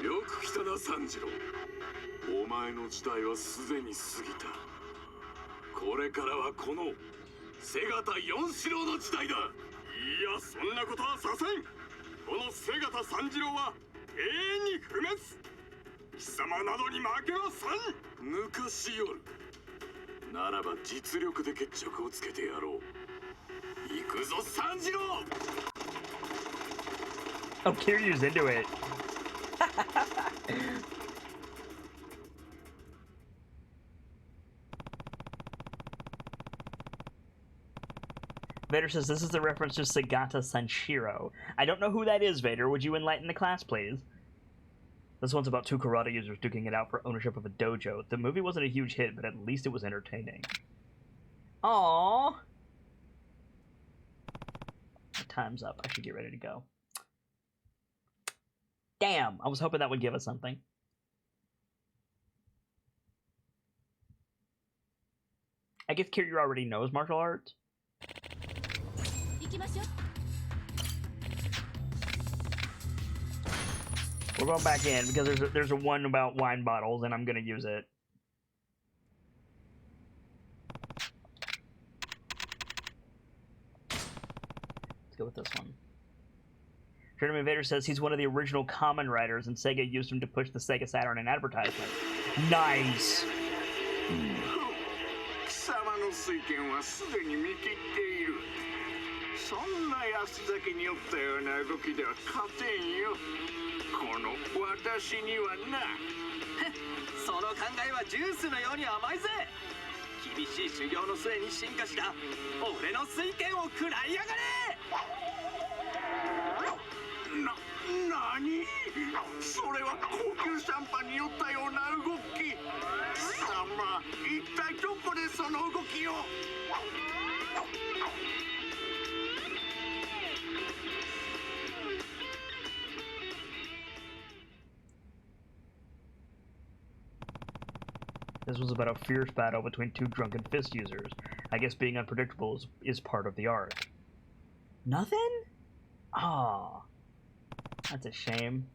よく来たな、三次郎。お前の時代はすでに過ぎた。これからはこの瀬形四四郎の時代だ。いや、そんなことはさせん。この瀬形三次郎は永遠に不滅。貴様などに負けはせん。抜かしよる。ならば実力で決着をつけてやろう。行くぞ、三次郎。Oh, Kiryu's into it. Vader says this is a reference to Sagata Sanshiro. I don't know who that is, Vader. Would you enlighten the class, please? This one's about two karate users duking it out for ownership of a dojo. The movie wasn't a huge hit, but at least it was entertaining. Aww. Time's up. I should get ready to go. Damn, I was hoping that would give us something. I guess Kiryu already knows martial arts. We're going back in because there's a one about wine bottles and I'm gonna use it. Let's go with this one. Tournament Vader says he's one of the original Kamen Riders and Sega used him to push the Sega Saturn in advertisements. Nice! 貴様の水拳はすでに見切っている。そんな安酒に酔ったような動きでは勝てんよ。この私にはな。その考えはジュースのように甘いぜ。厳しい修行の末に進化した俺の水拳を食らいやがれ。何？それは高級シャンパンに酔ったような動き。貴様、一体どこでその動きを？ This was about a fierce battle between two drunken fist users. I guess being unpredictable is part of the art. Nothing? Ah, that's a shame.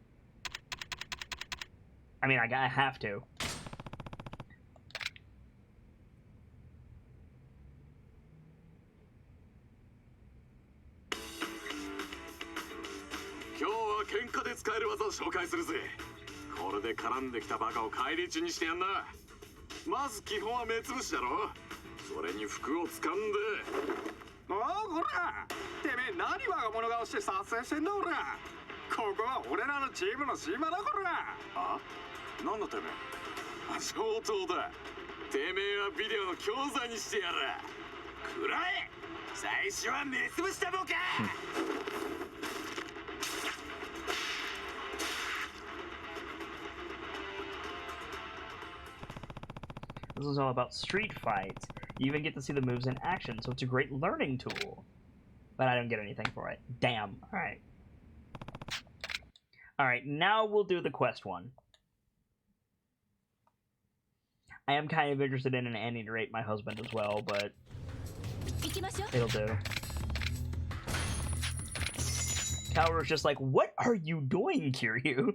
I mean, I have to. Today, まず基本は目つぶしだろ。それに服を掴んで。おお、こら。てめえ何我が物顔して撮影してんだ、こら。ここは俺らのチームの島だ、こら。あ？何のてめえ上等だてめえはビデオの教材にしてやるくらえ最初は目つぶしたボケThis is all about street fights. You even get to see the moves in action, so it's a great learning tool. But I don't get anything for it. Damn. Alright. Alright, now we'll do the quest one. I am kind of interested in an Annie to rape my husband as well, but it'll do. Kaoru's just like, what are you doing, Kiryu?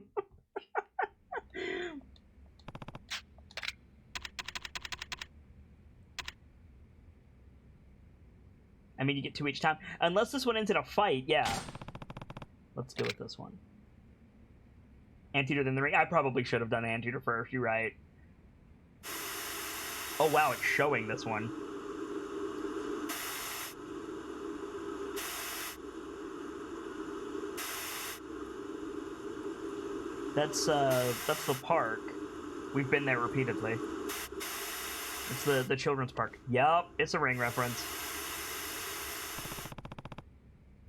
I mean, you get 2 each time. Unless this one ends in a fight, yeah. Let's go with this one. Anteater then the ring. I probably should have done Anteater first, you're right. Oh wow, it's showing this one. That's the park. We've been there repeatedly. It's the children's park. Yup, it's a Ring reference.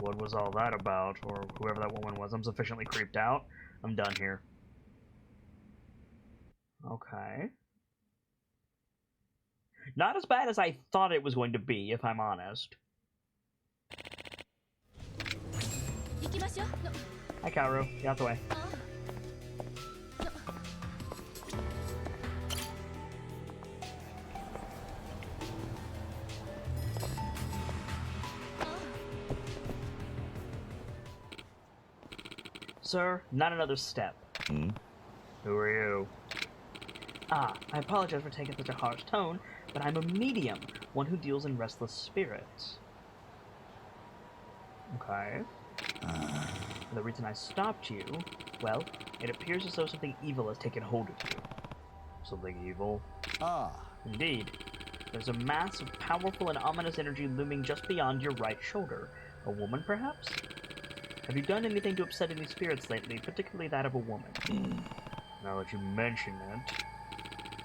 What was all that about? Or whoever that woman was. I'm sufficiently creeped out. I'm done here. Okay. Not as bad as I thought it was going to be, if I'm honest. Hi, Kaoru. Get out the way. Sir, not another step. Hmm? Who are you? Ah, I apologize for taking such a harsh tone, but I'm a medium, one who deals in restless spirits. Okay. The reason I stopped you, well, it appears as though something evil has taken hold of you. Something evil? Ah. Indeed. There's a mass of powerful and ominous energy looming just beyond your right shoulder. A woman, perhaps? Have you done anything to upset any spirits lately, particularly that of a woman? Now that you mention it...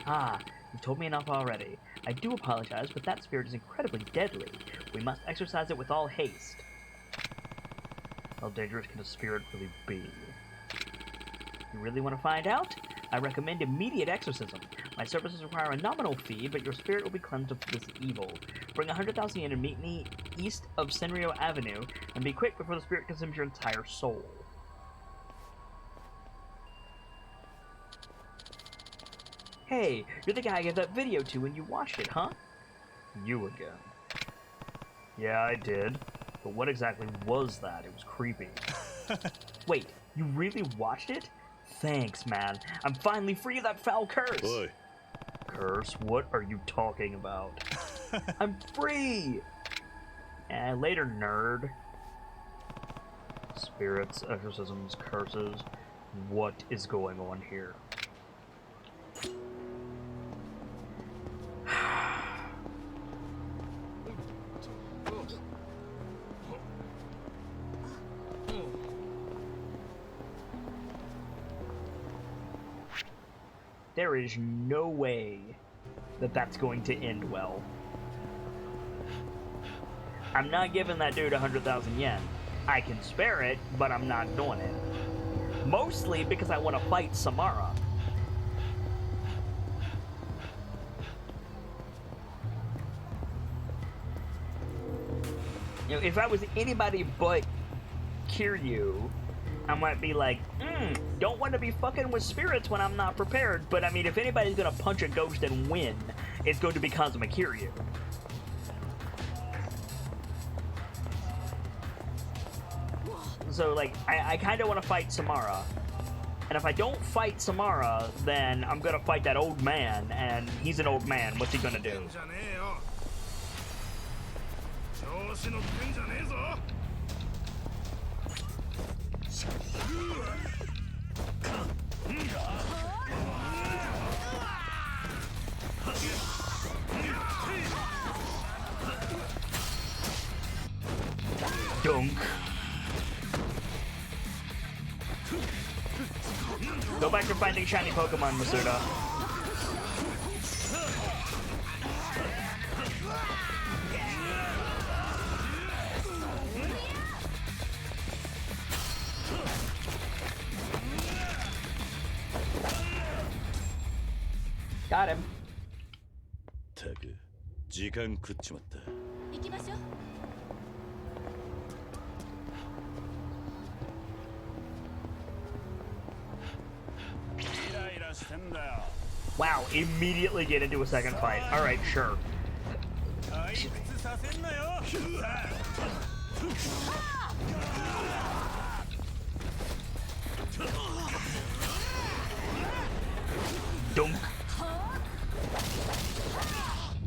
Ah, you've told me enough already. I do apologize, but that spirit is incredibly deadly. We must exorcise it with all haste. How dangerous can a spirit really be? You really want to find out? I recommend immediate exorcism. My services require a nominal fee, but your spirit will be cleansed of this evil. Bring 100,000 yen and meet me east of Senryo Avenue, and be quick before the spirit consumes your entire soul. Hey, you're the guy I gave that video to when you watched it, huh? You again. Yeah, I did. But what exactly was that? It was creepy. Wait, you really watched it? Thanks, man. I'm finally free of that foul curse! Oi. Curse? What are you talking about? I'm free! Later, nerd. Spirits, exorcisms, curses. What is going on here? There is no way that that's going to end well. I'm not giving that dude 100,000 yen. I can spare it, but I'm not doing it. Mostly because I want to fight Samara. You know, if I was anybody but Kiryu, I might be like, don't want to be fucking with spirits when I'm not prepared. But I mean, if anybody's gonna punch a ghost and win, it's going to be Kazuma Kiryu. So, like, I kind of want to fight Samara. And if I don't fight Samara, then I'm gonna fight that old man, and he's an old man. What's he gonna do? Dunk. Go back to finding shiny Pokemon, Masuda. Got him. たく時間食っちまった。行きましょう。Wow, immediately get into a second fight. Alright, sure. Dunk.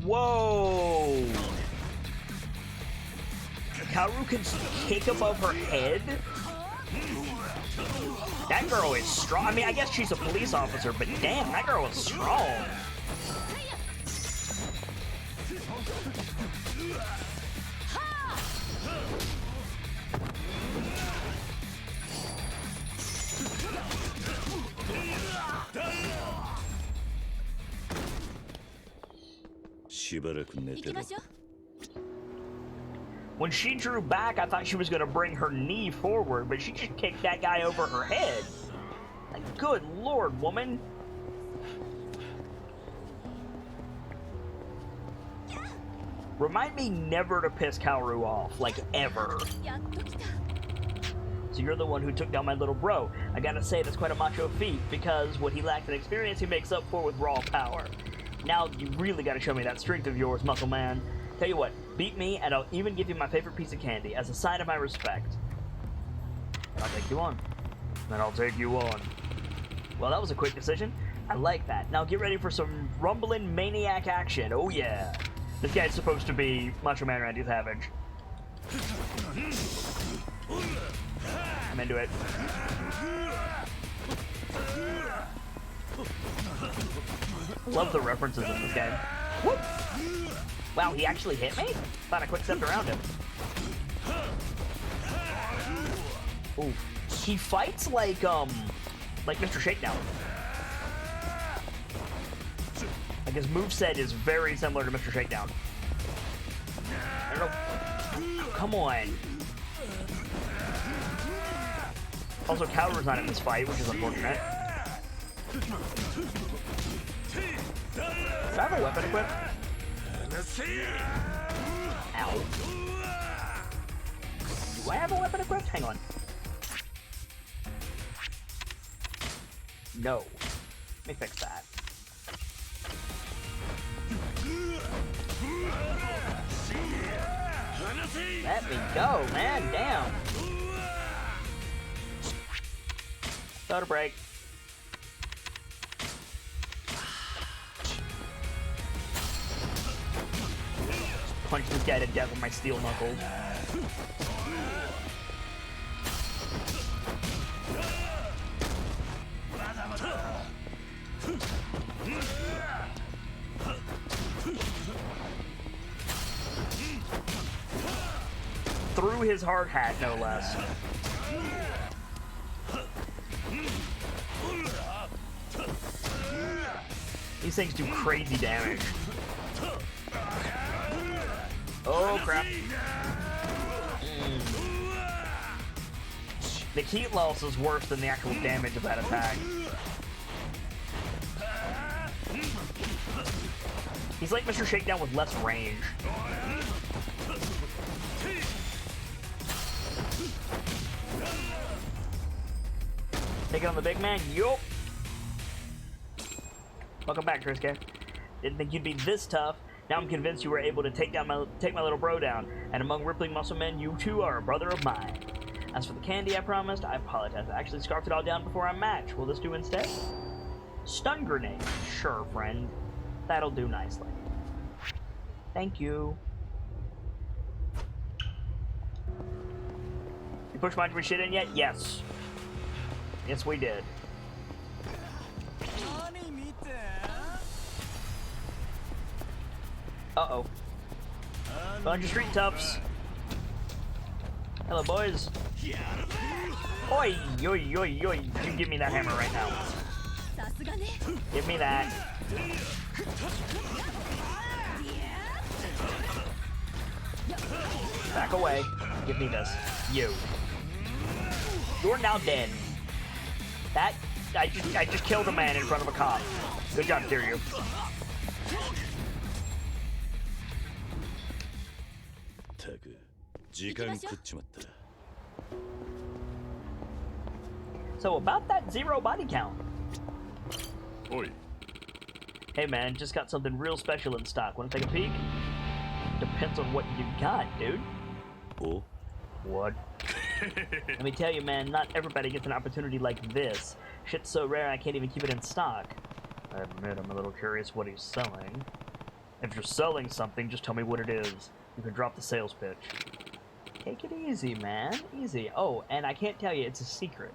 Whoa! Kaoru can kick above her head? That girl is strong. I mean, I guess she's a police officer, but damn, that girl is strong. When she drew back, I thought she was going to bring her knee forward, but she just kicked that guy over her head. Like, good lord, woman. Remind me never to piss Kaoru off, like, ever. So you're the one who took down my little bro. I gotta say, that's quite a macho feat, because what he lacked in experience, he makes up for with raw power. Now you really gotta show me that strength of yours, muscle man. Tell you what, beat me, and I'll even give you my favorite piece of candy as a sign of my respect. And I'll take you on. Then I'll take you on. Well, that was a quick decision. I like that. Now get ready for some rumbling maniac action. Oh yeah. This guy's supposed to be Macho Man Randy Savage. I'm into it. Love the references in this game. Whoop! Wow, he actually hit me? Thought I quick stepped around him. Ooh. He fights like Mr. Shakedown. Like his moveset is very similar to Mr. Shakedown. I don't know. Oh, come on. Also, Kaoru's not in this fight, which is unfortunate. Do I have a weapon equipped? Ow. Do I have a weapon equipped? Hang on. No. Let me fix that. Let me go, man. Damn. Soda break. Punch this guy to death with my steel knuckles. Through his hard hat, no less. These things do crazy damage. Oh crap. The heat loss is worse than the actual damage of that attack. He's like Mr. Shakedown with less range. Take it on the big man. Yup. Welcome back, Triska. Didn't think you'd be this tough. Now I'm convinced you were able to take my little bro down. And among rippling muscle men, you too are a brother of mine. As for the candy I promised, I apologize. I actually scarfed it all down before our match. Will this do instead? Stun grenade. Sure, friend. That'll do nicely. Thank you. You pushed my shit in yet? Yes. Yes, we did. Uh-oh. Bunch of street toughs. Hello, boys. Oi, oi, oi, oi. You give me that hammer right now. Give me that. Back away. Give me this. You. You're now dead. That I just killed a man in front of a cop. Good job, Kiryu. So about that 0 body count. Oi. Hey man, just got something real special in stock. Wanna take a peek? Depends on what you got, dude. Oh? What? Let me tell you, man, not everybody gets an opportunity like this. Shit's so rare I can't even keep it in stock. I admit I'm a little curious what he's selling. If you're selling something, just tell me what it is. You can drop the sales pitch. Take it easy, man. Easy. Oh, and I can't tell you, it's a secret.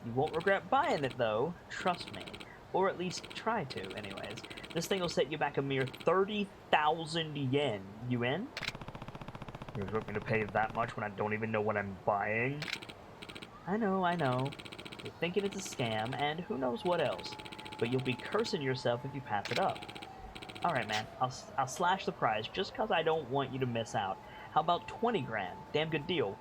You won't regret buying it, though. Trust me. Or at least try to, anyways. This thing will set you back a mere 30,000 yen. You in? You expect me to pay that much when I don't even know what I'm buying? I know. You're thinking it's a scam, and who knows what else. But you'll be cursing yourself if you pass it up. Alright, man. I'll slash the price just because I don't want you to miss out. How about 20 grand? Damn good deal.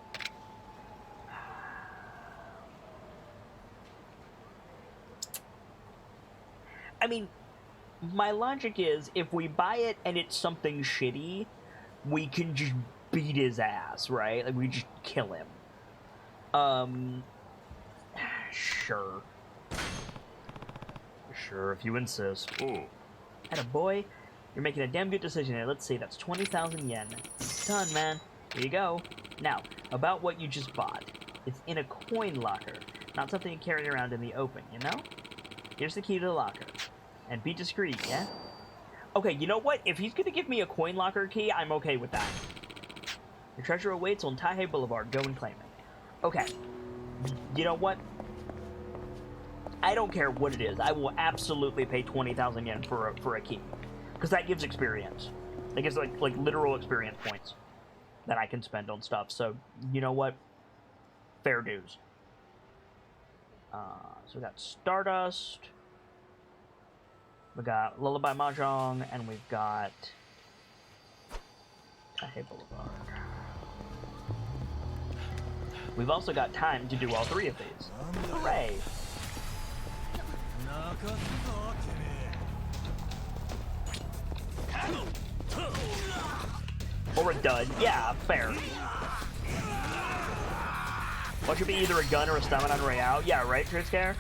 I mean, my logic is, if we buy it and it's something shitty, we can just beat his ass, right? Like, we just kill him. Sure. Sure, if you insist. Oh. Attaboy, you're making a damn good decision here. Let's see, that's 20,000 yen. Done, man. Here you go. Now, about what you just bought. It's in a coin locker, not something you carry around in the open, you know? Here's the key to the locker. And be discreet, yeah? Okay, you know what? If he's gonna give me a coin locker key, I'm okay with that. Your treasure awaits on Taihei Boulevard. Go and claim it. Okay. You know what? I don't care what it is. I will absolutely pay 20,000 yen for a key. Because that gives experience. It gives, like literal experience points that I can spend on stuff. So, you know what? Fair dues. So we got Stardust. We got Lullaby Mahjong, and we've got Taihei Boulevard. We've also got time to do all 3 of these. Hooray! Or a dud. Yeah, fair. What should be either a gun or a stamina royale? Yeah, right, Triscare?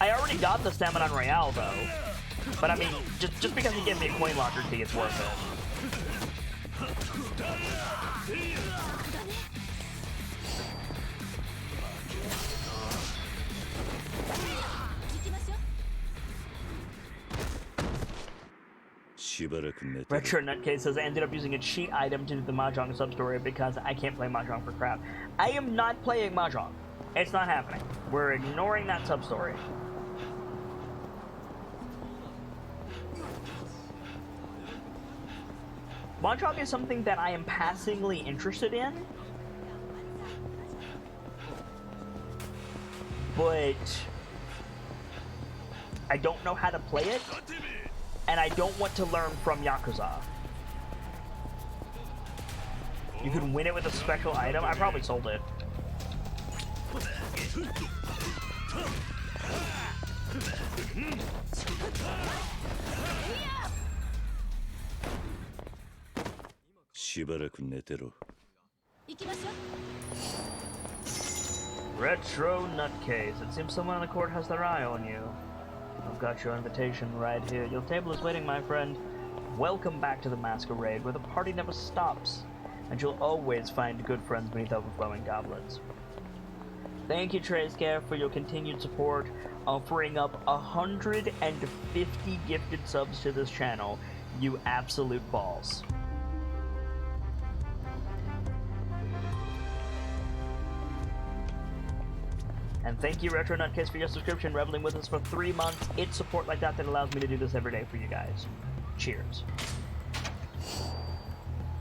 I already got the stamina royale, though. But I mean, just because he gave me a coin locker key, it's worth it. Retro Nutcase says I ended up using a cheat item to do the Mahjong sub-story because I can't play Mahjong for crap. I am not playing Mahjong. It's not happening. We're ignoring that sub-story. Mahjong is something that I am passingly interested in, but I don't know how to play it, and I don't want to learn from Yakuza. You can win it with a special item. I probably sold it. Retro Nutcase. It seems someone in the court has their eye on you. I've got your invitation right here. Your table is waiting, my friend. Welcome back to the Masquerade, where the party never stops, and you'll always find good friends beneath overflowing goblets. Thank you, Trescare, for your continued support, offering up 150 gifted subs to this channel. You absolute balls. And thank you, Retro Nutcase, for your subscription, reveling with us for 3 months. It's support like that that allows me to do this every day for you guys. Cheers.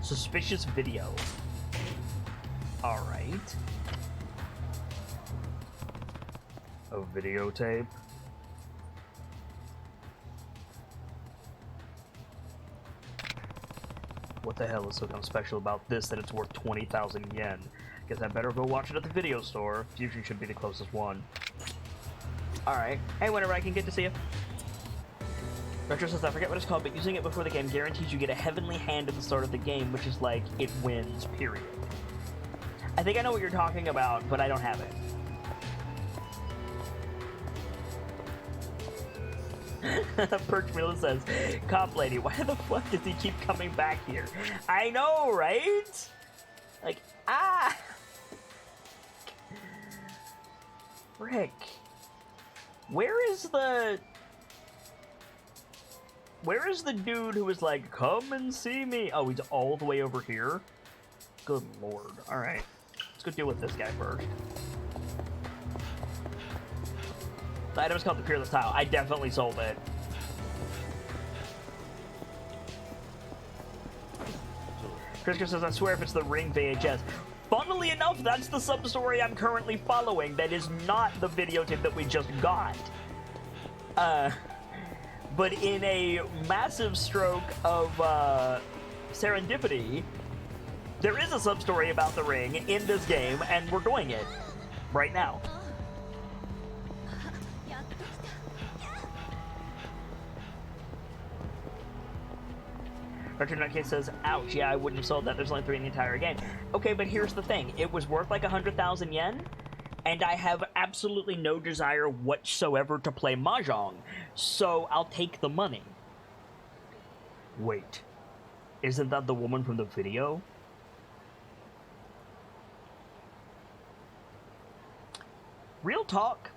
Suspicious video. Alright. A videotape? What the hell is so damn special about this that it's worth 20,000 yen? Guess I better go watch it at the video store. Fusion should be the closest one. Alright. Hey, whenever I can get to see you. Retro says, I forget what it's called, but using it before the game guarantees you get a heavenly hand at the start of the game, which is like, it wins, period. I think I know what you're talking about, but I don't have it. Perch Miller says, Cop Lady, why the fuck does he keep coming back here? I know, right? Like, ah! Frick. Where is the dude who was like, come and see me? Oh, he's all the way over here? Good lord. Alright. Let's go deal with this guy first. The item is called the Peerless Tile. I definitely sold it. Trisker says, I swear if it's the Ring VHS. Funnily enough, that's the sub-story I'm currently following. That is not the videotape that we just got. But in a massive stroke of serendipity, there is a sub-story about the Ring in this game, and we're doing it right now. Richard Nutcase says, ouch, yeah, I wouldn't have sold that. There's only 3 in the entire game. Okay, but here's the thing. It was worth like 100,000 yen, and I have absolutely no desire whatsoever to play Mahjong, so I'll take the money. Wait, isn't that the woman from the video? Real talk.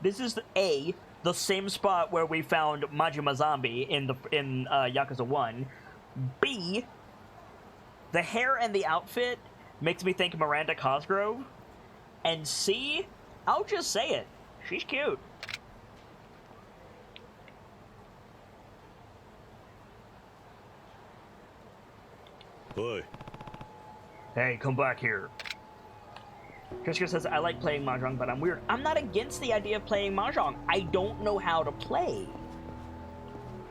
This is the same spot where we found Majima Zombie in Yakuza 1. B, the hair and the outfit makes me think Miranda Cosgrove. And C, I'll just say it, she's cute. Boy. Hey, come back here. Triska says, I like playing Mahjong, but I'm weird. I'm not against the idea of playing Mahjong. I don't know how to play.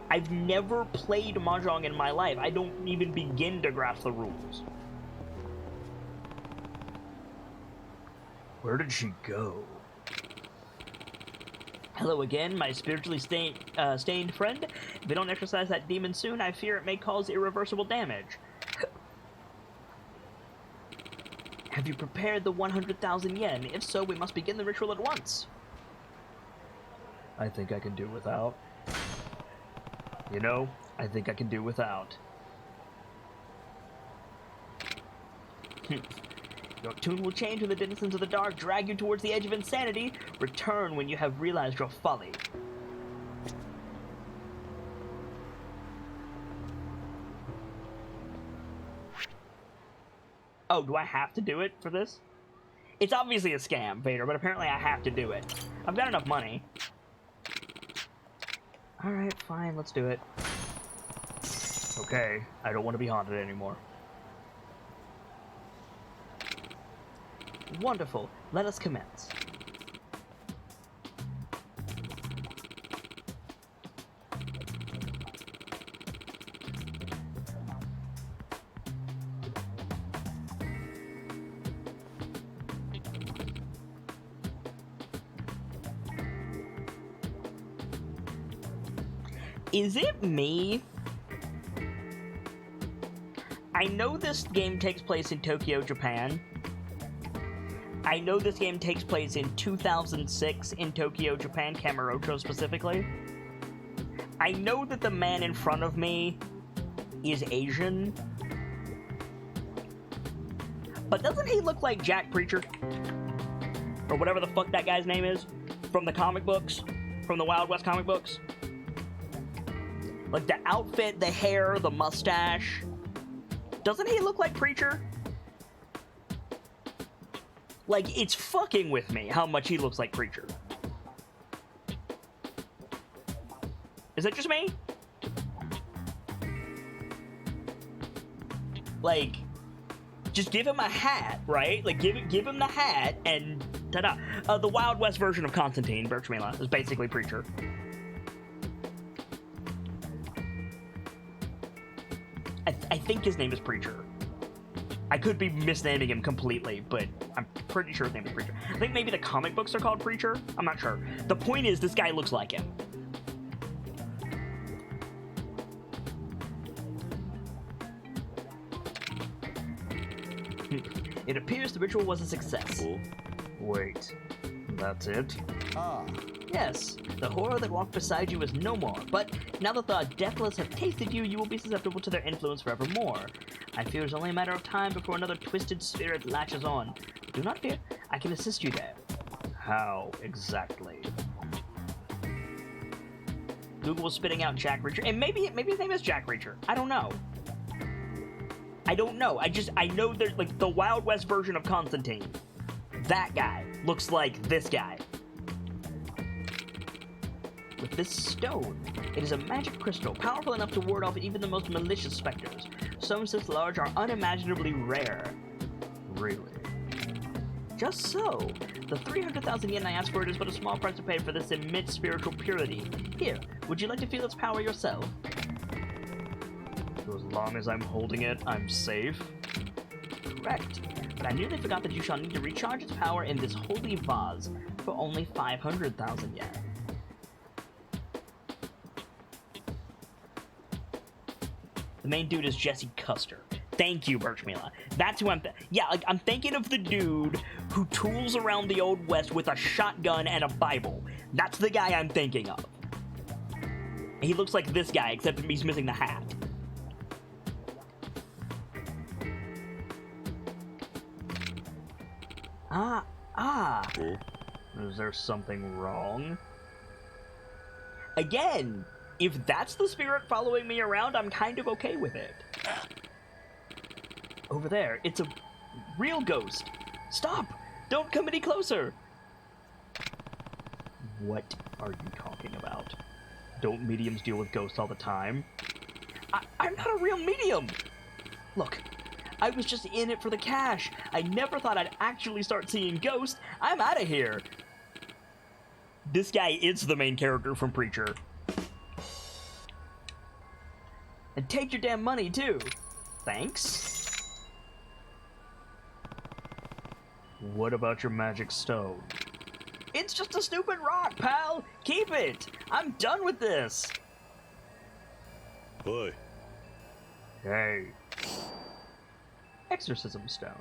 I've never played Mahjong in my life. I don't even begin to grasp the rules. Where did she go? Hello again, my spiritually stained friend. If we don't exercise that demon soon, I fear it may cause irreversible damage. Have you prepared the 100,000 yen? If so, we must begin the ritual at once. I think I can do without. You know, I think I can do without. Your tune will change when the denizens of the dark drag you towards the edge of insanity. Return when you have realized your folly. Oh, do I have to do it for this? It's obviously a scam, Vader, but apparently I have to do it. I've got enough money. Alright, fine, let's do it. Okay, I don't want to be haunted anymore. Wonderful. Let us commence. Is it me? I know this game takes place in Tokyo, Japan. I know this game takes place in 2006 in Tokyo, Japan, Kamurocho specifically. I know that the man in front of me is Asian. But doesn't he look like Jack Preacher? Or whatever the fuck that guy's name is? From the comic books? From the Wild West comic books? Like the outfit, the hair, the mustache. Doesn't he look like Preacher? Like, it's fucking with me how much he looks like Preacher. Is that just me? Like, just give him a hat, right? Like, give him the hat and ta-da. The Wild West version of Constantine, Birchmila, is basically Preacher. I think his name is Preacher. I could be misnaming him completely, but I'm pretty sure his name is Preacher. I think maybe the comic books are called Preacher. I'm not sure. The point is, this guy looks like him. It appears the ritual was a success. Oh? Wait, that's it? Ah. Yes, the horror that walked beside you is no more, but now that the Deathless have tasted you, you will be susceptible to their influence forevermore. I fear it's only a matter of time before another twisted spirit latches on. Do not fear, I can assist you there. How exactly? Google was spitting out Jack Reacher, and maybe his name is Jack Reacher. I don't know. I know there's like the Wild West version of Constantine. That guy looks like this guy. With this stone, it is a magic crystal, powerful enough to ward off even the most malicious specters. Stones this large are unimaginably rare. Really? Just so. The 300,000 yen I asked for it is but a small price to pay for this immense spiritual purity. Here, would you like to feel its power yourself? So as long as I'm holding it, I'm safe? Correct. But I nearly forgot that you shall need to recharge its power in this holy vase for only 500,000 yen. The main dude is Jesse Custer. Thank you, Birchmila. That's who I'm I'm thinking of the dude who tools around the Old West with a shotgun and a Bible. That's the guy I'm thinking of. He looks like this guy, except he's missing the hat. Is there something wrong? Again, if that's the spirit following me around, I'm kind of okay with it. Over there, it's a real ghost. Stop! Don't come any closer! What are you talking about? Don't mediums deal with ghosts all the time? I'm not a real medium! Look, I was just in it for the cash. I never thought I'd actually start seeing ghosts. I'm out of here. This guy is the main character from Preacher. And take your damn money, too. Thanks. What about your magic stone? It's just a stupid rock, pal. Keep it. I'm done with this. Oi. Hey. Exorcism stone.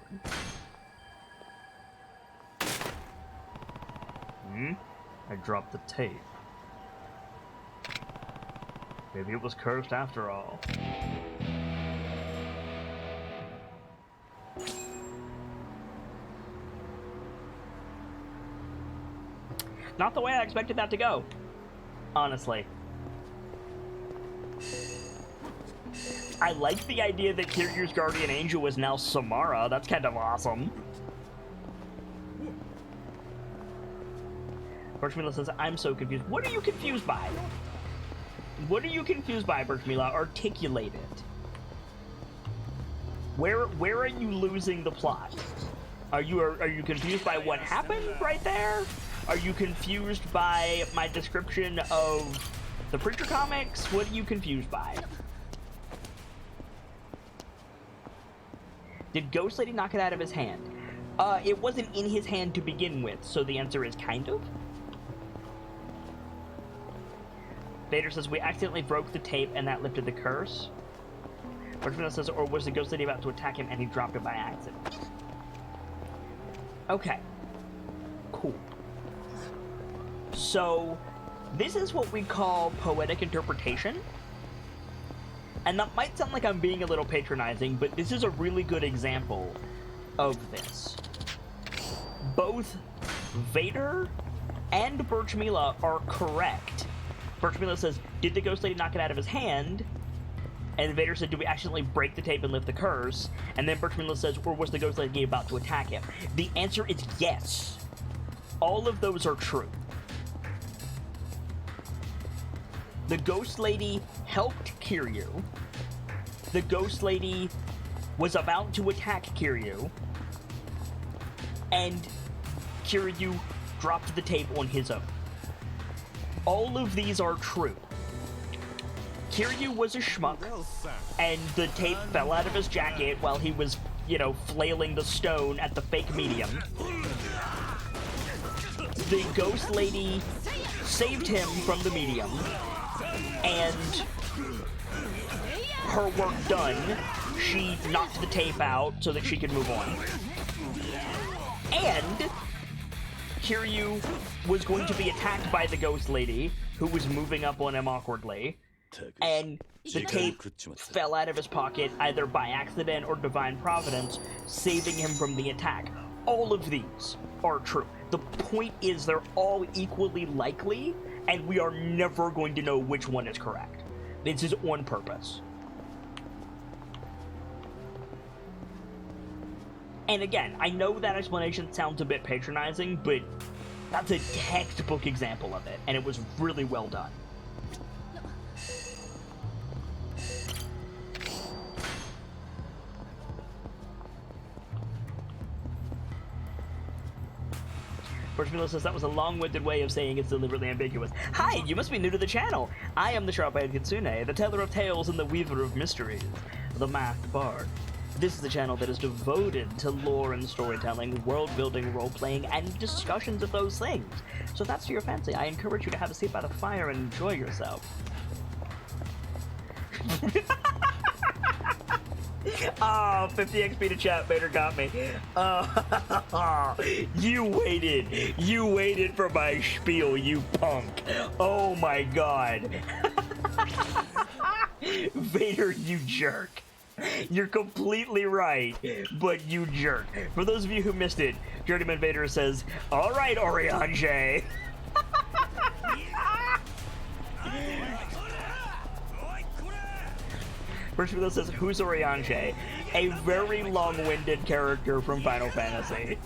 I dropped the tape. Maybe it was cursed after all. Not the way I expected that to go, honestly. I like the idea that Kiryu's guardian angel was now Samara. That's kind of awesome. Birchmila says, I'm so confused. What are you confused by? What are you confused by, Birchmila? Articulate it. Where are you losing the plot? Are you confused by what happened right there? Are you confused by my description of the Preacher comics? What are you confused by? Did Ghost Lady knock it out of his hand? It wasn't in his hand to begin with, so the answer is kind of. Vader says, we accidentally broke the tape and that lifted the curse. Birchmila says, or was the Ghost Lady about to attack him and he dropped it by accident? Okay. Cool. So, this is what we call poetic interpretation. And that might sound like I'm being a little patronizing, but this is a really good example of this. Both Vader and Birchmila are correct. Birchmila says, did the Ghost Lady knock it out of his hand? And Vader said, did we accidentally break the tape and lift the curse? And then Birchmila says, or was the Ghost Lady about to attack him? The answer is yes. All of those are true. The Ghost Lady helped Kiryu. The Ghost Lady was about to attack Kiryu. And Kiryu dropped the tape on his own. All of these are true. Kiryu was a schmuck, and the tape fell out of his jacket while he was, you know, flailing the stone at the fake medium. The ghost lady saved him from the medium, and her work done, she knocked the tape out so that she could move on. And Kiryu was going to be attacked by the ghost lady, who was moving up on him awkwardly, and the tape fell out of his pocket either by accident or divine providence, saving him from the attack. All of these are true. The point is they're all equally likely, and we are never going to know which one is correct. This is on purpose. And again, I know that explanation sounds a bit patronizing, but that's a textbook example of it, and it was really well done. Birchmiller says that was a long-winded way of saying it's deliberately ambiguous. Hi, you must be new to the channel. I am the sharp-eyed Kitsune, the teller of tales and the weaver of mysteries, the masked bard. This is a channel that is devoted to lore and storytelling, world-building, role-playing, and discussions of those things. So if that's to your fancy, I encourage you to have a seat by the fire and enjoy yourself. Oh, 50 XP to chat, Vader got me. You waited for my spiel, you punk. Oh my god. Vader, you jerk. You're completely right, but you jerk. For those of you who missed it, Journeyman Vader says, alright, Oriange. Birchmiller says, who's Oriange? A very long-winded character from Final Fantasy.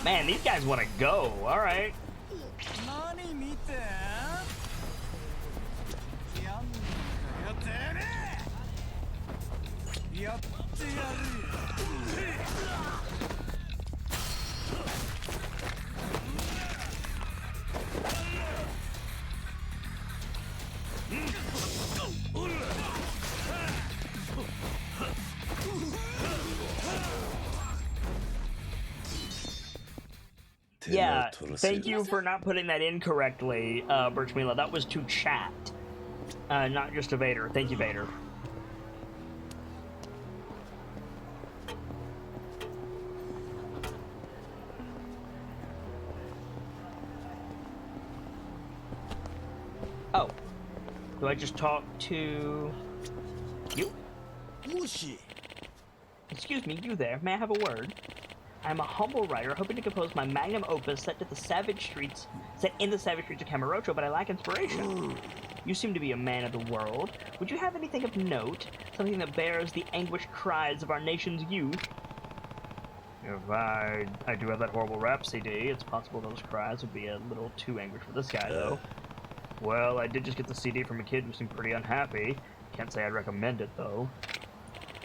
Man, these guys want to go. All right. Yeah, thank you for not putting that in correctly, Birchmila. That was to chat, not just to Vader. Thank you, Vader. Oh, do I just talk to you? Excuse me, you there. May I have a word? I'm a humble writer hoping to compose my magnum opus set in the savage streets of Kamurocho, but I lack inspiration. You seem to be a man of the world. Would you have anything of note? Something that bears the anguished cries of our nation's youth? If I do have that horrible rap CD, it's possible those cries would be a little too anguished for this guy, though. Well, I did just get the CD from a kid who seemed pretty unhappy. Can't say I'd recommend it, though.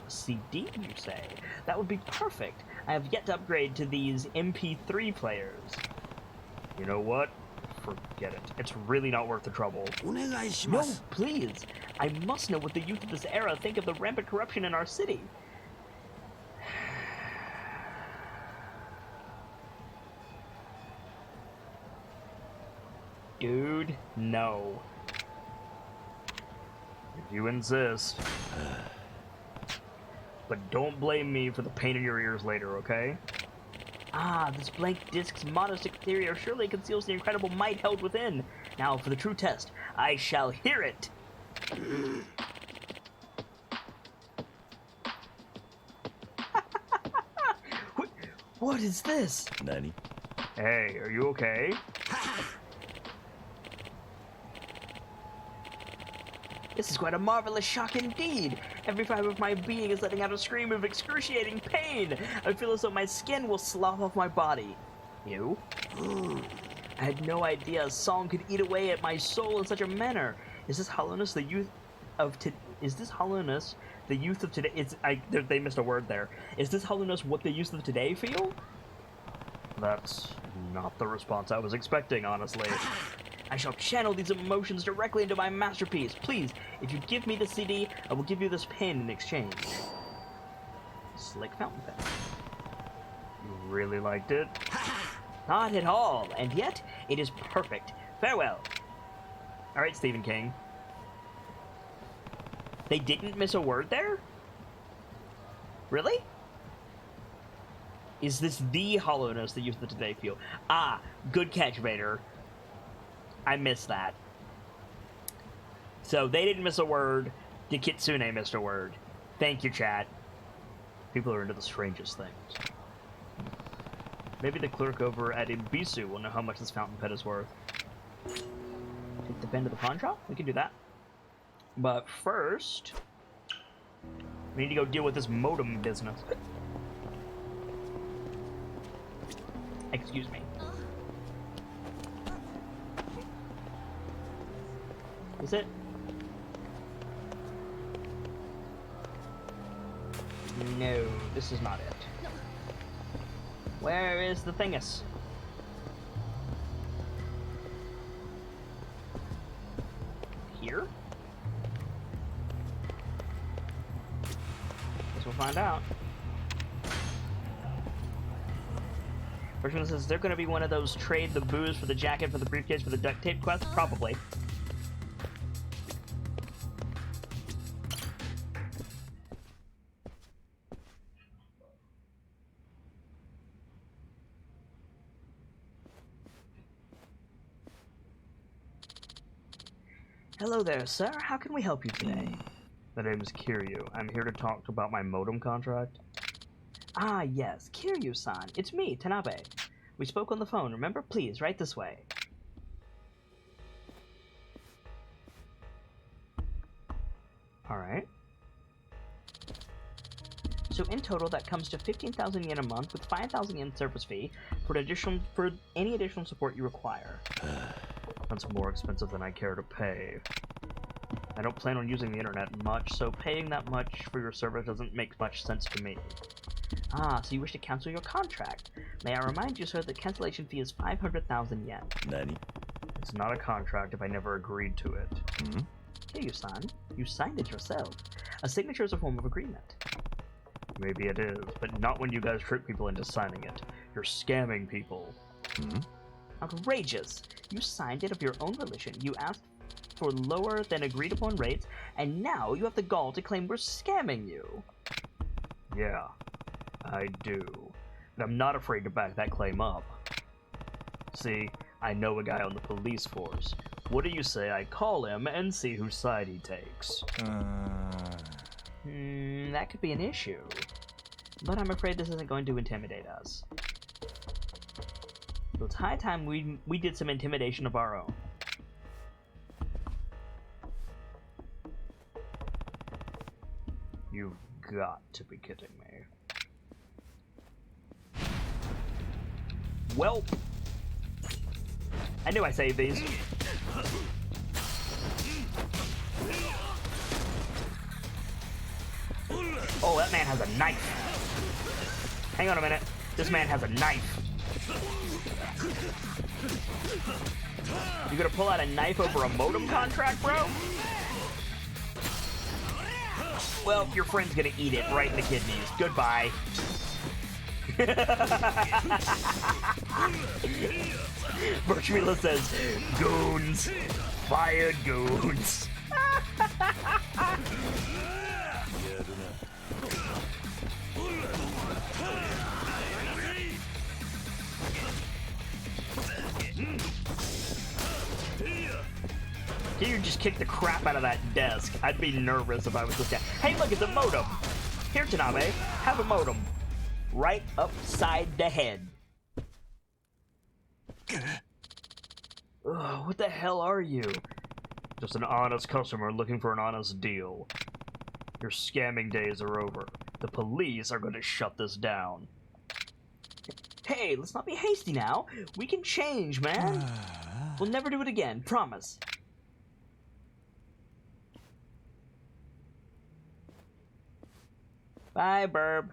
A CD, you say? That would be perfect. I have yet to upgrade to these MP3 players. You know what? Forget it. It's really not worth the trouble. No, please. I must know what the youth of this era think of the rampant corruption in our city. Dude, no. If you insist. But don't blame me for the pain in your ears later, okay? Ah, this blank disc's modest exterior surely conceals the incredible might held within. Now for the true test. I shall hear it. What is this? Nani? Hey, are you okay? This is quite a marvelous shock indeed. Every fiber of my being is letting out a scream of excruciating pain. I feel as though my skin will slough off my body. You? I had no idea a song could eat away at my soul in such a manner. Is this hollowness the youth of Is this hollowness the youth of today? They missed a word there. Is this hollowness what the youth of today feel? That's not the response I was expecting, honestly. I shall channel these emotions directly into my masterpiece. Please, if you give me the CD, I will give you this pen in exchange. Slick fountain pen. You really liked it? Not at all, and yet it is perfect. Farewell. Alright, Stephen King. They didn't miss a word there? Really? Is this the hollowness that youth of today feel? Ah, good catch, Vader. I missed that. So they didn't miss a word. The Kitsune missed a word. Thank you, chat. People are into the strangest things. Maybe the clerk over at Ibisu will know how much this fountain pen is worth. Take the pen to the pawn shop? We can do that. But first, we need to go deal with this modem business. Excuse me. Is it? No, this is not it. Where is the thingus? Here? Guess we'll find out. First one says, is there going to be one of those trade the booze for the jacket for the briefcase for the duct tape quest? Probably. Hello there, sir. How can we help you today? My name is Kiryu. I'm here to talk about my modem contract. Ah, yes, Kiryu-san. It's me, Tanabe. We spoke on the phone, remember? Please, right this way. Alright. So in total, that comes to 15,000 yen a month with 5,000 yen service fee for any additional support you require. That's more expensive than I care to pay. I don't plan on using the internet much, so paying that much for your service doesn't make much sense to me. Ah, so you wish to cancel your contract. May I remind you, sir, that cancellation fee is 500,000 yen. Nani? It's not a contract if I never agreed to it. Hmm? Here you sign. You signed it yourself. A signature is a form of agreement. Maybe it is, but not when you guys trick people into signing it. You're scamming people. Hmm? Outrageous! You signed it of your own volition. You asked for lower than agreed upon rates, and now you have the gall to claim we're scamming you. Yeah, I do. But I'm not afraid to back that claim up. See, I know a guy on the police force. What do you say I call him and see whose side he takes? That could be an issue. But I'm afraid this isn't going to intimidate us. So it's high time we did some intimidation of our own. You've got to be kidding me. Well, I knew I saved these. Oh, that man has a knife. Hang on a minute. This man has a knife. You gonna pull out a knife over a modem contract, bro? Well, your friend's gonna eat it right in the kidneys. Goodbye. Virtuela says, goons. Fired goons. You just kick the crap out of that desk. I'd be nervous if I was this guy. Hey, look, it's a modem. Here, Tanabe, have a modem. Right upside the head. Ugh, what the hell are you? Just an honest customer looking for an honest deal. Your scamming days are over. The police are going to shut this down. Hey, let's not be hasty now. We can change, man. We'll never do it again, promise. Bye, Burb.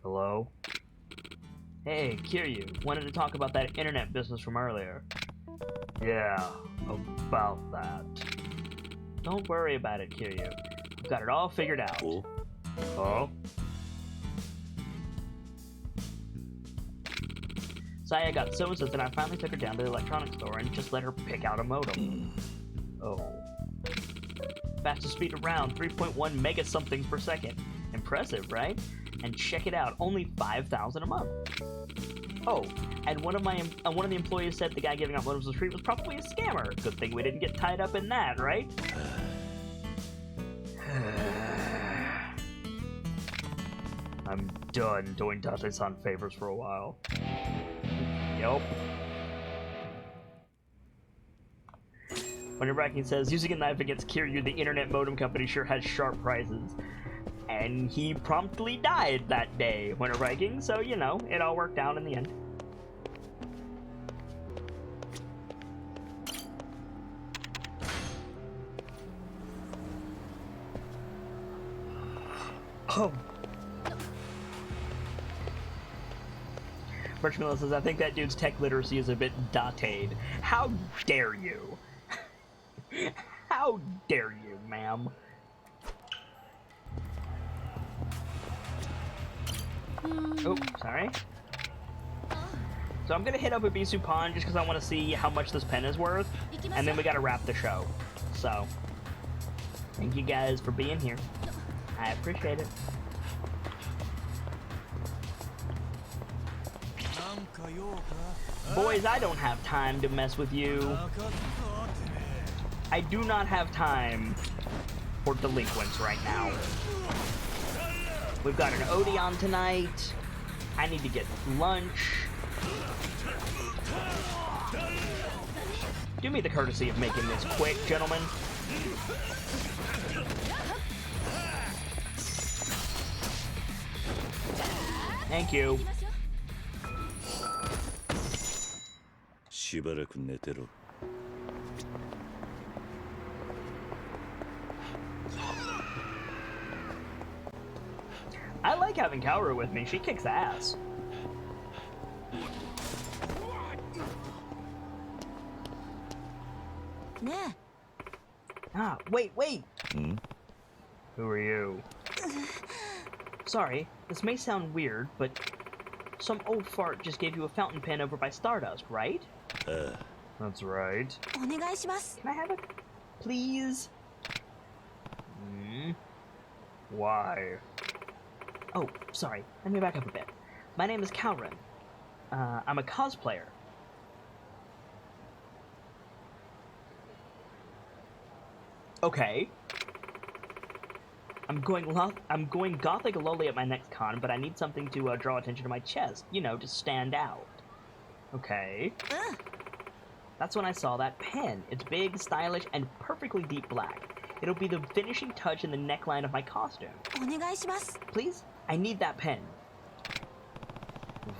Hello? Hey, Kiryu. Wanted to talk about that internet business from earlier. Yeah, about that. Don't worry about it, Kiryu. I've got it all figured out. Oh? Oh? Saya got so insistent I finally took her down to the electronics store and just let her pick out a modem. Oh. Fastest speed around, 3.1 mega somethings per second. Impressive, right? And check it out, only 5,000 a month. Oh, and one of the employees said the guy giving out modems on the street was probably a scammer. Good thing we didn't get tied up in that, right? I'm done doing Date-san favors for a while. Yup. When Iraqi says, using a knife against Kiryu, the internet modem company sure has sharp prices. And he promptly died that day when Iraqi, so you know, it all worked out in the end. Oh. Marshmallow says, I think that dude's tech literacy is a bit dated. How dare you? How dare you, ma'am? Oh, sorry. So I'm gonna hit up Ibisu Pond just because I want to see how much this pen is worth, and then we gotta wrap the show. So, thank you guys for being here. I appreciate it. Boys, I don't have time to mess with you. I do not have time for delinquents right now. We've got an Odeon tonight. I need to get lunch. Do me the courtesy of making this quick, gentlemen. Thank you. しばらく寝てろ。I like having Kaoru with me. She kicks ass. Ah, wait. Hmm? Who are you? Sorry, this may sound weird, but some old fart just gave you a fountain pen over by Stardust, right? That's right. Can I have it? Please? Why? Oh, sorry. Let me back up a bit. My name is Calren. I'm a cosplayer. Okay. I'm going gothic lowly at my next con, but I need something to draw attention to my chest. You know, to stand out. Okay. That's when I saw that pen. It's big, stylish, and perfectly deep black. It'll be the finishing touch in the neckline of my costume. Please? I need that pen.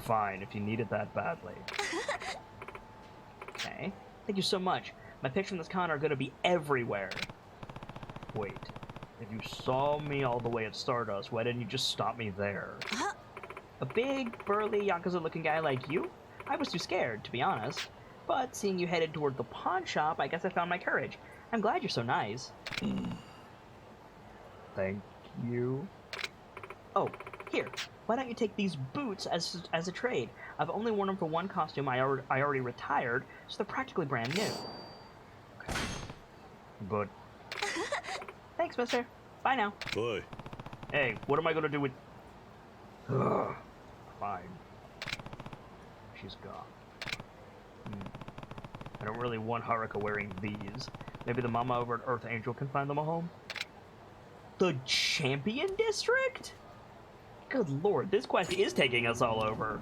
Fine, if you need it that badly. Okay. Thank you so much. My pictures from this con are gonna be everywhere. Wait. If you saw me all the way at Stardust, why didn't you just stop me there? A big, burly, Yakuza-looking guy like you? I was too scared, to be honest. But seeing you headed toward the pawn shop, I guess I found my courage. I'm glad you're so nice. Thank you. Oh, here. Why don't you take these boots as a trade? I've only worn them for one costume I already retired, so they're practically brand new. Okay. But... Thanks, mister. Bye now. Boy. Hey, what am I gonna do with... Ugh. Fine. She's gone. I don't really want Haruka wearing these. Maybe the mama over at Earth Angel can find them a home? The Champion District? Good lord, this quest is taking us all over.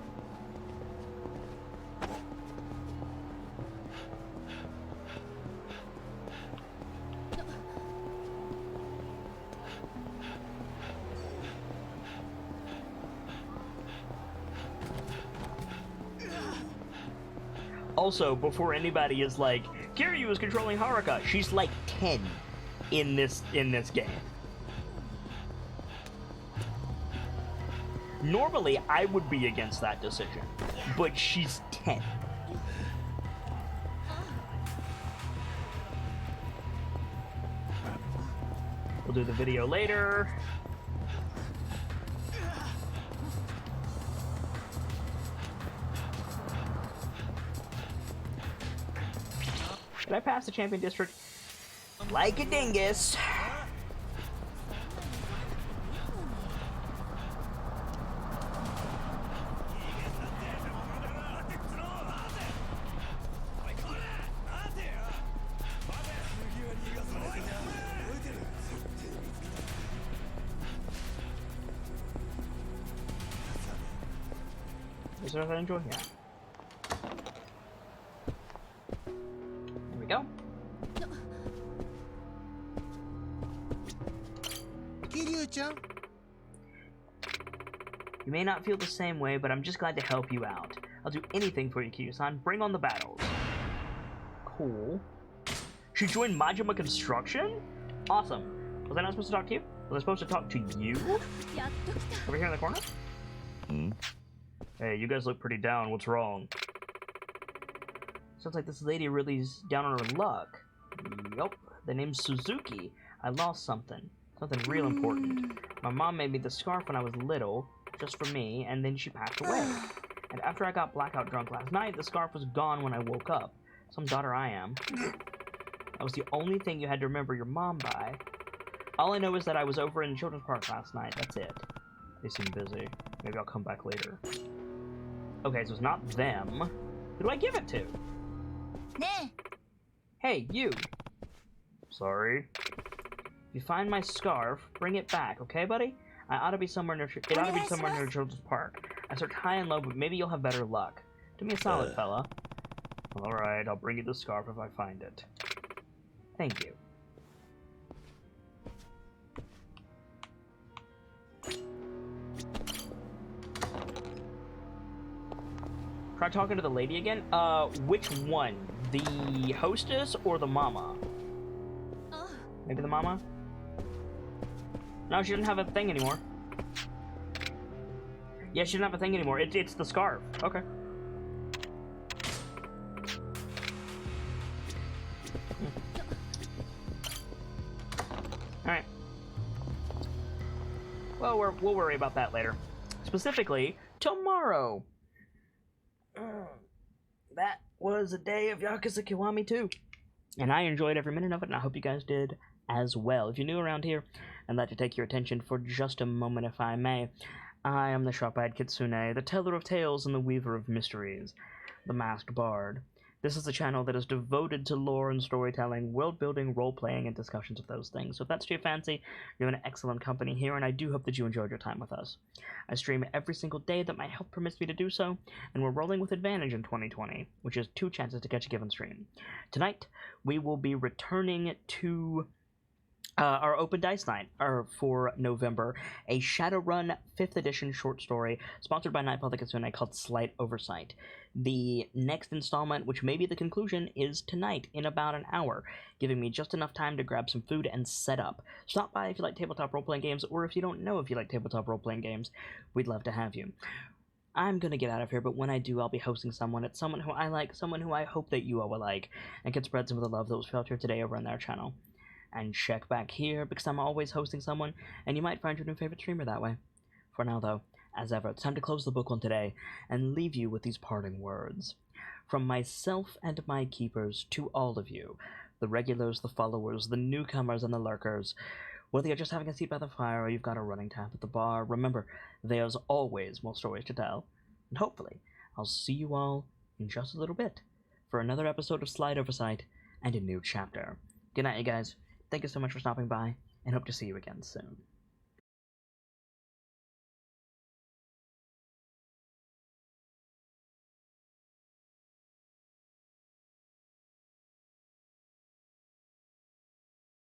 Also, before anybody is like, Kiryu is controlling Haruka, she's like 10 in this game. Normally, I would be against that decision, but she's 10. We'll do the video later. Did I pass the champion district? Like a dingus. Is there anything I enjoy? Yeah. There we go. Kiryu-chan? You may not feel the same way, but I'm just glad to help you out. I'll do anything for you, Kiryu-san. Bring on the battles. Cool. She joined Majima Construction? Awesome. Was I not supposed to talk to you? Was I supposed to talk to you? Over here in the corner? Hey, you guys look pretty down. What's wrong? Sounds like this lady really's down on her luck. Yup. The name's Suzuki. I lost something. Something real important. My mom made me the scarf when I was little, just for me, and then she passed away. And after I got blackout drunk last night, the scarf was gone when I woke up. Some daughter I am. That was the only thing you had to remember your mom by. All I know is that I was over in Children's Park last night. That's it. They seem busy. Maybe I'll come back later. Okay, so it's not them. Who do I give it to? Hey, you. Sorry. If you find my scarf, bring it back, okay, buddy? It ought to be somewhere near Children's Park. I searched high and low, but maybe you'll have better luck. Do me a solid, fella. Alright, I'll bring you the scarf if I find it. Thank you. Try talking to the lady again? Which one? The hostess or the mama? Maybe the mama? No, she doesn't have a thing anymore. Yeah, she doesn't have a thing anymore. It's the scarf. Okay. Alright. Well, we'll worry about that later. Specifically, tomorrow. That was a day of Yakuza Kiwami 2. And I enjoyed every minute of it, and I hope you guys did as well. If you're new around here, I'd like to take your attention for just a moment, if I may. I am the sharp-eyed Kitsune, the teller of tales and the weaver of mysteries, the masked bard. This is a channel that is devoted to lore and storytelling, world-building, role-playing, and discussions of those things. So if that's to your fancy, you're in excellent company here, and I do hope that you enjoyed your time with us. I stream every single day that my health permits me to do so, and we're rolling with advantage in 2020, which is 2 chances to catch a given stream. Tonight, we will be returning to our open dice night for November, a Shadowrun 5th edition short story sponsored by Nightfall the Kitsune called Slight Oversight. The next installment, which may be the conclusion, is tonight in about an hour, giving me just enough time to grab some food and set up. Stop by if you like tabletop role-playing games, or if you don't know if you like tabletop role-playing games, we'd love to have you. I'm gonna get out of here, but when I do, I'll be hosting someone. It's someone who I like, someone who I hope that you all will like, and can spread some of the love that was felt here today over on their channel. And check back here, because I'm always hosting someone, and you might find your new favorite streamer that way. For now, though, as ever, it's time to close the book on today, and leave you with these parting words. From myself and my keepers to all of you, the regulars, the followers, the newcomers, and the lurkers, whether you're just having a seat by the fire or you've got a running tap at the bar, remember, there's always more stories to tell. And hopefully, I'll see you all in just a little bit for another episode of Slight Oversight and a new chapter. Good night, you guys. Thank you so much for stopping by, and hope to see you again soon.